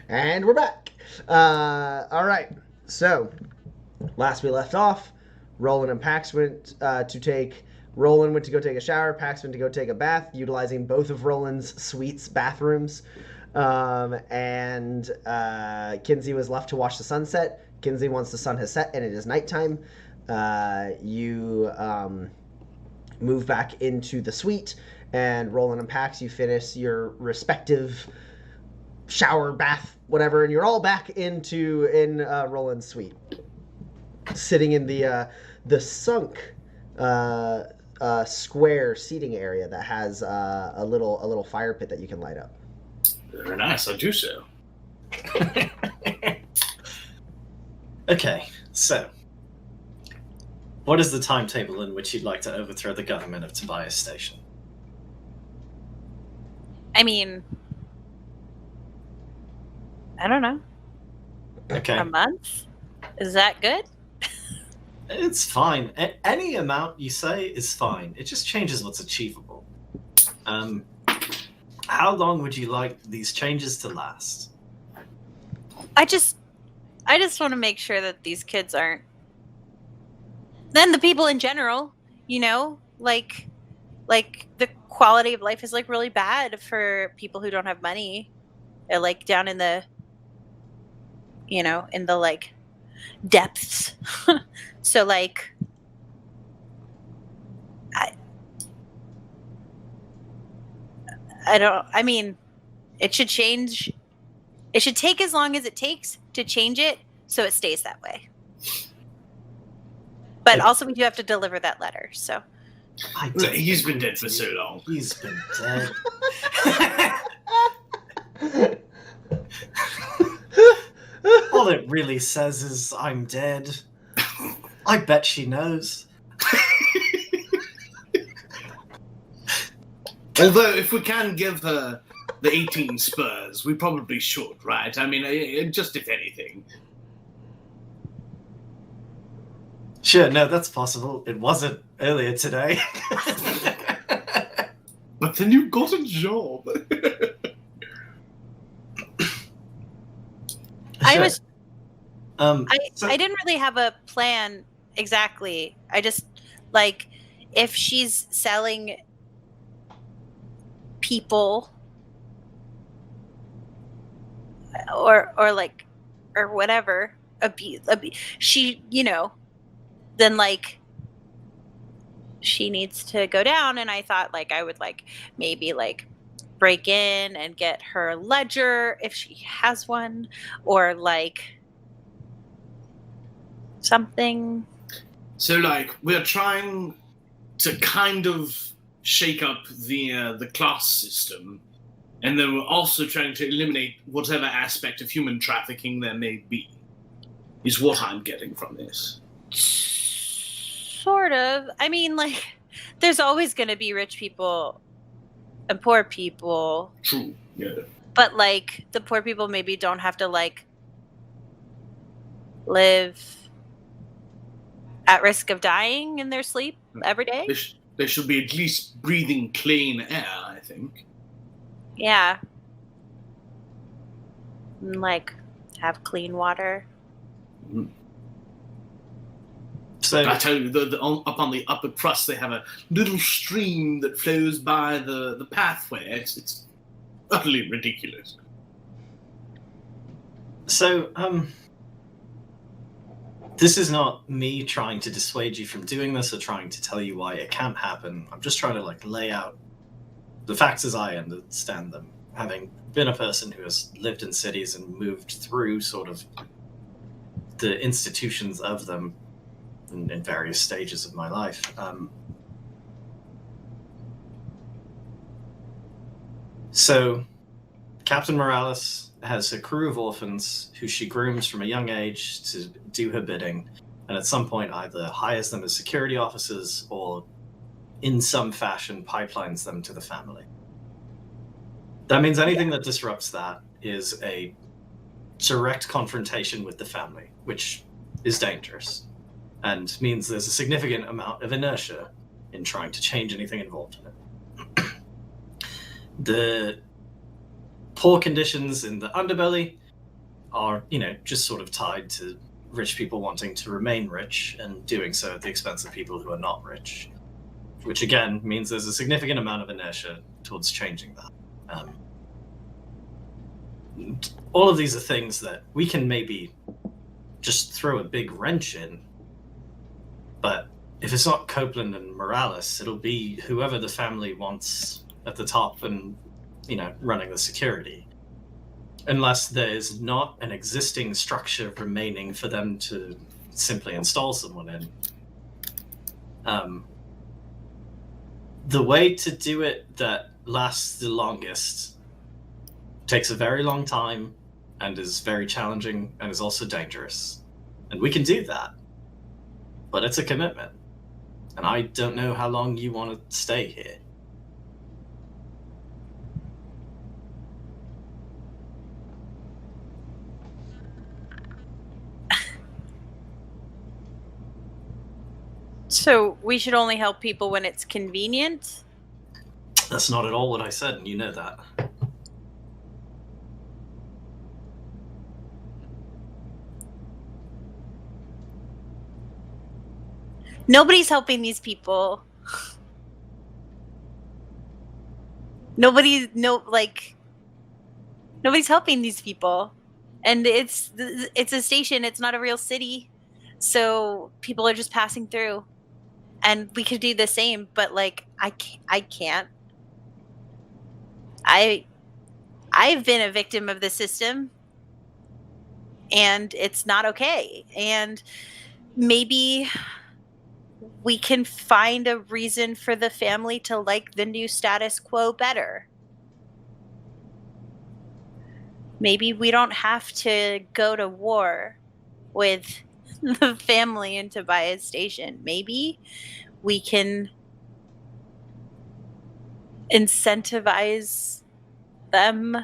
Speaker 1: And we're back. All right. So, last we left off, Roland and Pax went Roland went to go take a shower, Pax went to go take a bath, utilizing both of Roland's suite's bathrooms. And Kinsey was left to watch the sunset. Kinsey, once the sun has set and it is nighttime, you move back into the suite, and Roland and Pax, you finish your respective shower, bath, whatever, and you're all back in Roland's suite, sitting in the sunk square seating area that has a little fire pit that you can light up.
Speaker 3: Very nice, I do so.
Speaker 4: Okay, so what is the timetable in which you'd like to overthrow the government of Tobias Station?
Speaker 2: I mean, I don't know.
Speaker 4: Okay.
Speaker 2: A month? Is that good?
Speaker 4: It's fine. Any amount you say is fine. It just changes what's achievable. How long would you like these changes to last?
Speaker 2: I just want to make sure that these kids aren't. Then the people in general, like the quality of life is like really bad for people who don't have money, like down in the, in the like depths. So like, I mean, it should change. It should take as long as it takes to change it so it stays that way. But also we do have to deliver that letter, so.
Speaker 3: He's been dead for so long.
Speaker 4: He's been dead. All it really says is, I'm dead. I bet she knows.
Speaker 3: Although, if we can give her the 18 spurs, we probably should, right? I mean, just if anything.
Speaker 4: Sure, no, that's possible. It wasn't earlier today.
Speaker 3: But then you got a job.
Speaker 2: Sure.
Speaker 4: So-
Speaker 2: I didn't really have a plan exactly. I just, like, if she's selling people or whatever, she, then like she needs to go down, and I thought like I would like maybe like break in and get her ledger if she has one, or like something.
Speaker 3: So like we're trying to kind of shake up the class system, and then we're also trying to eliminate whatever aspect of human trafficking there may be, is what I'm getting from this.
Speaker 2: Sort of. I mean, like, there's always going to be rich people and poor people.
Speaker 3: True, yeah.
Speaker 2: But, like, the poor people maybe don't have to, like, live at risk of dying in their sleep every day.
Speaker 3: They should be at least breathing clean air, I think.
Speaker 2: Yeah. And, like, have clean water.
Speaker 3: Mm.
Speaker 4: So
Speaker 3: I tell you, up on the upper crust, they have a little stream that flows by the pathway. It's utterly ridiculous.
Speaker 4: So, this is not me trying to dissuade you from doing this or trying to tell you why it can't happen. I'm just trying to like lay out the facts as I understand them, having been a person who has lived in cities and moved through sort of the institutions of them in various stages of my life. So, Captain Morales has a crew of orphans who she grooms from a young age to do her bidding, and at some point either hires them as security officers or in some fashion pipelines them to the family. That means anything that disrupts that is a direct confrontation with the family, which is dangerous and means there's a significant amount of inertia in trying to change anything involved in it. The poor conditions in the underbelly are, just sort of tied to rich people wanting to remain rich and doing so at the expense of people who are not rich, which again means there's a significant amount of inertia towards changing that. All of these are things that we can maybe just throw a big wrench in, but if it's not Copeland and Morales, it'll be whoever the family wants at the top and, running the security. Unless there's not an existing structure remaining for them to simply install someone in. The way to do it that lasts the longest takes a very long time and is very challenging and is also dangerous. And we can do that. But it's a commitment. And I don't know how long you want to stay here.
Speaker 2: So we should only help people when it's convenient?
Speaker 4: That's not at all what I said, and you know that.
Speaker 2: Nobody's helping these people. Nobody's helping these people. And it's a station, it's not a real city. So people are just passing through. And we could do the same, but I can't. I've been a victim of the system, and it's not okay. And maybe we can find a reason for the family to like the new status quo better. Maybe we don't have to go to war with the family in Tobias Station. Maybe we can incentivize them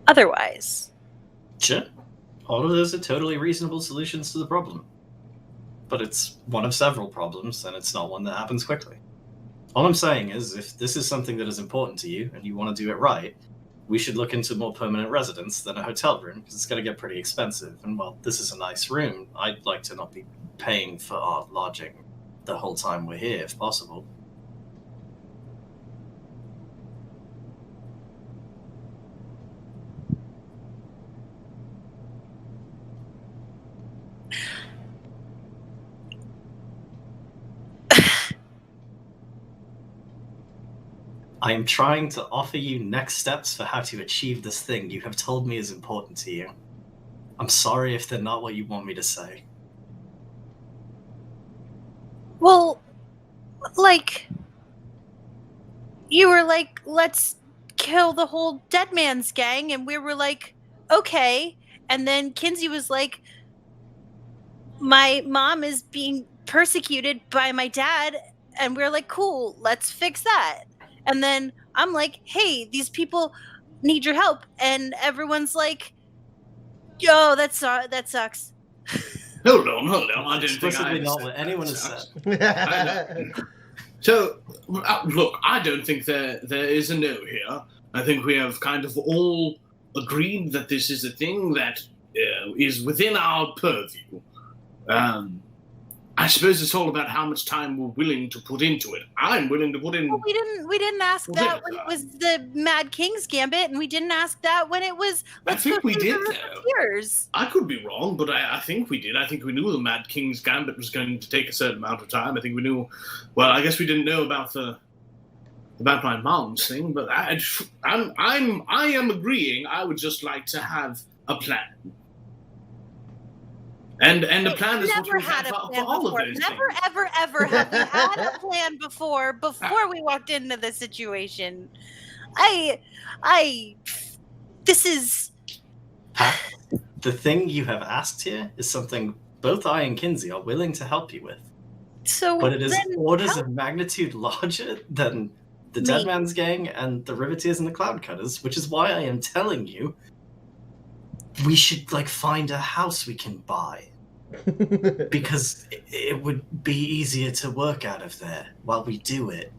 Speaker 2: otherwise.
Speaker 4: Sure. All of those are totally reasonable solutions to the problem. But it's one of several problems, and it's not one that happens quickly. All I'm saying is, if this is something that is important to you, and you want to do it right, we should look into more permanent residence than a hotel room, because it's going to get pretty expensive. And while this is a nice room, I'd like to not be paying for our lodging the whole time we're here, if possible. I am trying to offer you next steps for how to achieve this thing you have told me is important to you. I'm sorry if they're not what you want me to say.
Speaker 2: Well, you were like, let's kill the whole Dead Man's gang, and we were like, okay. And then Kinsey was like, my mom is being persecuted by my dad, and we were like, cool, let's fix that. And then I'm like, hey, these people need your help. And everyone's like, yo, that sucks.
Speaker 3: Hold on. I didn't think
Speaker 4: Explicitly
Speaker 3: I
Speaker 4: not what anyone has said.
Speaker 3: So, look, I don't think there is a no here. I think we have kind of all agreed that this is a thing that is within our purview. I suppose it's all about how much time we're willing to put into it. I'm willing to put in.
Speaker 2: Well, we didn't ask that when it was the Mad King's Gambit, and we didn't ask that when it was.
Speaker 3: I think we did.
Speaker 2: Years.
Speaker 3: I could be wrong, but I think we did. I think we knew the Mad King's Gambit was going to take a certain amount of time. I think we knew. Well, I guess we didn't know about my mom's thing, but I am agreeing. I would just like to have a plan. And the plan is what we have for all of those
Speaker 2: Never,
Speaker 3: things.
Speaker 2: ever have we had a plan before we walked into this situation. This is...
Speaker 4: The thing you have asked here is something both I and Kinsey are willing to help you with.
Speaker 2: So
Speaker 4: but it is orders of magnitude larger than the Dead Man's Gang and the Riveteers and the Cloud Cutters, which is why I am telling you we should find a house we can buy. Because it would be easier to work out of there while we do it.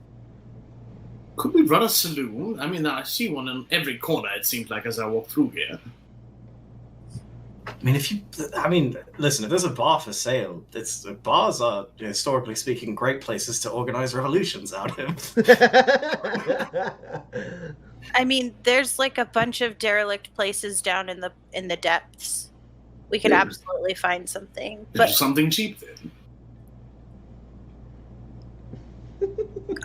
Speaker 3: Could we run a saloon? I mean, I see one in every corner, it seems like, as I walk through here.
Speaker 4: Listen, if there's a bar for sale, bars are, historically speaking, great places to organize revolutions out of.
Speaker 2: I mean, there's like a bunch of derelict places down in the depths. We could absolutely find something. But
Speaker 3: Something cheap then.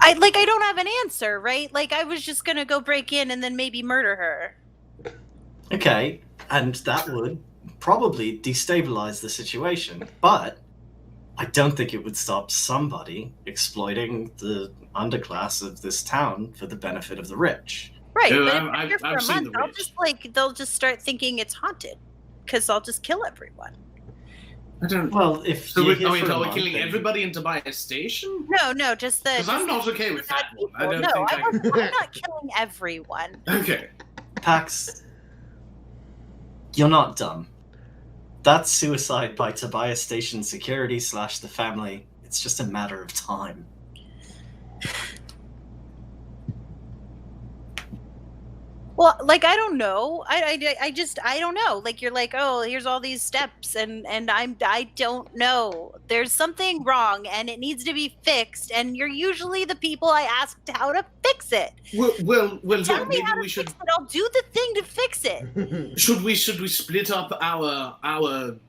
Speaker 2: I don't have an answer, right? Like, I was just gonna go break in and then maybe murder her.
Speaker 4: Okay, and that would probably destabilize the situation, but I don't think it would stop somebody exploiting the underclass of this town for the benefit of the rich.
Speaker 2: Right,
Speaker 3: Yeah,
Speaker 2: but if I'm here for
Speaker 3: I've
Speaker 2: a
Speaker 3: seen
Speaker 2: month,
Speaker 3: the
Speaker 2: they'll just start thinking it's haunted, because I'll just kill everyone.
Speaker 3: I don't.
Speaker 4: Well, if
Speaker 3: So
Speaker 4: you're
Speaker 3: are
Speaker 4: here
Speaker 3: we
Speaker 4: for a month,
Speaker 3: killing
Speaker 4: then-
Speaker 3: everybody in Tobias Station?
Speaker 2: No, just the.
Speaker 3: Because I'm not okay with that one. I don't think I
Speaker 2: I'm
Speaker 3: can.
Speaker 2: not killing everyone.
Speaker 3: Okay.
Speaker 4: Pax, you're not dumb. That's suicide by Tobias Station security / the family. It's just a matter of time.
Speaker 2: Well, like, I don't know. I don't know. Like, you're like, oh, here's all these steps, and I don't know. There's something wrong, and it needs to be fixed. And you're usually the people I asked how to fix it.
Speaker 3: Well,
Speaker 2: Tell me
Speaker 3: maybe
Speaker 2: how to
Speaker 3: we should.
Speaker 2: fix it. I'll do the thing to fix it.
Speaker 3: Should we split up our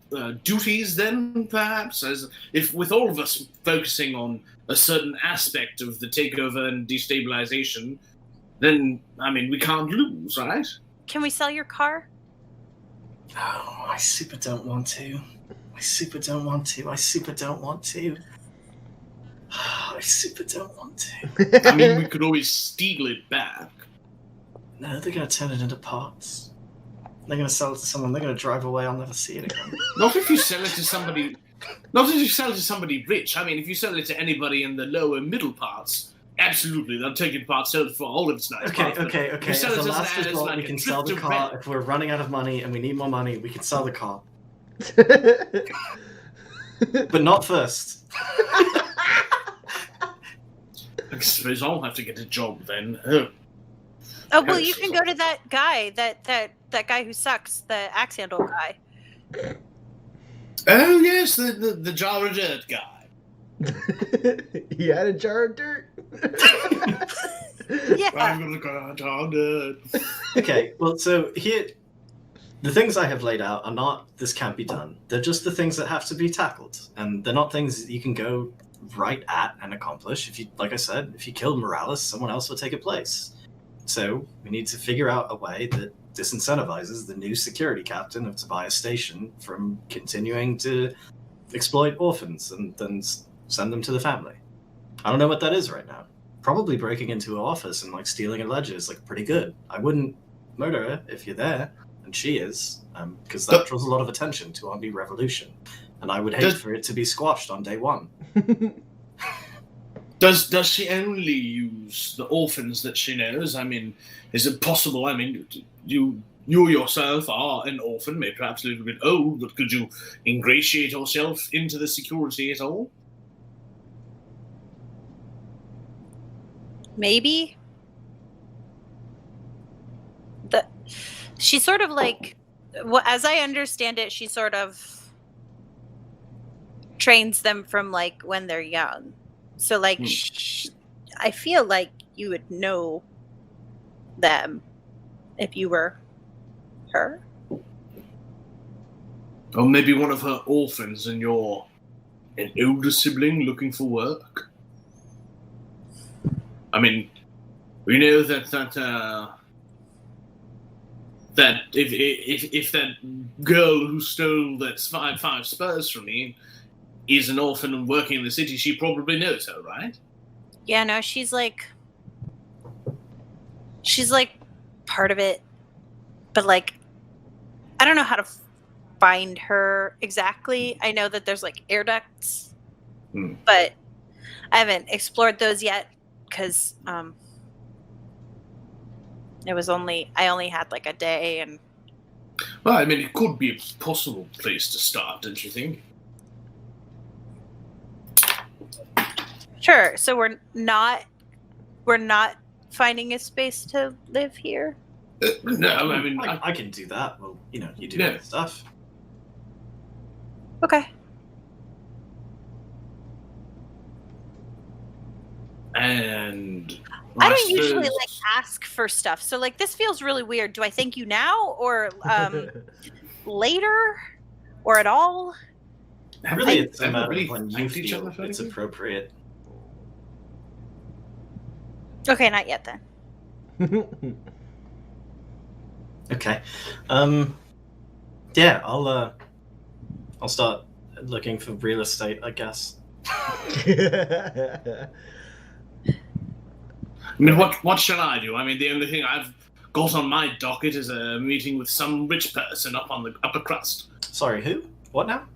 Speaker 3: duties then, perhaps? As if with all of us focusing on a certain aspect of the takeover and destabilization, then I mean we can't lose, right?
Speaker 2: Can we sell your car?
Speaker 4: Oh, I super don't want to. I super don't want to. I super don't want to. I super don't want to.
Speaker 3: I mean, we could always steal it back.
Speaker 4: No, they're gonna turn it into parts. They're gonna sell it to someone. They're gonna drive away. I'll never see it again.
Speaker 3: Not if you sell it to somebody. Not if you sell it to somebody rich. I mean, if you sell it to anybody in the lower middle parts, absolutely, they'll take it apart, sell it for all of its nice.
Speaker 4: Okay.
Speaker 3: You
Speaker 4: As
Speaker 3: sell it
Speaker 4: a
Speaker 3: as
Speaker 4: last
Speaker 3: an- as
Speaker 4: result,
Speaker 3: like
Speaker 4: we
Speaker 3: a
Speaker 4: can sell the
Speaker 3: drift of
Speaker 4: car.
Speaker 3: rent.
Speaker 4: If we're running out of money and we need more money, we can sell the car. But not first.
Speaker 3: I suppose I'll have to get a job then.
Speaker 2: Oh, well, you can go to that guy, that guy who sucks, the axe handle guy.
Speaker 3: Oh yes, the jar of dirt guy.
Speaker 1: He had a jar of dirt.
Speaker 2: Yeah.
Speaker 3: I'm gonna go jar of dirt.
Speaker 4: Okay, well, so here, the things I have laid out are not this can't be done. They're just the things that have to be tackled, and they're not things that you can go right at and accomplish. If you, like I said, if you kill Morales, someone else will take a place. So we need to figure out a way that disincentivizes the new security captain of Tobias Station from continuing to exploit orphans and then send them to the family. I don't know what that is right now. Probably breaking into an office and like stealing a ledger is like pretty good. I wouldn't murder her if you're there, and she is, because that draws a lot of attention to our new revolution, and I would hate for it to be squashed on day one.
Speaker 3: Does she only use the orphans that she knows? I mean, is it possible? I mean, you yourself are an orphan, maybe perhaps a little bit old, but could you ingratiate yourself into the security at all?
Speaker 2: Maybe. She sort of like, well, as I understand it, she sort of trains them from like when they're young. So like, I feel like you would know them if you were her.
Speaker 3: Or maybe one of her orphans and you're an older sibling looking for work? I mean, we know that if that girl who stole that five spurs from me is an orphan and working in the city, she probably knows her, right?
Speaker 2: Yeah, no, she's like part of it, but like, I don't know how to find her exactly. I know that there's like air ducts, but I haven't explored those yet because I only had like a day. And
Speaker 3: well, I mean, it could be a possible place to start, don't you think?
Speaker 2: sure. So we're not finding a space to live here?
Speaker 3: No, I mean,
Speaker 4: I can do that. Well, you do
Speaker 3: Yeah.
Speaker 4: other stuff.
Speaker 2: Okay.
Speaker 3: and
Speaker 2: I don't usually
Speaker 3: suppose-
Speaker 2: ask for stuff, so this feels really weird. Do I thank you now or later or at all?
Speaker 3: Have
Speaker 4: Really,
Speaker 3: we
Speaker 4: it's a
Speaker 3: ever
Speaker 4: matter
Speaker 3: really
Speaker 4: of when you
Speaker 3: thanked each
Speaker 4: feel
Speaker 3: other for
Speaker 4: it's
Speaker 3: anything?
Speaker 4: appropriate.
Speaker 2: Okay, not yet then.
Speaker 4: Okay. Yeah, I'll start looking for real estate, I guess.
Speaker 3: I mean, what shall I do? I mean, the only thing I've got on my docket is a meeting with some rich person up on the upper crust.
Speaker 4: Sorry, who? What now?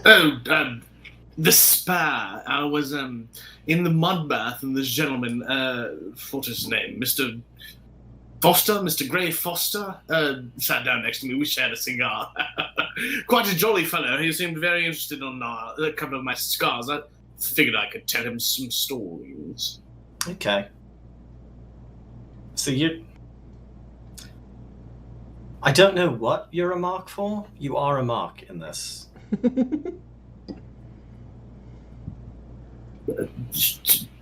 Speaker 3: Oh, the spa. I was in the mud bath, and this gentleman, what's his name, Mr. Foster, Mr. Gray Foster, sat down next to me. We shared a cigar. Quite a jolly fellow. He seemed very interested on a couple of my scars. I figured I could tell him some stories.
Speaker 4: Okay. So I don't know what you're a mark for. You are a mark in this.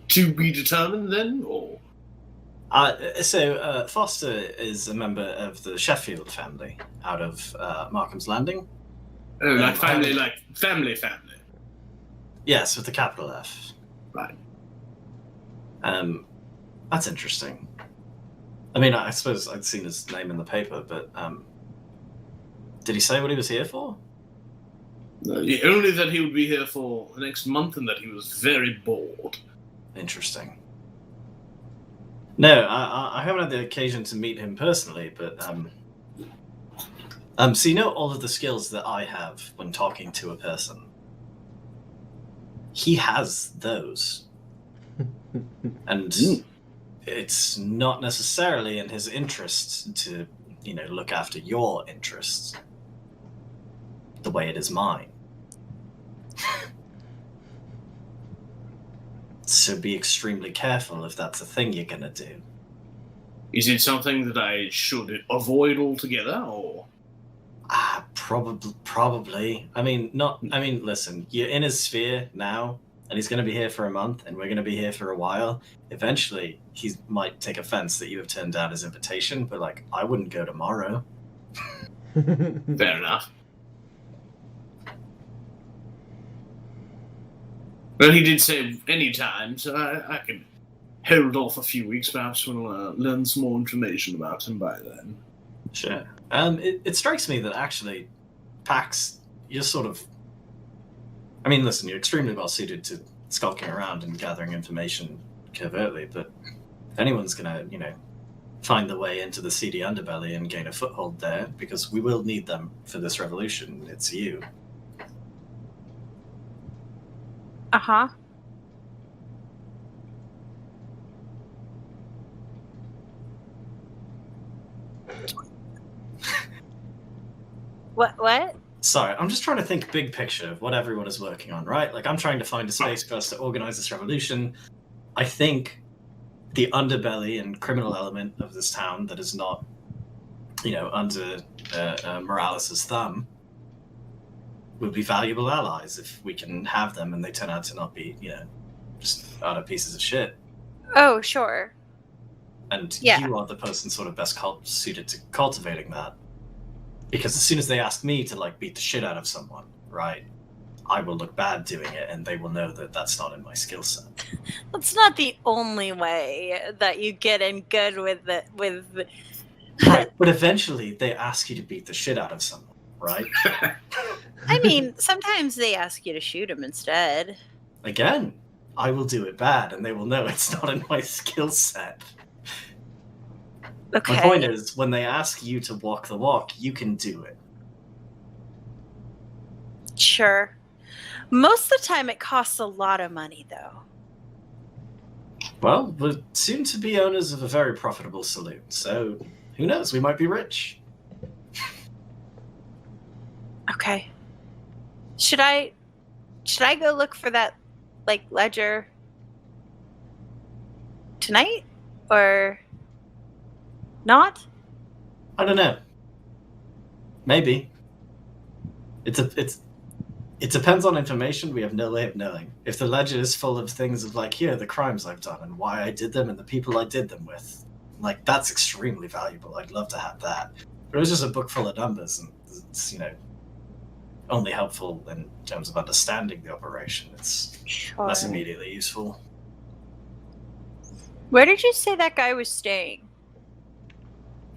Speaker 3: To be determined, then, or
Speaker 4: So Foster is a member of the Sheffield family out of Markham's Landing.
Speaker 3: oh, like family, family.
Speaker 4: Yes, with the capital F.
Speaker 3: Right.
Speaker 4: That's interesting. I mean, I suppose I'd seen his name in the paper, but did he say what he was here for?
Speaker 3: Only that he would be here for the next month, and that he was very bored.
Speaker 4: Interesting. No, I haven't had the occasion to meet him personally, but so you know all of the skills that I have when talking to a person. He has those, and it's not necessarily in his interest to, look after your interests the way it is mine. So be extremely careful if that's a thing you're gonna do.
Speaker 3: Is it something that I should avoid altogether, or?
Speaker 4: Probably. I mean, listen, you're in his sphere now, and he's going to be here for a month, and we're going to be here for a while. Eventually, he might take offense that you have turned down his invitation, but, I wouldn't go tomorrow.
Speaker 3: Fair enough. Well, he did say any time, so I can hold off a few weeks. Perhaps we'll learn some more information about him by then.
Speaker 4: Sure. It strikes me that actually, Pax, you're sort of... I mean, listen, you're extremely well suited to skulking around and gathering information covertly, but if anyone's gonna, find the way into the seedy underbelly and gain a foothold there, because we will need them for this revolution, it's you.
Speaker 2: Uh-huh. What?
Speaker 4: Sorry, I'm just trying to think big picture of what everyone is working on, right? I'm trying to find a space for us to organize this revolution. I think the underbelly and criminal element of this town that is not, under Morales' thumb would be valuable allies if we can have them and they turn out to not be, just utter pieces of shit.
Speaker 2: Oh, sure.
Speaker 4: And
Speaker 2: Yeah.
Speaker 4: you are the person sort of best suited to cultivating that. Because as soon as they ask me to, beat the shit out of someone, right, I will look bad doing it, and they will know that that's not in my skill set.
Speaker 2: That's not the only way that you get in good with
Speaker 4: Right, but eventually they ask you to beat the shit out of someone, right?
Speaker 2: I mean, sometimes they ask you to shoot them instead.
Speaker 4: Again, I will do it bad, and they will know it's not in my skill set.
Speaker 2: Okay.
Speaker 4: My point is, when they ask you to walk the walk, you can do it.
Speaker 2: Sure. Most of the time it costs a lot of money, though.
Speaker 4: Well, we're soon to be owners of a very profitable saloon, so who knows, we might be rich.
Speaker 2: Okay. Should I go look for that ledger tonight or not?
Speaker 4: I don't know. Maybe. It depends on information we have no way of knowing. If the ledger is full of things of like, here are the crimes I've done and why I did them and the people I did them with, like, that's extremely valuable. I'd love to have that. But it was just a book full of numbers, and it's, only helpful in terms of understanding the operation. It's less immediately useful.
Speaker 2: Where did you say that guy was staying?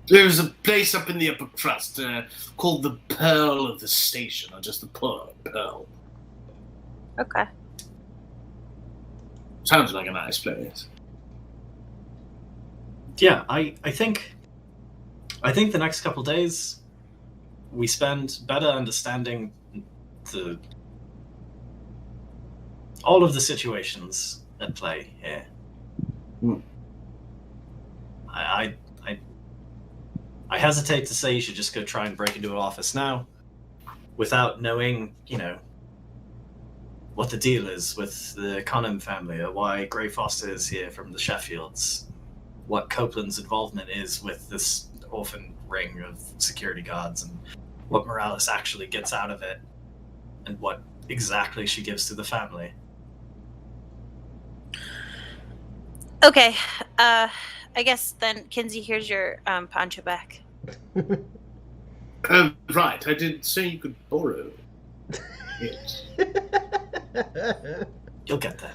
Speaker 3: There's a place up in the upper crust called the Pearl of the Station, or just the Pearl.
Speaker 2: Okay.
Speaker 3: Sounds like a nice place.
Speaker 4: Yeah, I think the next couple days we spend better understanding all of the situations at play here. I hesitate to say you should just go try and break into an office now without knowing, what the deal is with the Conham family, or why Grey Foster is here from the Sheffields, what Copeland's involvement is with this orphan ring of security guards, and what Morales actually gets out of it, and what exactly she gives to the family.
Speaker 2: Okay. I guess then, Kinsey, here's your poncho back.
Speaker 3: Right, I did say you could borrow it.
Speaker 4: You'll get that.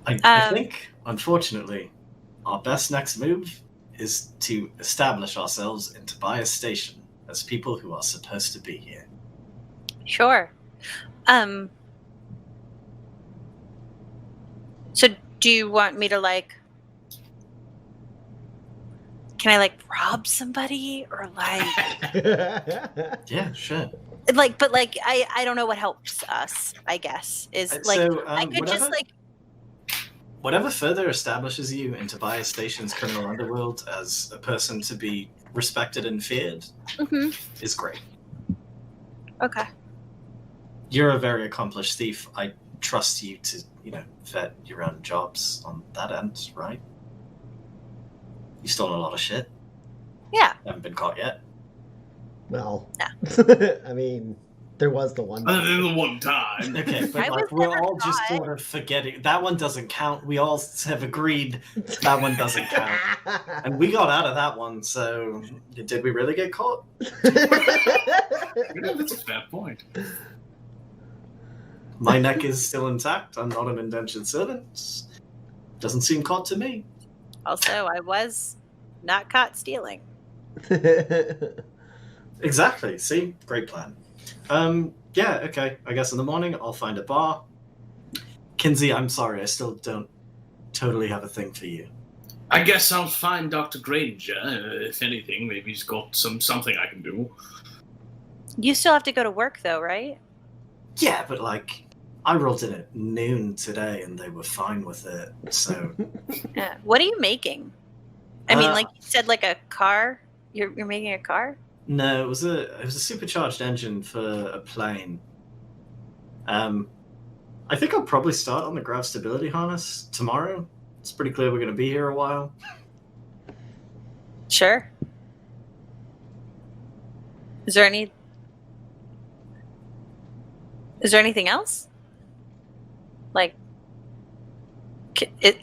Speaker 4: I think, unfortunately, our best next move is to establish ourselves in Tobias Station as people who are supposed to be here.
Speaker 2: Sure. So do you want me to can I rob somebody or
Speaker 4: Yeah, sure.
Speaker 2: but I don't know what helps us, I guess, is I could just
Speaker 4: whatever further establishes you in Tobias Station's criminal underworld as a person to be respected and feared is great.
Speaker 2: Okay.
Speaker 4: You're a very accomplished thief. I trust you to, vet your own jobs on that end, right? You've stolen a lot of shit.
Speaker 2: Yeah.
Speaker 4: Haven't been caught yet.
Speaker 1: Well,
Speaker 2: yeah.
Speaker 1: I mean, there was the one
Speaker 3: Other
Speaker 1: time.
Speaker 3: than the one time.
Speaker 4: Okay, but we're all just sort of forgetting. That one doesn't count. We all have agreed that one doesn't count. And we got out of that one, so did we really get caught?
Speaker 3: That's a fair point.
Speaker 4: My neck is still intact. I'm not an indentured servant. Doesn't seem caught to me.
Speaker 2: Also, I was not caught stealing.
Speaker 4: Exactly. See? Great plan. Yeah, okay. I guess in the morning I'll find a bar. Kinsey, I'm sorry, I still don't totally have a thing for you.
Speaker 3: I guess I'll find Dr. Granger. If anything, maybe he's got something I can do.
Speaker 2: You still have to go to work, though, right?
Speaker 4: Yeah, but I rolled in at noon today and they were fine with it, so...
Speaker 2: Yeah. What are you making? I mean, you said a car? You're making a car?
Speaker 4: No, it was a supercharged engine for a plane. I think I'll probably start on the grav stability harness tomorrow. It's pretty clear we're going to be here a while.
Speaker 2: Sure. Is there anything else?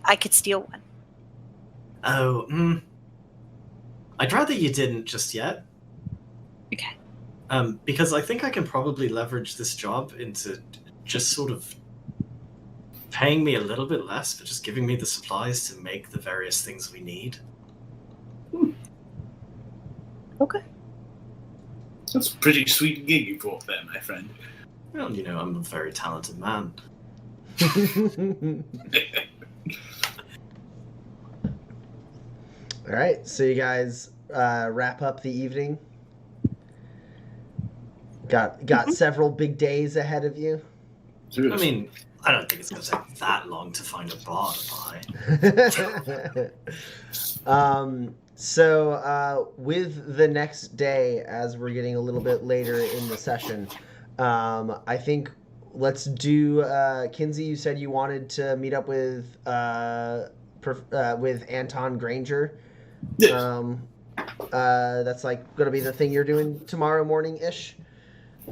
Speaker 2: I could steal one.
Speaker 4: Oh, I'd rather you didn't just yet.
Speaker 2: Okay.
Speaker 4: Because I think I can probably leverage this job into just sort of paying me a little bit less, but just giving me the supplies to make the various things we need.
Speaker 2: Okay.
Speaker 3: That's a pretty sweet gig you brought there, my friend.
Speaker 4: Well, I'm a very talented man.
Speaker 1: All right, so you guys wrap up the evening. Got several big days ahead of you.
Speaker 4: I mean, I don't think it's going to take that long to find a bar to buy.
Speaker 1: So with the next day, as we're getting a little bit later in the session, I think let's do Kinsey. You said you wanted to meet up with Anton Granger.
Speaker 3: Yes.
Speaker 1: That's like going to be the thing you're doing tomorrow morning ish.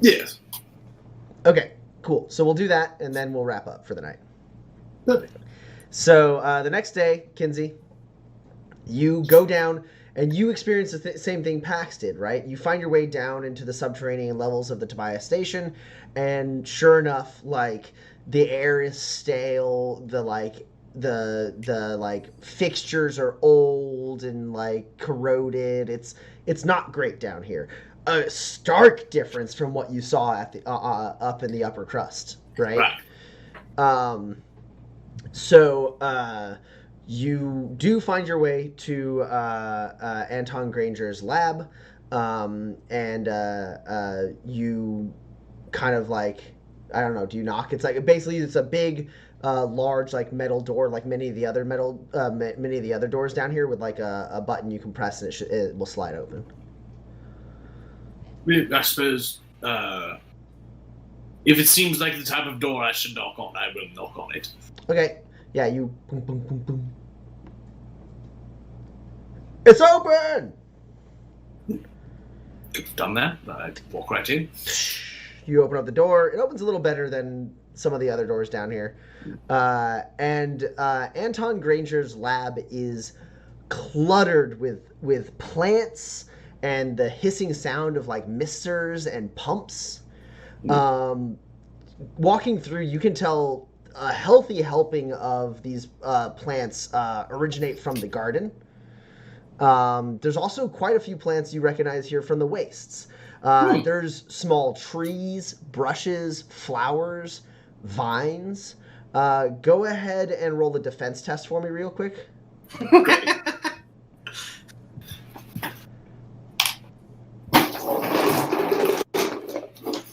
Speaker 3: Yes.
Speaker 1: Okay, cool. So we'll do that, and then we'll wrap up for the night.
Speaker 3: Perfect.
Speaker 1: So the next day, Kinsey, you go down and you experience the same thing Pax did, right? You find your way down into the subterranean levels of the Tobias Station, and sure enough, like the air is stale. The fixtures are old and like corroded. It's not great down here. A stark difference from what you saw at the up in the upper crust, right?
Speaker 3: Right.
Speaker 1: So you do find your way to Anton Granger's lab, and you kind of like, I don't know, do you knock? It's like basically it's a big, large like metal door, like many of the other doors down here, with like a button you can press and it will slide open.
Speaker 3: I suppose if it seems like the type of door I should knock on, I will knock on it.
Speaker 1: Okay. Yeah, you boom, boom, boom, boom. It's open!
Speaker 3: Done that. I walk right in.
Speaker 1: You open up the door. It opens a little better than some of the other doors down here. And Anton Granger's lab is cluttered with plants and the hissing sound of like misters and pumps. Walking through, you can tell a healthy helping of these plants originate from the garden. There's also quite a few plants you recognize here from the wastes. There's small trees, brushes, flowers, vines. Go ahead and roll the defense test for me real quick.
Speaker 3: Okay.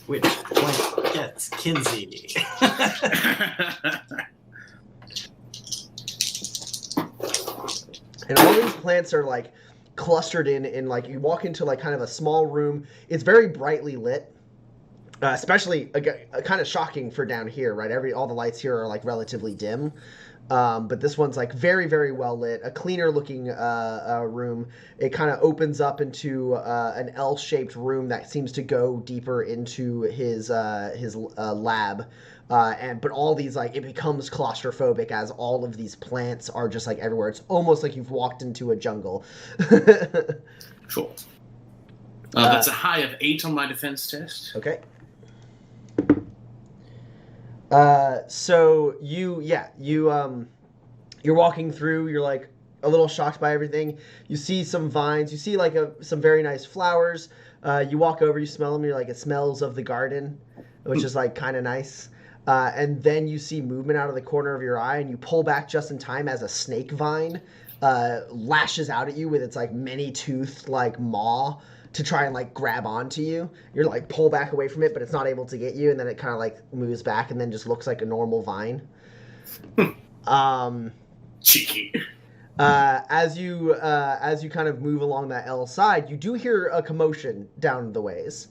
Speaker 4: Which point gets Kinsey?
Speaker 1: And all these plants are like clustered in like, you walk into like kind of a small room. It's very brightly lit, especially kind of shocking for down here, right? All the lights here are like relatively dim. But this one's like very, very well lit, a cleaner looking room. It kind of opens up into an L-shaped room that seems to go deeper into his lab. But all these, like, it becomes claustrophobic as all of these plants are just like everywhere. It's almost like you've walked into a jungle.
Speaker 3: Sure. That's a high of 8 on my defense test.
Speaker 1: Okay. So you're walking through, you're like a little shocked by everything. You see some vines, you see like some very nice flowers. You walk over, you smell them, you're like, it smells of the garden, which is like kind of nice. And then you see movement out of the corner of your eye, and you pull back just in time as a snake vine lashes out at you with its like many-toothed like maw to try and like grab onto you. You're like pull back away from it, but it's not able to get you, and then it kind of like moves back and then just looks like a normal vine.
Speaker 3: Cheeky.
Speaker 1: As you kind of move along that L side, you do hear a commotion down the ways.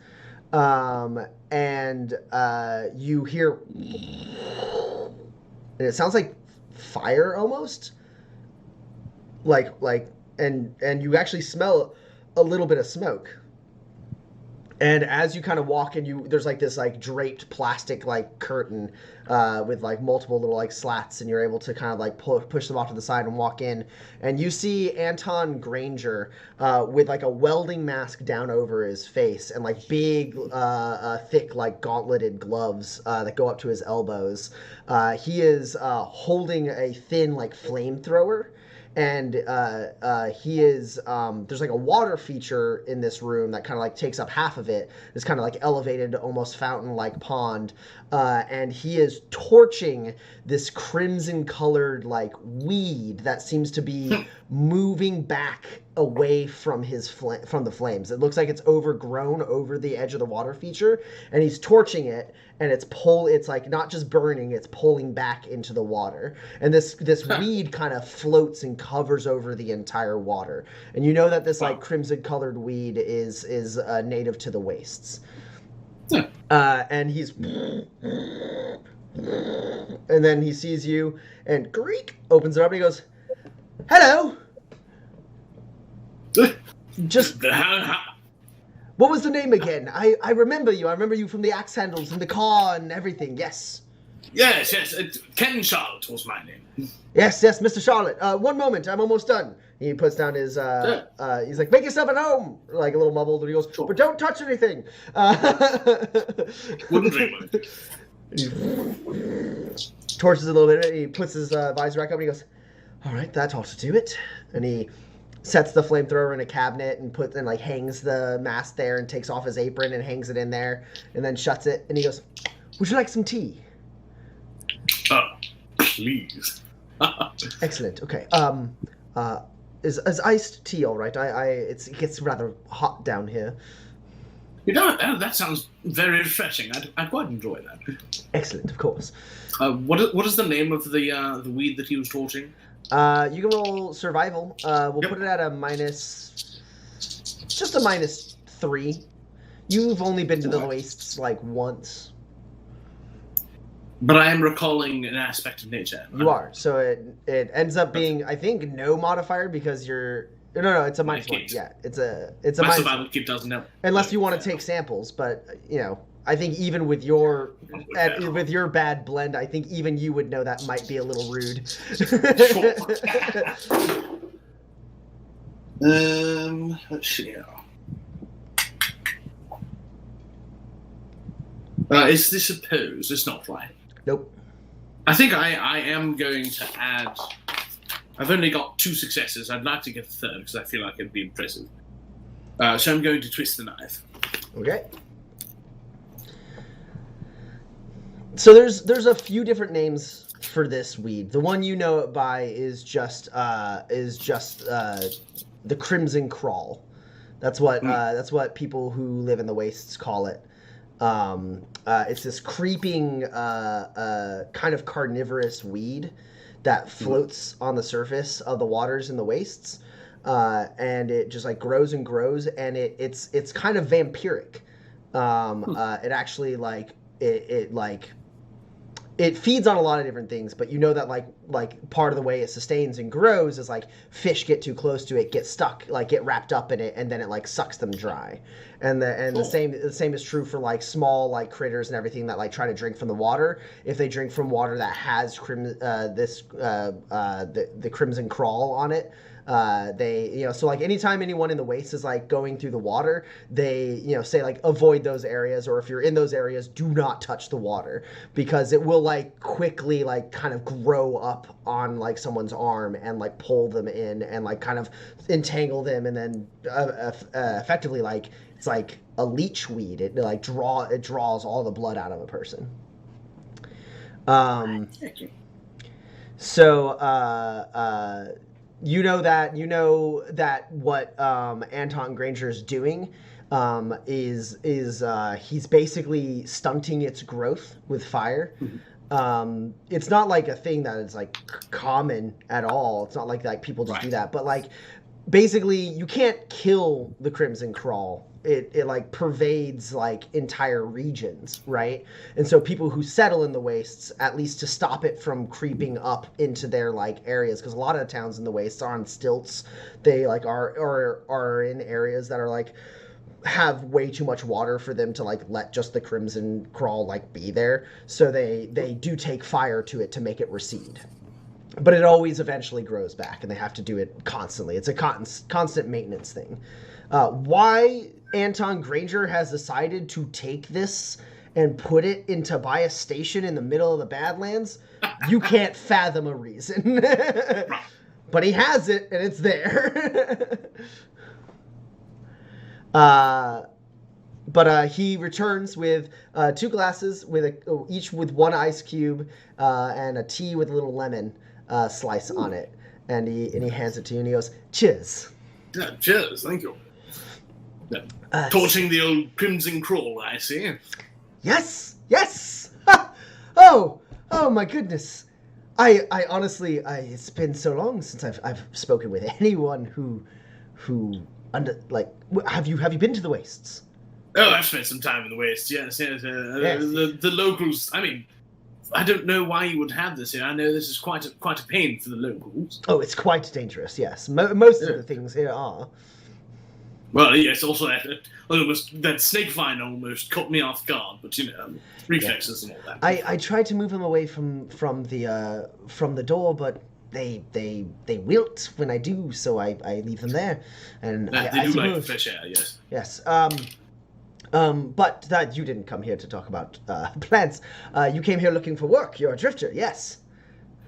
Speaker 1: And you hear, and it sounds like fire almost. And you actually smell a little bit of smoke. And as you kind of walk in, there's like this like draped plastic like curtain with like multiple little like slats, and you're able to kind of like push them off to the side and walk in. And you see Anton Granger with like a welding mask down over his face and like big, thick like gauntleted gloves that go up to his elbows. He is holding a thin like flamethrower. And he is, there's like a water feature in this room that kind of like takes up half of it. It's kind of like elevated, almost fountain-like pond. And he is torching this crimson-colored like weed that seems to be moving back away from from the flames. It looks like it's overgrown over the edge of the water feature, and he's torching it, and it's like not just burning, it's pulling back into the water. And this weed kind of floats and covers over the entire water. And you know that this like crimson colored weed is native to the wastes.
Speaker 3: Yeah.
Speaker 1: And he's, and then he sees you, and Greek opens it up, and he goes, "Hello. Just what was the name again? I remember you. I remember you from the axe handles and the car and everything. Yes."
Speaker 3: Yes. Ken Charlotte was my name.
Speaker 1: Yes, Mr. Charlotte. One moment, I'm almost done. He puts down his, he's like, "Make yourself at home," like a little mumbled, and he goes, "But don't touch anything."
Speaker 3: Wouldn't dream it.
Speaker 1: He torches a little bit, he puts his visor back up, and he goes, "All right, that ought to do it." And he sets the flamethrower in a cabinet and hangs the mask there and takes off his apron and hangs it in there and then shuts it. And he goes, "Would you like some tea?"
Speaker 3: Please.
Speaker 1: Excellent. Okay. Is iced tea all right? It gets rather hot down here.
Speaker 3: You know, that sounds very refreshing. I'd quite enjoy that.
Speaker 1: Excellent, of course.
Speaker 3: What is the name of the weed that he was torching?
Speaker 1: You can roll survival. We'll
Speaker 3: Yep.
Speaker 1: put it at a minus, just a -3. You've only been to the wastes like once.
Speaker 3: But I am recalling an aspect of nature.
Speaker 1: You are, so it ends up being, I think, no modifier because you're. No, it's a -1. Yeah, it's a
Speaker 3: My
Speaker 1: minus.
Speaker 3: survival kit doesn't know.
Speaker 1: Unless you want to take samples, but I think even with your bad blend, I think even you would know that might be a little rude.
Speaker 3: Let's see here. Is this a pose? It's not right.
Speaker 1: Nope.
Speaker 3: I think I am going to add. I've only got 2 successes. I'd like to get a third because I feel like it'd be impressive. So I'm going to twist the knife.
Speaker 1: Okay. So there's a few different names for this weed. The one you know it by is just the Crimson Crawl. That's what people who live in the wastes call it. It's this creeping kind of carnivorous weed that floats on the surface of the waters in the wastes, and it just like grows and grows, and it's kind of vampiric. It actually it feeds on a lot of different things, but you know that like part of the way it sustains and grows is like fish get too close to it, get stuck, like get wrapped up in it, and then it like sucks them dry. And the same is true for like small like critters and everything that like try to drink from the water. If they drink from water that has the Crimson Crawl on it, they so like anytime anyone in the waste is like going through the water, they say like avoid those areas, or if you're in those areas, do not touch the water, because it will like quickly like kind of grow up on like someone's arm and like pull them in and like kind of entangle them, and then effectively like it's like a leech weed. It draws all the blood out of a person. So you know that what Anton Granger is doing is he's basically stunting its growth with fire. It's not like a thing that is like common at all. It's not like people just do that, but like basically you can't kill the Crimson Crawl. It like pervades like entire regions, right? And so people who settle in the wastes, at least to stop it from creeping up into their like areas, because a lot of the towns in the wastes are on stilts. They like are in areas that are like have way too much water for them to like let just the Crimson Crawl like be there. So they do take fire to it to make it recede. But it always eventually grows back, and they have to do it constantly. It's a constant maintenance thing. Why Anton Granger has decided to take this and put it in Tobias Station in the middle of the Badlands, you can't fathom a reason. But he has it, and it's there. But he returns with 2 glasses, each with 1 ice cube, and a tea with a little lemon slice on it. And he hands it to you, and he goes, "Cheers."
Speaker 3: Yeah, cheers, thank you. Torching the old Crimson Crawl, I see.
Speaker 1: Yes! Oh my goodness. I honestly, it's been so long since I've spoken with anyone who have you been to the wastes?
Speaker 3: Oh, I've spent some time in the West. Yes.
Speaker 1: Yes.
Speaker 3: The locals. I mean, I don't know why you would have this here. I know this is quite a pain for the locals.
Speaker 1: Oh, it's quite dangerous. Yes, most
Speaker 3: Yeah.
Speaker 1: of the things here are.
Speaker 3: Well, yes. Also, that snake vine almost caught me off guard. But reflexes and all that.
Speaker 1: I tried to move them away from the door, but they wilt when I do, so I leave them there. And
Speaker 3: They
Speaker 1: I
Speaker 3: do like
Speaker 1: suppose,
Speaker 3: fresh air. Yes.
Speaker 1: yes. But that you didn't come here to talk about plants. You came here looking for work. You're a drifter, yes.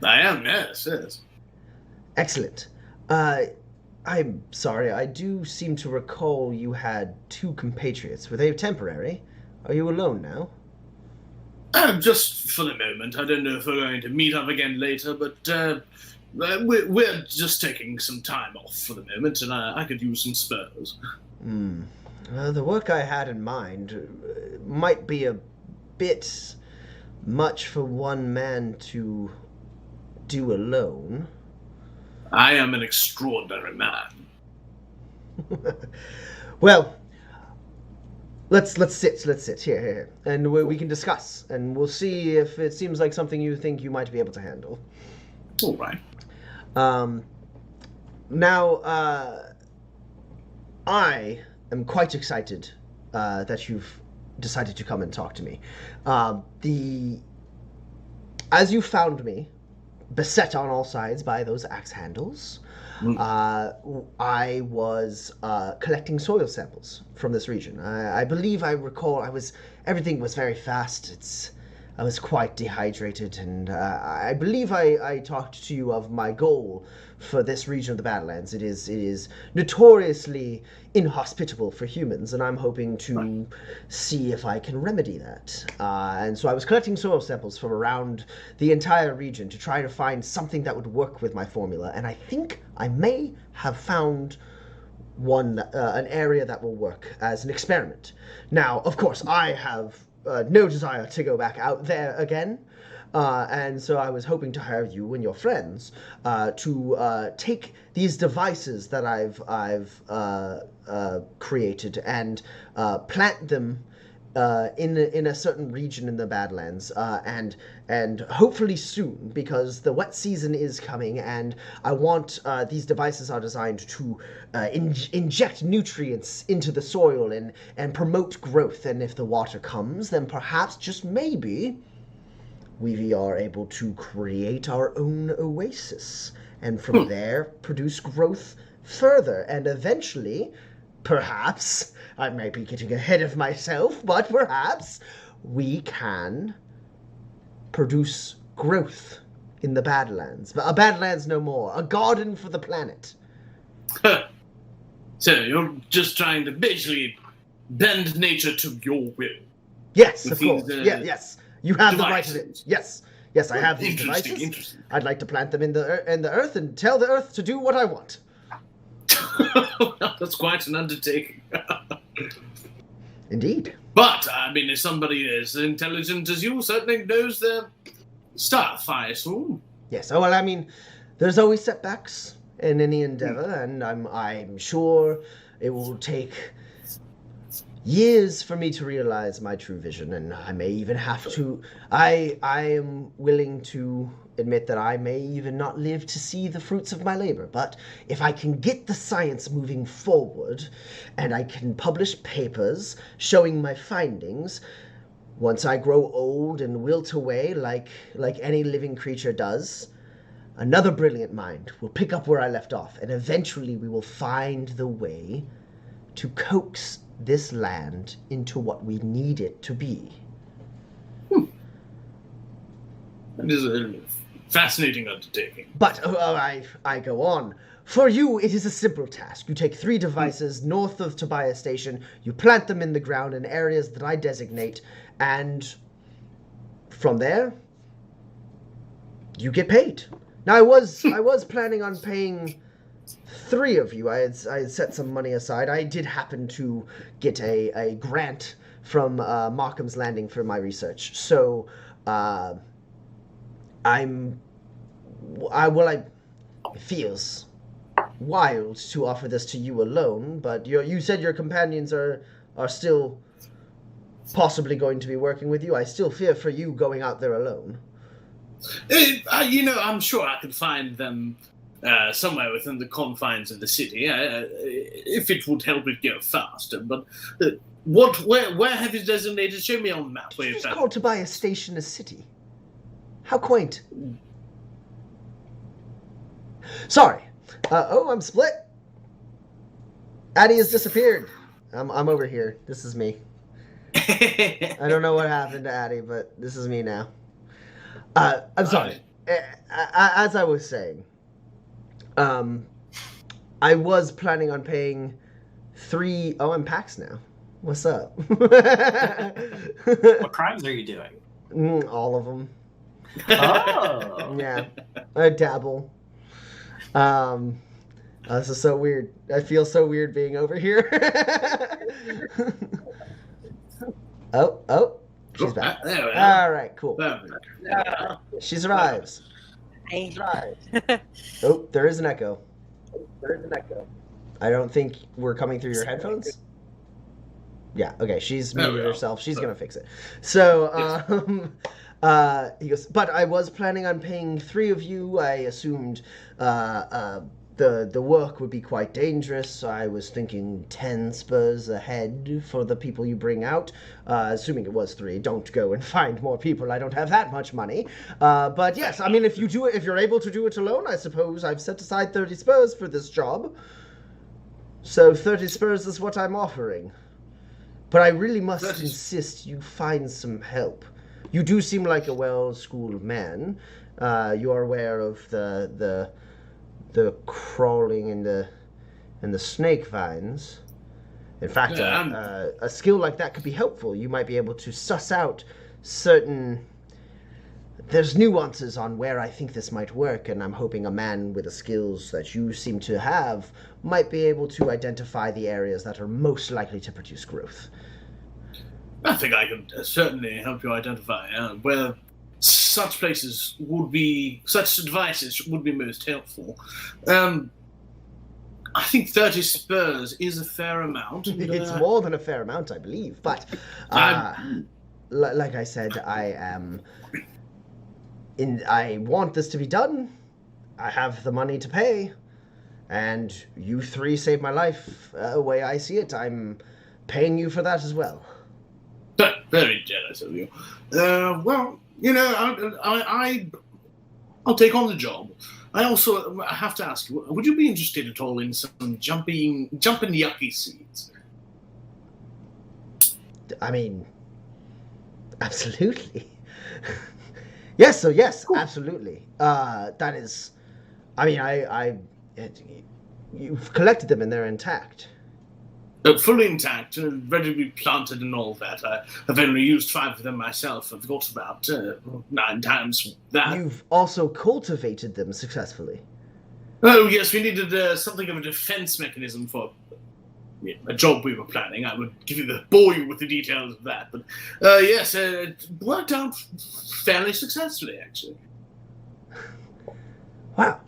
Speaker 3: I am. Yes.
Speaker 1: Excellent. I'm sorry, I do seem to recall you had 2 compatriots. Were they temporary? Are you alone now?
Speaker 3: Just for the moment. I don't know if we're going to meet up again later, but we're just taking some time off for the moment, and I could use some spurs.
Speaker 1: The work I had in mind might be a bit much for one man to do alone.
Speaker 3: I am an extraordinary man.
Speaker 1: Well, let's sit here, and we can discuss, and we'll see if it seems like something you think you might be able to handle.
Speaker 3: All right.
Speaker 1: Now, I am quite excited that you've decided to come and talk to me. As you found me, beset on all sides by those axe handles, I was collecting soil samples from this region. I believe I recall everything was very fast. I was quite dehydrated, and I believe I talked to you of my goal for this region of the Badlands. It is notoriously inhospitable for humans, and I'm hoping to see if I can remedy that. And so I was collecting soil samples from around the entire region to try to find something that would work with my formula, and I think I may have found an area that will work as an experiment. Now, of course, I have no desire to go back out there again, and so I was hoping to hire you and your friends to take these devices that I've created and plant them in a certain region in the Badlands, and hopefully soon, because the wet season is coming, and I want these devices are designed to inject nutrients into the soil and promote growth. And if the water comes, then perhaps, just maybe, we are able to create our own oasis, and from there produce growth further, and eventually, perhaps, I may be getting ahead of myself, but perhaps we can produce growth in the Badlands. A Badlands no more. A garden for the planet.
Speaker 3: So you're just trying to basically bend nature to your will.
Speaker 1: Yes,
Speaker 3: With
Speaker 1: of course.
Speaker 3: these,
Speaker 1: Yes. You have the right to
Speaker 3: devices.
Speaker 1: it. Yes, I have these devices.
Speaker 3: Interesting.
Speaker 1: I'd like to plant them in the earth and tell the earth to do what I want.
Speaker 3: That's quite an undertaking.
Speaker 1: Indeed.
Speaker 3: But, I mean, if somebody as intelligent as you certainly knows their stuff, I assume.
Speaker 1: Yes. Oh, well, I mean, there's always setbacks in any endeavor, and I'm sure it will take years for me to realize my true vision, and I may even have to. I am willing to admit that I may even not live to see the fruits of my labor, but if I can get the science moving forward, and I can publish papers showing my findings, once I grow old and wilt away like any living creature does, another brilliant mind will pick up where I left off, and eventually we will find the way to coax this land into what we need it to be.
Speaker 3: That is a fascinating undertaking.
Speaker 1: But I go on. For you, it is a simple task. You take 3 devices north of Tobias Station, you plant them in the ground in areas that I designate, and from there, you get paid. Now, I was planning on paying 3 of you. I had set some money aside. I did happen to get a grant from Markham's Landing for my research. So, it feels wild to offer this to you alone, but you said your companions are are still possibly going to be working with you. I still fear for you going out there alone.
Speaker 3: I'm sure I could find them somewhere within the confines of the city, if it would help it go faster. But where have you designated? Show me on the map.
Speaker 1: Did you just call Tobias Station a city? How quaint. Sorry. I'm split. Addie has disappeared. I'm over here. This is me. I don't know what happened to Addie, but this is me now. I'm sorry. As I was saying, I was planning on paying 3... Oh, I'm Pax now. What's up?
Speaker 4: What crimes are you doing?
Speaker 1: All of them.
Speaker 4: Oh.
Speaker 1: Yeah. I dabble. This is so weird. I feel so weird being over here. Oh. She's back. All right, cool. She survives. Oh, there is an echo. I don't think we're coming through your headphones. Yeah, okay, she's muted herself. She's going to fix it. So, he goes, but I was planning on paying 3 of you. I assumed the work would be quite dangerous, so I was thinking 10 spurs ahead for the people you bring out, assuming it was 3. Don't go and find more people. I don't have that much money. But yes, I mean, if you're able to do it alone, I suppose I've set aside 30 spurs for this job. So 30 spurs is what I'm offering. But I really must insist you find some help. You do seem like a well-schooled man. You are aware of the crawling and the snake vines. In fact, a skill like that could be helpful. You might be able to suss out certain... There's nuances on where I think this might work, and I'm hoping a man with the skills that you seem to have might be able to identify the areas that are most likely to produce growth.
Speaker 3: I think I can certainly help you identify where such places would be, such devices would be most helpful. I think 30 spurs is a fair amount.
Speaker 1: It's more than a fair amount, I believe. But, like I said, I want this to be done. I have the money to pay. And you 3 saved my life. The way I see it, I'm paying you for that as well.
Speaker 3: Very jealous of you. Well, I'll take on the job. I also have to ask you, would you be interested at all in some jumping yuppie seeds?
Speaker 1: I mean, absolutely. Yes, absolutely. That is, I mean, you've collected them and they're intact.
Speaker 3: Fully intact, ready to be planted and all that. I've only used 5 of them myself. I've got about 9 times that.
Speaker 1: You've also cultivated them successfully.
Speaker 3: Oh, yes, we needed something of a defense mechanism for a job we were planning. I would bore you with the details of that. But, yes, it worked out fairly successfully, actually.
Speaker 1: Wow.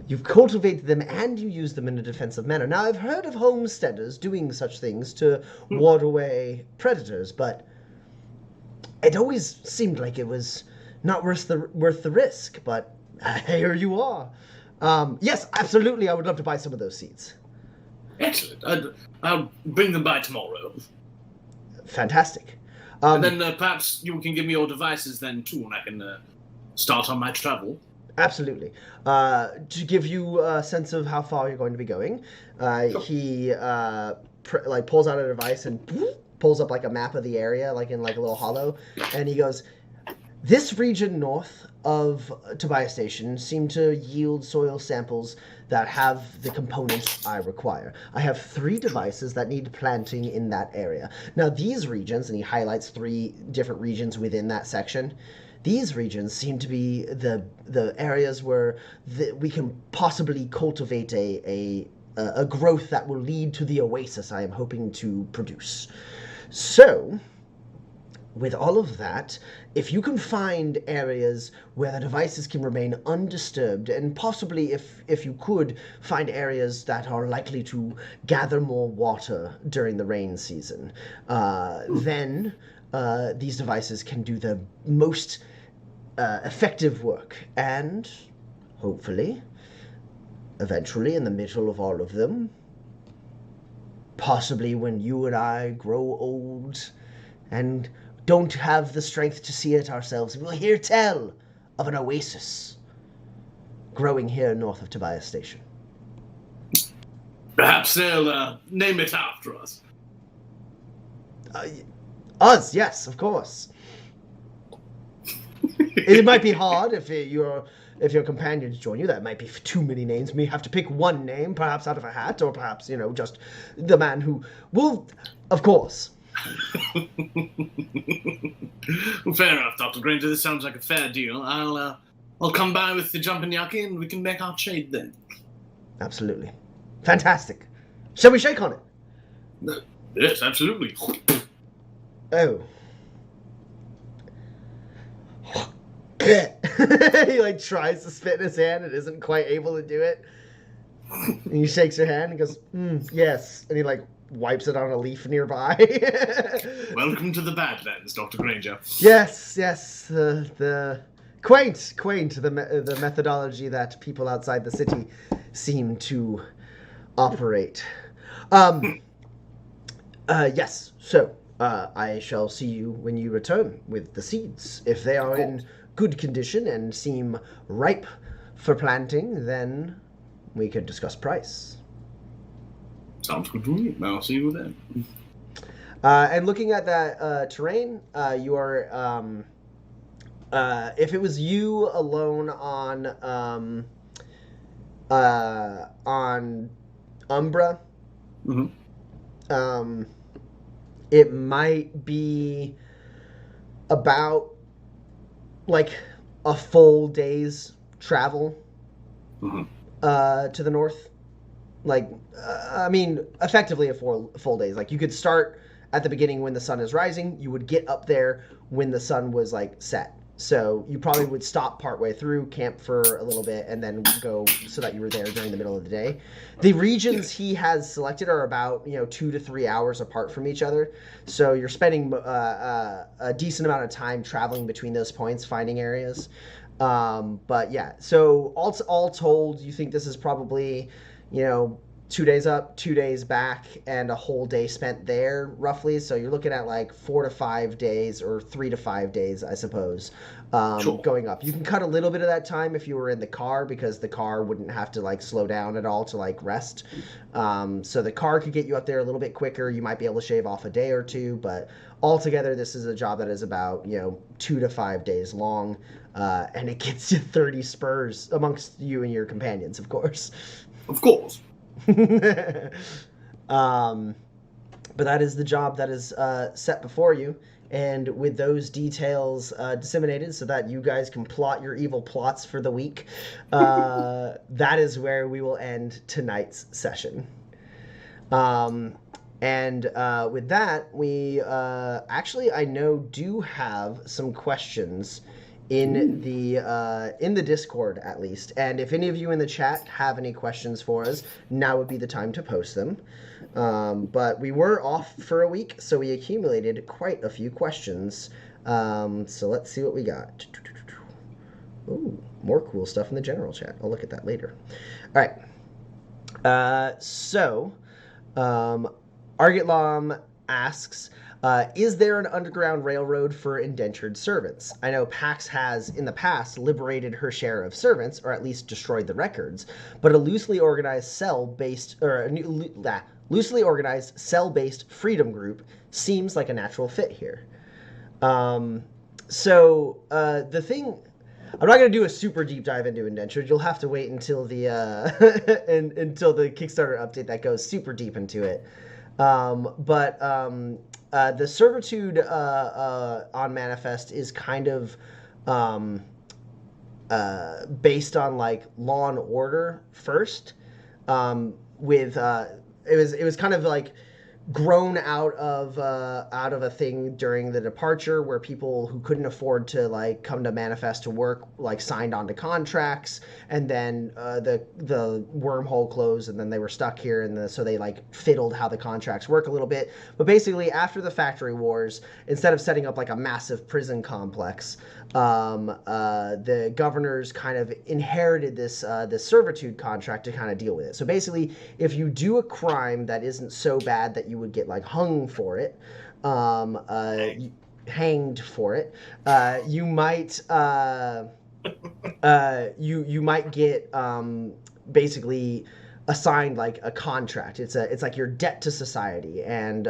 Speaker 1: You've cultivated them and you use them in a defensive manner. Now, I've heard of homesteaders doing such things to ward away predators, but it always seemed like it was not worth the risk. But here you are. Yes, absolutely, I would love to buy some of those seeds.
Speaker 3: Excellent. I'll bring them by tomorrow.
Speaker 1: Fantastic.
Speaker 3: And then perhaps you can give me your devices then, too, and I can start on my travel.
Speaker 1: Absolutely. To give you a sense of how far you're going to be going, he pulls out a device and pulls up like a map of the area, like in like a little hollow, and he goes, "This region north of Tobias Station seem to yield soil samples that have the components I require. I have 3 devices that need planting in that area. Now these regions," and he highlights 3 different regions within that section, "these regions seem to be the areas where we can possibly cultivate a growth that will lead to the oasis I am hoping to produce. So, with all of that, if you can find areas where the devices can remain undisturbed, and possibly if you could find areas that are likely to gather more water during the rain season, then these devices can do the most effective work. And hopefully, eventually, in the middle of all of them, possibly when you and I grow old and don't have the strength to see it ourselves, we'll hear tell of an oasis growing here north of Tobias Station.
Speaker 3: Perhaps they'll name it after us.
Speaker 1: Us, yes, of course. It might be hard if your companions join you. That might be too many names. You may have to pick one name, perhaps out of a hat, or perhaps, just the man who will, of course.
Speaker 3: Fair enough, Dr. Granger. This sounds like a fair deal. I'll come by with the jumping yaki and we can make our trade then.
Speaker 1: Absolutely. Fantastic. Shall we shake on it?
Speaker 3: Yes, absolutely.
Speaker 1: Oh. He tries to spit in his hand and isn't quite able to do it. And he shakes your hand and goes, yes. And he wipes it on a leaf nearby.
Speaker 3: Welcome to the Badlands, Dr. Granger.
Speaker 1: Yes. The quaint the methodology that people outside the city seem to operate. Yes. So I shall see you when you return with the seeds. If they are in good condition and seem ripe for planting, then we could discuss price.
Speaker 3: Sounds good to me. I'll see you then.
Speaker 1: And looking at that terrain, you are, if it was you alone on Umbra, it might be about a full day's travel to the north. Effectively a full days. You could start at the beginning when the sun is rising. You would get up there when the sun was set. So you probably would stop partway through, camp for a little bit, and then go so that you were there during the middle of the day. The regions he has selected are about 2 to 3 hours apart from each other. So you're spending a decent amount of time traveling between those points, finding areas. But yeah, so all told, you think this is probably 2 days up, 2 days back, and a whole day spent there, roughly. So you're looking at 4 to 5 days, or 3 to 5 days, I suppose,
Speaker 3: Sure.
Speaker 1: going up. You can cut a little bit of that time if you were in the car, because the car wouldn't have to slow down at all to rest. So the car could get you up there a little bit quicker. You might be able to shave off a day or two, but altogether, this is a job that is about 2 to 5 days long, and it gets you 30 spurs amongst you and your companions, of course.
Speaker 3: Of course.
Speaker 1: But that is the job that is set before you, and with those details disseminated so that you guys can plot your evil plots for the week, that is where we will end tonight's session. And with that, we actually, I know, do have some questions in the Discord, at least. And if any of you in the chat have any questions for us, now would be the time to post them. But we were off for a week, so we accumulated quite a few questions. So let's see what we got. Ooh, more cool stuff in the general chat. I'll look at that later. All right. Argitlam asks, is there an underground railroad for indentured servants? I know Pax has, in the past, liberated her share of servants, or at least destroyed the records, but a loosely organized cell-based freedom group seems like a natural fit here. The thing... I'm not going to do a super deep dive into indentured. You'll have to wait until the until the Kickstarter update that goes super deep into it. The servitude on Manifest is kind of based on Law and Order first. It was kind of grown out of a thing during the departure where people who couldn't afford to like come to Manifest to work like signed onto contracts, and then the wormhole closed, and then they were stuck here, and so they like fiddled how the contracts work a little bit. But basically, after the factory wars, instead of setting up like a massive prison complex, the governors kind of inherited this servitude contract to kind of deal with it. So basically, if you do a crime that isn't so bad that you would get like hung for it, hanged for it, you might you might get basically assigned like a contract. It's like your debt to society, and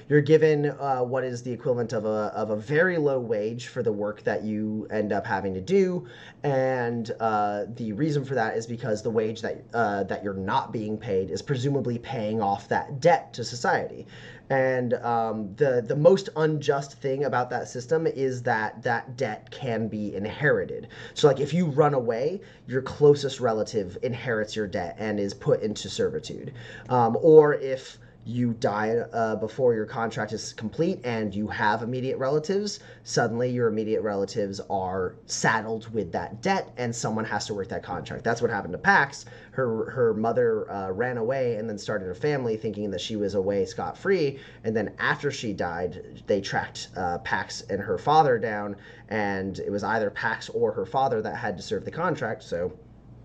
Speaker 1: you're given what is the equivalent of a very low wage for the work that you end up having to do. And the reason for that is because the wage that you're not being paid is presumably paying off that debt to society. And the most unjust thing about that system is that that debt can be inherited. So like if you run away, your closest relative inherits your debt and is put into servitude. Or if you die before your contract is complete and you have immediate relatives, suddenly your immediate relatives are saddled with that debt and someone has to work that contract. That's what happened to Pax. Her mother ran away and then started a family thinking that she was away scot-free, and then after she died, they tracked Pax and her father down, and it was either Pax or her father that had to serve the contract, so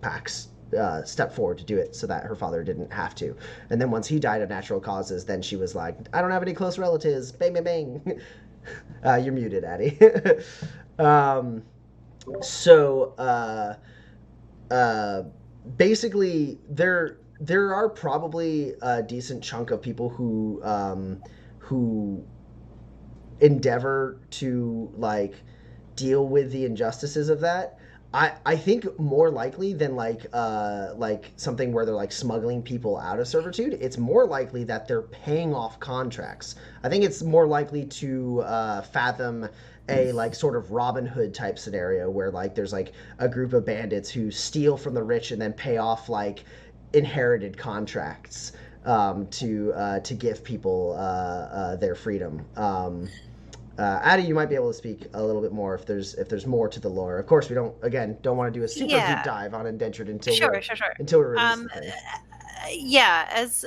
Speaker 1: Pax stepped forward to do it so that her father didn't have to. And then once he died of natural causes, then she was like, I don't have any close relatives. Bang, bang, bang. You're muted, Addie. Basically, there are probably a decent chunk of people who endeavor to like deal with the injustices of that. I think more likely than like something where they're like smuggling people out of servitude, it's more likely that they're paying off contracts. I think it's more likely to fathom a like sort of Robin Hood type scenario where like there's like a group of bandits who steal from the rich and then pay off like inherited contracts to give people their freedom. Addie, you might be able to speak a little bit more if there's more to the lore. Of course, we don't want to do a super deep dive on indentured until we're released the thing.
Speaker 2: Yeah, as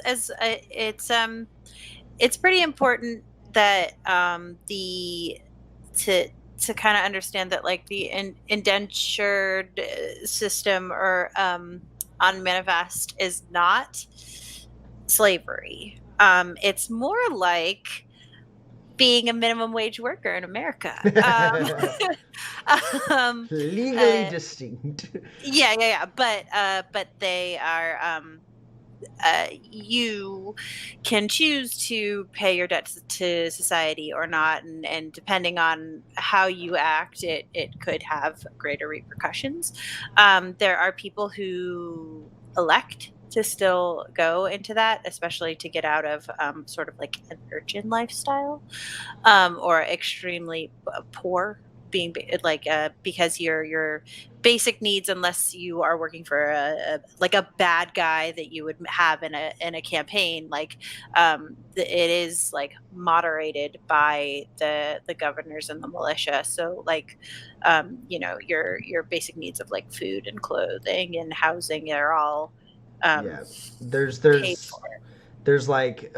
Speaker 2: it's pretty important that to kind of understand that like the indentured system or on Manifest is not slavery. It's more like being a minimum wage worker in America.
Speaker 1: Legally distinct.
Speaker 2: Yeah. But they are. You can choose to pay your debt to society or not, and depending on how you act, it could have greater repercussions. There are people who elect to still go into that, especially to get out of sort of like an urchin lifestyle, or extremely poor, being like because your basic needs, unless you are working for a bad guy that you would have in a campaign, like it is like moderated by the governors and the militia. So like your basic needs of like food and clothing and housing are all
Speaker 1: there's like there's like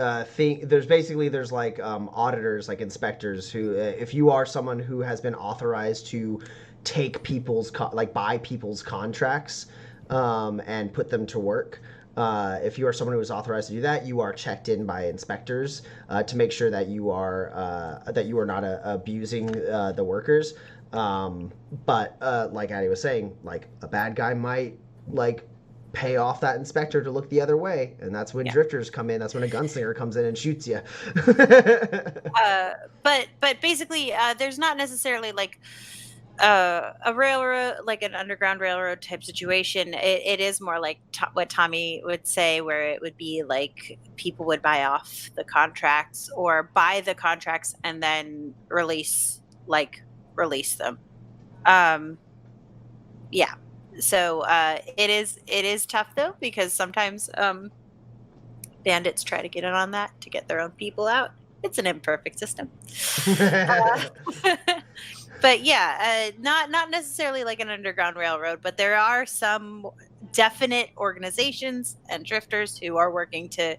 Speaker 1: auditors, like inspectors who if you are someone who has been authorized to take people's buy people's contracts and put them to work, if you are someone who is authorized to do that, you are checked in by inspectors to make sure that you are not abusing the workers, but like Addie was saying, like a bad guy might like pay off that inspector to look the other way, and that's when drifters come in. That's when a gunslinger comes in and shoots you.
Speaker 2: But basically there's not necessarily like a railroad, like an underground railroad type situation. It is more like what Tommy would say, where it would be like people would buy off the contracts or buy the contracts and then release them. So it is tough though, because sometimes bandits try to get in on that to get their own people out. It's an imperfect system. But yeah, not necessarily like an underground railroad, but there are some definite organizations and drifters who are working to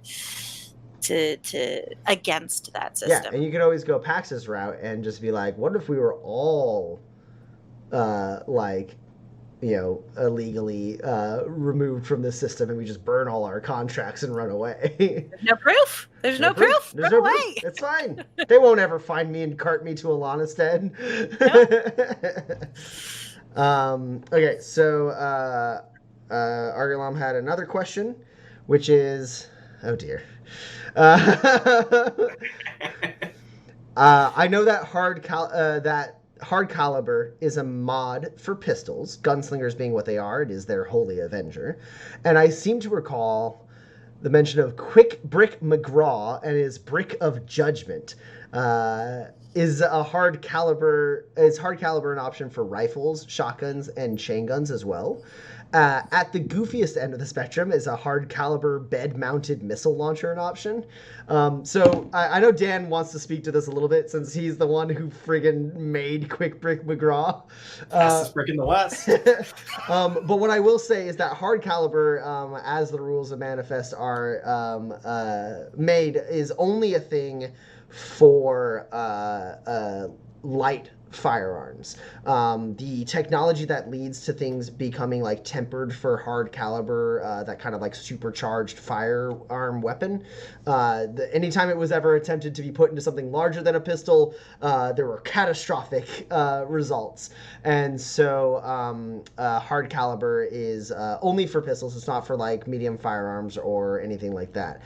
Speaker 2: against that system.
Speaker 1: Yeah, and you could always go Pax's route and just be like, what if we were all illegally removed from the system and we just burn all our contracts and run away?
Speaker 2: No proof. There's no proof.
Speaker 1: There's
Speaker 2: Run
Speaker 1: no
Speaker 2: away.
Speaker 1: proof. It's fine. They won't ever find me and cart me to Alanistead. Okay, so Argalam had another question, which is, oh dear. I know that hard caliber is a mod for pistols, gunslingers being what they are. It is their holy avenger. And I seem to recall the mention of Quick Brick McGraw and his Brick of Judgment. Is hard caliber an option for rifles, shotguns, and chain guns as well? At the goofiest end of the spectrum is a hard caliber bed-mounted missile launcher an option. So I know Dan wants to speak to this a little bit since he's the one who friggin' made Quick Brick McGraw.
Speaker 4: Fastest brick in the West.
Speaker 1: But what I will say is that hard caliber, as the rules of Manifest are made, is only a thing for light firearms. The technology that leads to things becoming like tempered for hard caliber, that kind of like supercharged firearm weapon, anytime it was ever attempted to be put into something larger than a pistol, there were catastrophic results. And so hard caliber is only for pistols. It's not for like medium firearms or anything like that.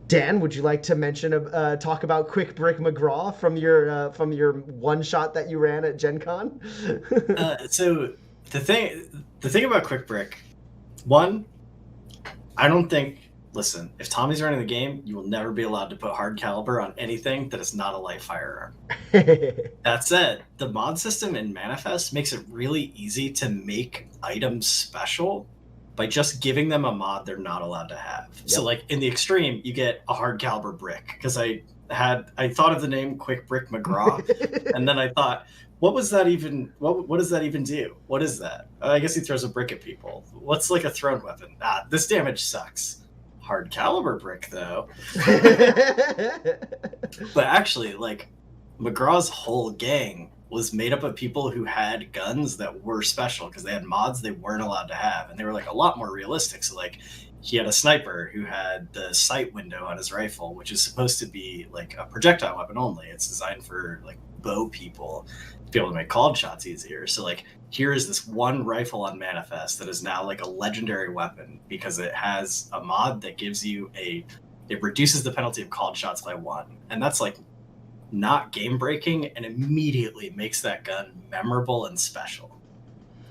Speaker 1: Dan, would you like to mention, talk about Quick Brick McGraw from your one shot that you ran at Gen Con?
Speaker 4: So the thing about Quick Brick, one, I don't think. Listen, if Tommy's running the game, you will never be allowed to put hard caliber on anything that is not a light firearm. That said, the mod system in Manifest makes it really easy to make items special by just giving them a mod they're not allowed to have. Yep. So like in the extreme, you get a hard caliber brick, because I thought of the name Quick Brick McGraw, and then I thought, what does that even do? What is that? I guess he throws a brick at people. What's like a thrown weapon? This damage sucks. Hard caliber brick though. But actually, like, McGraw's whole gang was made up of people who had guns that were special because they had mods they weren't allowed to have, and they were like a lot more realistic. So like, he had a sniper who had the sight window on his rifle, which is supposed to be like a projectile weapon only. It's designed for like bow people to be able to make called shots easier. So like, here is this one rifle on Manifest that is now like a legendary weapon because it has a mod that gives you it reduces the penalty of called shots by 1, and that's like not game breaking, and immediately makes that gun memorable and special.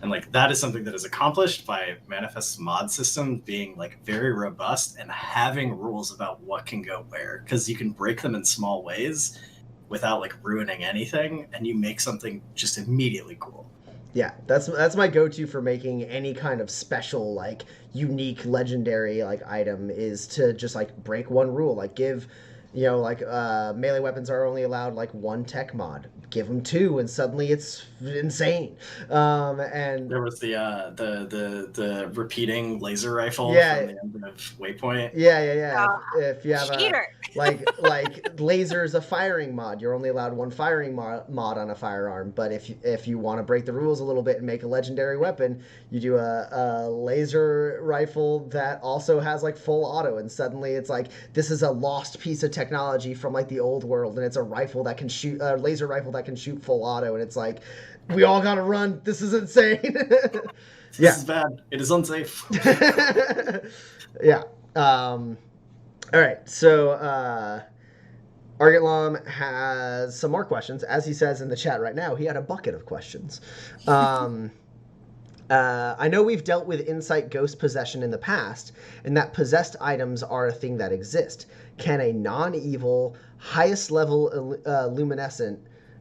Speaker 4: And like, that is something that is accomplished by Manifest's mod system being like very robust and having rules about what can go where, because you can break them in small ways without like ruining anything, and you make something just immediately cool.
Speaker 1: Yeah, that's my go-to for making any kind of special, like unique, legendary like item, is to just like break one rule, like give, you know, like melee weapons are only allowed like 1 tech mod. Give them 2, and suddenly it's insane. And
Speaker 4: there was the repeating laser rifle from the end of Waypoint.
Speaker 1: Yeah. If you have
Speaker 2: cheater.
Speaker 1: like lasers, a firing mod, you're only allowed 1 firing mod on a firearm. But if you want to break the rules a little bit and make a legendary weapon, you do a laser rifle that also has like full auto, and suddenly it's like, this is a lost piece of technology from like the old world, and it's a rifle that can shoot, a laser rifle that can shoot full auto, and it's like, we all gotta run. This is insane.
Speaker 4: This is bad. It is unsafe.
Speaker 1: Yeah. All right. So Argatlam has some more questions. As he says in the chat right now, he had a bucket of questions. I know we've dealt with Insight Ghost Possession in the past, and that possessed items are a thing that exist. Can a non-evil, highest level luminescent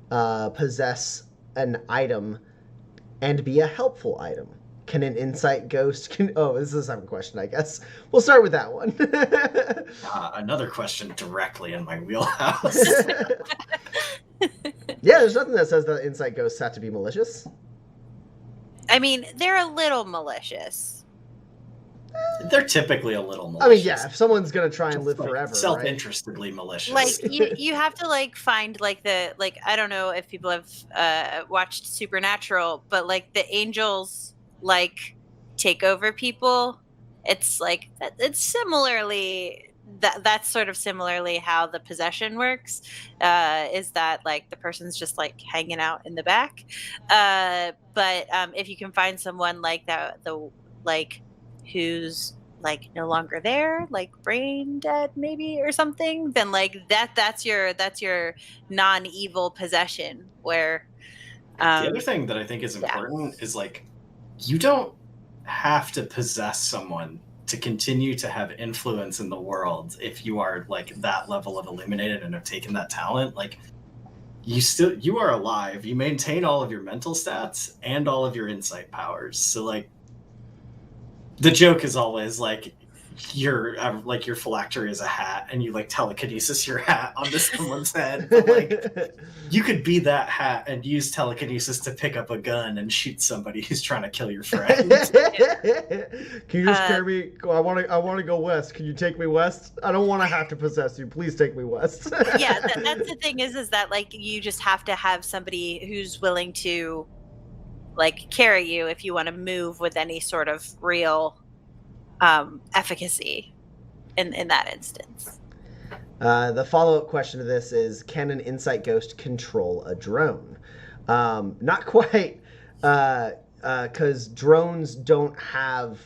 Speaker 1: possess an item and be a helpful item? Can an insight ghost? Oh, this is the second question, I guess. We'll start with that one.
Speaker 4: Another question directly in my wheelhouse.
Speaker 1: Yeah, there's nothing that says that insight ghosts have to be malicious.
Speaker 2: I mean, they're a little malicious.
Speaker 4: They're typically a little malicious.
Speaker 1: I mean, yeah, if someone's gonna try and
Speaker 4: Just,
Speaker 1: live
Speaker 4: like,
Speaker 1: forever,
Speaker 4: self-interestedly malicious.
Speaker 2: Like you have to like find like I don't know if people have watched Supernatural, but like the angels like take over people. It's like it's similarly that's sort of similarly how the possession works. Is that like the person's just like hanging out in the back, but if you can find someone like that, the like who's like no longer there, like brain dead maybe or something, then like that's your non-evil possession. Where
Speaker 4: the other thing that I think is important is like you don't have to possess someone to continue to have influence in the world if you are like that level of illuminated and have taken that talent. Like you are alive, you maintain all of your mental stats and all of your insight powers, so like the joke is always like your phylactery is a hat and you like telekinesis your hat onto someone's head, but like you could be that hat and use telekinesis to pick up a gun and shoot somebody who's trying to kill your friend.
Speaker 1: Can you just carry me? I want to go west. Can you take me west? I don't want to have to possess you. Please take me west.
Speaker 2: Yeah, that's the thing is that like you just have to have somebody who's willing to like carry you if you want to move with any sort of real efficacy in that instance.
Speaker 1: The follow-up question to this is, can an insight ghost control a drone? Not quite, because drones don't have,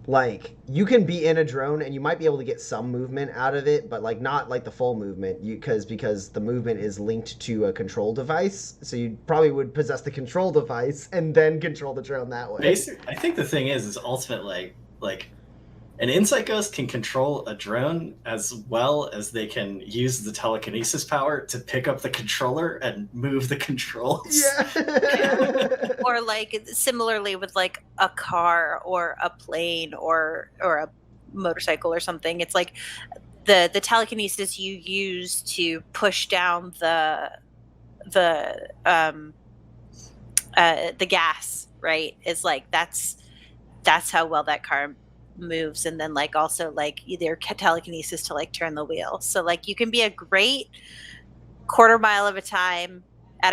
Speaker 1: like, you can be in a drone and you might be able to get some movement out of it, but like not like the full movement, because the movement is linked to a control device, so you probably would possess the control device and then control the drone that way.
Speaker 4: Basically, I think the thing is ultimately like an insight ghost can control a drone as well as they can use the telekinesis power to pick up the controller and move the controls.
Speaker 1: Yeah.
Speaker 2: Or like similarly with like a car or a plane or a motorcycle or something. It's like the telekinesis you use to push down the gas, right? Is like that's how well that car moves. And then like also like either telekinesis to like turn the wheel, so like you can be a great quarter mile at a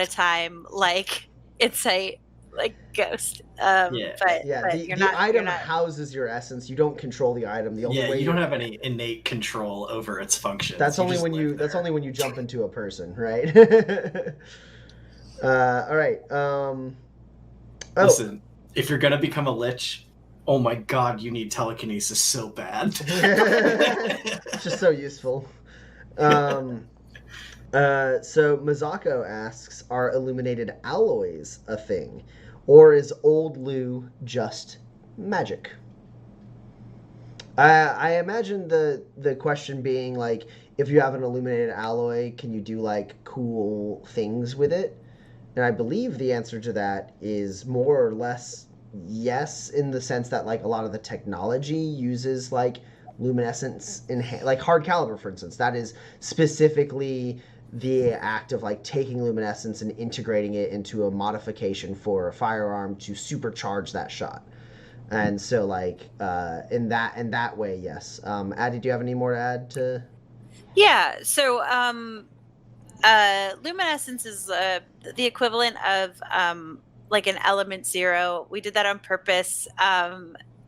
Speaker 2: time like insight like ghost, but
Speaker 1: the item houses your essence. You don't control the item. The only way
Speaker 4: you don't have any innate control over its functions.
Speaker 1: That's only when you jump into a person, right? All right.
Speaker 4: Listen, if you're gonna become a lich, oh my god, you need telekinesis so bad.
Speaker 1: It's just so useful. So Mazako asks, are illuminated alloys a thing? Or is old Lou just magic? I imagine the question being like, if you have an illuminated alloy, can you do like cool things with it? And I believe the answer to that is more or less yes, in the sense that like a lot of the technology uses like luminescence in like hard caliber, for instance. That is specifically the act of like taking luminescence and integrating it into a modification for a firearm to supercharge that shot. And so like in that way, yes. Addie, do you have any more to add to?
Speaker 2: Yeah, so luminescence is the equivalent of like an element 0. We did that on purpose,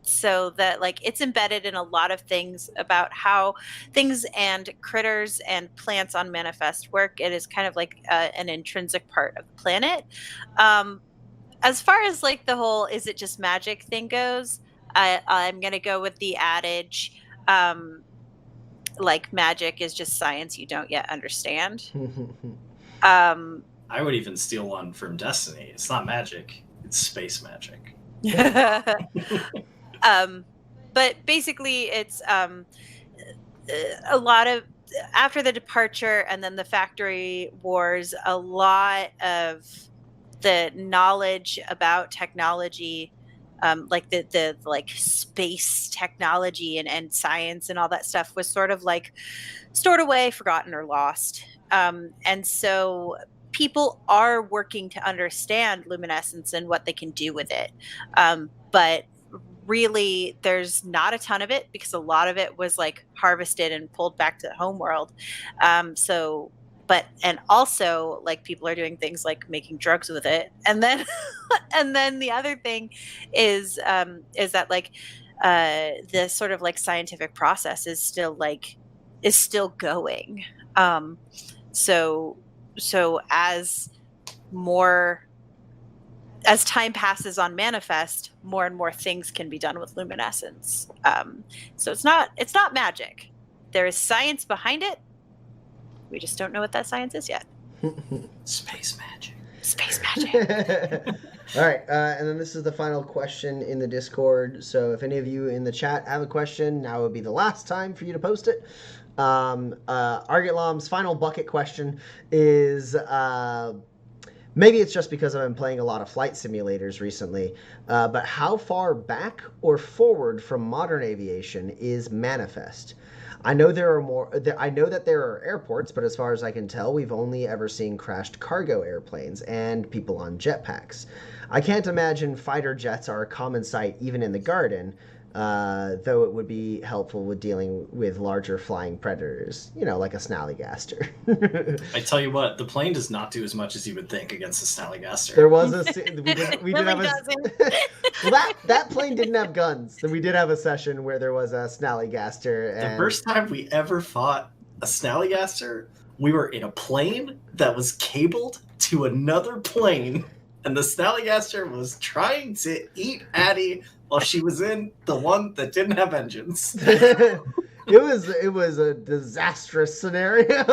Speaker 2: so that like it's embedded in a lot of things about how things and critters and plants on Manifest work. It is kind of like an intrinsic part of the planet. As far as like the whole is it just magic thing goes, I'm gonna go with the adage, like magic is just science you don't yet understand.
Speaker 4: I would even steal one from Destiny. It's not magic, it's space magic.
Speaker 2: But basically it's a lot of, after the departure and then the factory wars, a lot of the knowledge about technology like the like space technology and science and all that stuff was sort of like stored away, forgotten, or lost. And so people are working to understand luminescence and what they can do with it. But really, there's not a ton of it because a lot of it was like harvested and pulled back to the home world. And also like people are doing things like making drugs with it. And then, and then the other thing is that like the sort of like scientific process is still going. So as time passes on Manifest, more and more things can be done with luminescence. So it's not magic. There is science behind it. We just don't know what that science is yet.
Speaker 4: Space magic.
Speaker 2: Space magic.
Speaker 1: All right, and then this is the final question in the Discord. So if any of you in the chat have a question, now would be the last time for you to post it. Argitlam's final bucket question is, maybe it's just because I've been playing a lot of flight simulators recently, but how far back or forward from modern aviation is Manifest? I know that there are airports, but as far as I can tell, we've only ever seen crashed cargo airplanes and people on jetpacks. I can't imagine fighter jets are a common sight even in the garden, though it would be helpful with dealing with larger flying predators, like a snallygaster.
Speaker 4: I tell you what, the plane does not do as much as you would think against the snallygaster.
Speaker 1: There was we did have well, that plane didn't have guns. So we did have a session where there was a snallygaster.
Speaker 4: The first time we ever fought a snallygaster, we were in a plane that was cabled to another plane, and the snallygaster was trying to eat Addie while she was in the one that didn't have engines.
Speaker 1: It was a disastrous scenario.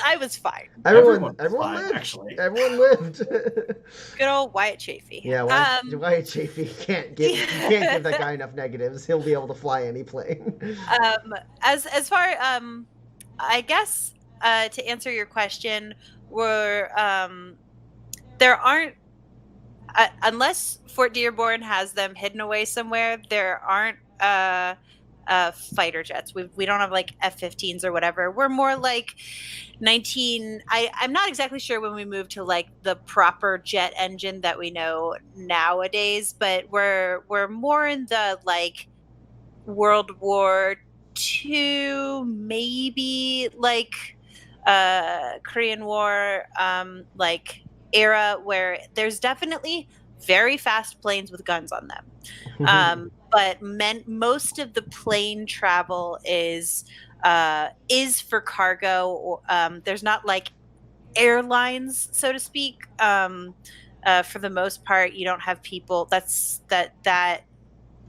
Speaker 2: I was fine.
Speaker 1: Everyone
Speaker 4: fine,
Speaker 1: lived.
Speaker 4: actually.
Speaker 1: Everyone lived.
Speaker 2: Good old Wyatt Chafee.
Speaker 1: Yeah, Wyatt Chafee can't give that guy enough negatives. He'll be able to fly any plane.
Speaker 2: As far I guess to answer your question, there aren't. Unless Fort Dearborn has them hidden away somewhere, there aren't fighter jets. We don't have like F-15s or whatever. We're more like I'm not exactly sure when we moved to like the proper jet engine that we know nowadays, but we're more in the like World War II, maybe like Korean War, like era, where there's definitely very fast planes with guns on them. But most of the plane travel is for cargo. Or, there's not like airlines, so to speak. For the most part, you don't have people. That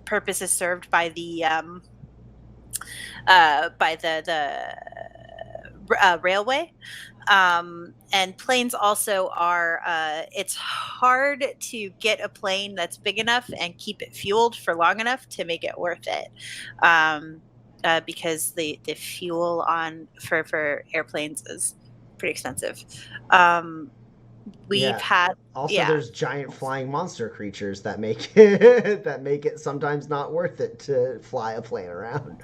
Speaker 2: purpose is served by the railway. And planes also are, it's hard to get a plane that's big enough and keep it fueled for long enough to make it worth it. Because the fuel for airplanes is pretty expensive. There's giant
Speaker 1: flying monster creatures that make it sometimes not worth it to fly a plane around.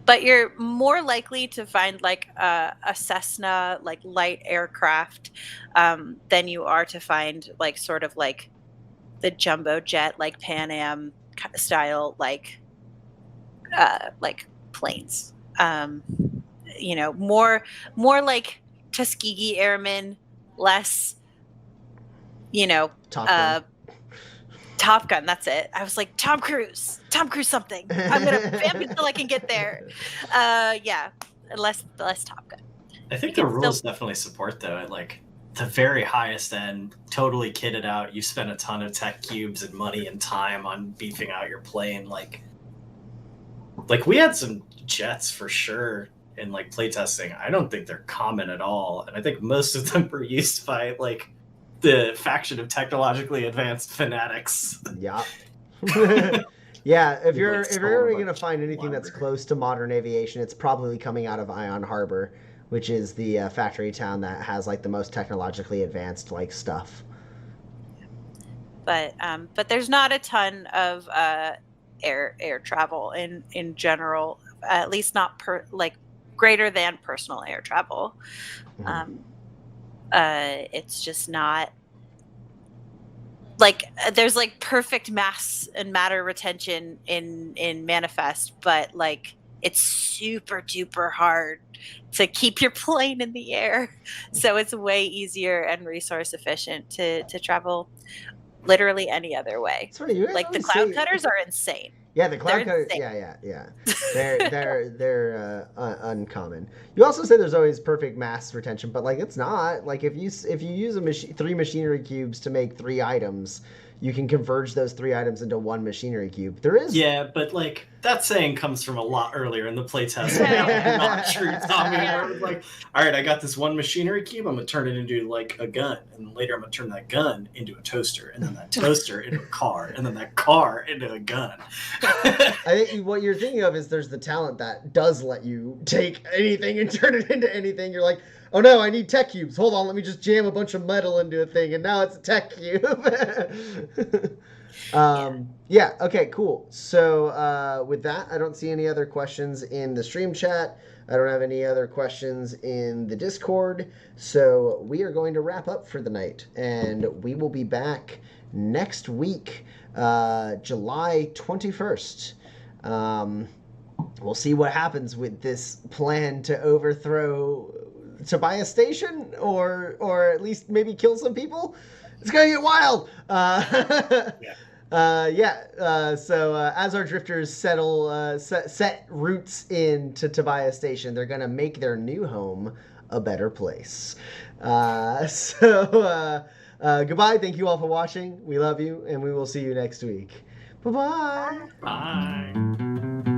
Speaker 2: But you're more likely to find like a Cessna, like light aircraft, than you are to find like sort of like the jumbo jet, like Pan Am style, like planes. More like Tuskegee Airmen, less, Top Gun, that's it. I was like, Tom Cruise something. I'm going to vamp until I can get there. Less Top Gun.
Speaker 4: I think the rules definitely support, though, at like the very highest end, totally kitted out. You spend a ton of tech cubes and money and time on beefing out your plane. Like we had some jets for sure in like playtesting. I don't think they're common at all. And I think most of them were used by like the faction of technologically advanced fanatics.
Speaker 1: Yeah. Yeah, if you're ever going to find anything that's close to modern aviation, it's probably coming out of Ion Harbor, which is the factory town that has like the most technologically advanced like stuff.
Speaker 2: But there's not a ton of air travel in general, at least not greater than personal air travel. It's just not there's perfect mass and matter retention in Manifest, but it's super duper hard to keep your plane in the air. So it's way easier and resource efficient to travel literally any other way.
Speaker 1: That's funny, you guys
Speaker 2: The
Speaker 1: always
Speaker 2: cloud
Speaker 1: say-
Speaker 2: cutters are insane.
Speaker 1: Yeah, the cloud cutters.
Speaker 2: insane.
Speaker 1: Yeah. They're uncommon. You also say there's always perfect mass retention, but it's not. If you use 3 machinery cubes to make 3 items, you can converge those 3 items into 1 machinery cube. There is.
Speaker 4: Yeah, but that saying comes from a lot earlier in the playtest. Not true, Tommy. I was all right, I got this 1 machinery cube. I'm gonna turn it into a gun, and later I'm gonna turn that gun into a toaster, and then that toaster into a car, and then that car into a gun.
Speaker 1: I think what you're thinking of is there's the talent that does let you take anything and turn it into anything. You're like, oh no, I need tech cubes. Hold on, let me just jam a bunch of metal into a thing, and now it's a tech cube. Yeah, okay, cool. So with that, I don't see any other questions in the stream chat. I don't have any other questions in the Discord. So we are going to wrap up for the night, and we will be back next week, July 21st. We'll see what happens with this plan to overthrow Tobias Station, or at least maybe kill some people. It's gonna get wild. So as our drifters set roots into Tobias Station, they're gonna make their new home a better place. Goodbye. Thank you all for watching. We love you, and we will see you next week. Bye-bye.
Speaker 4: Bye.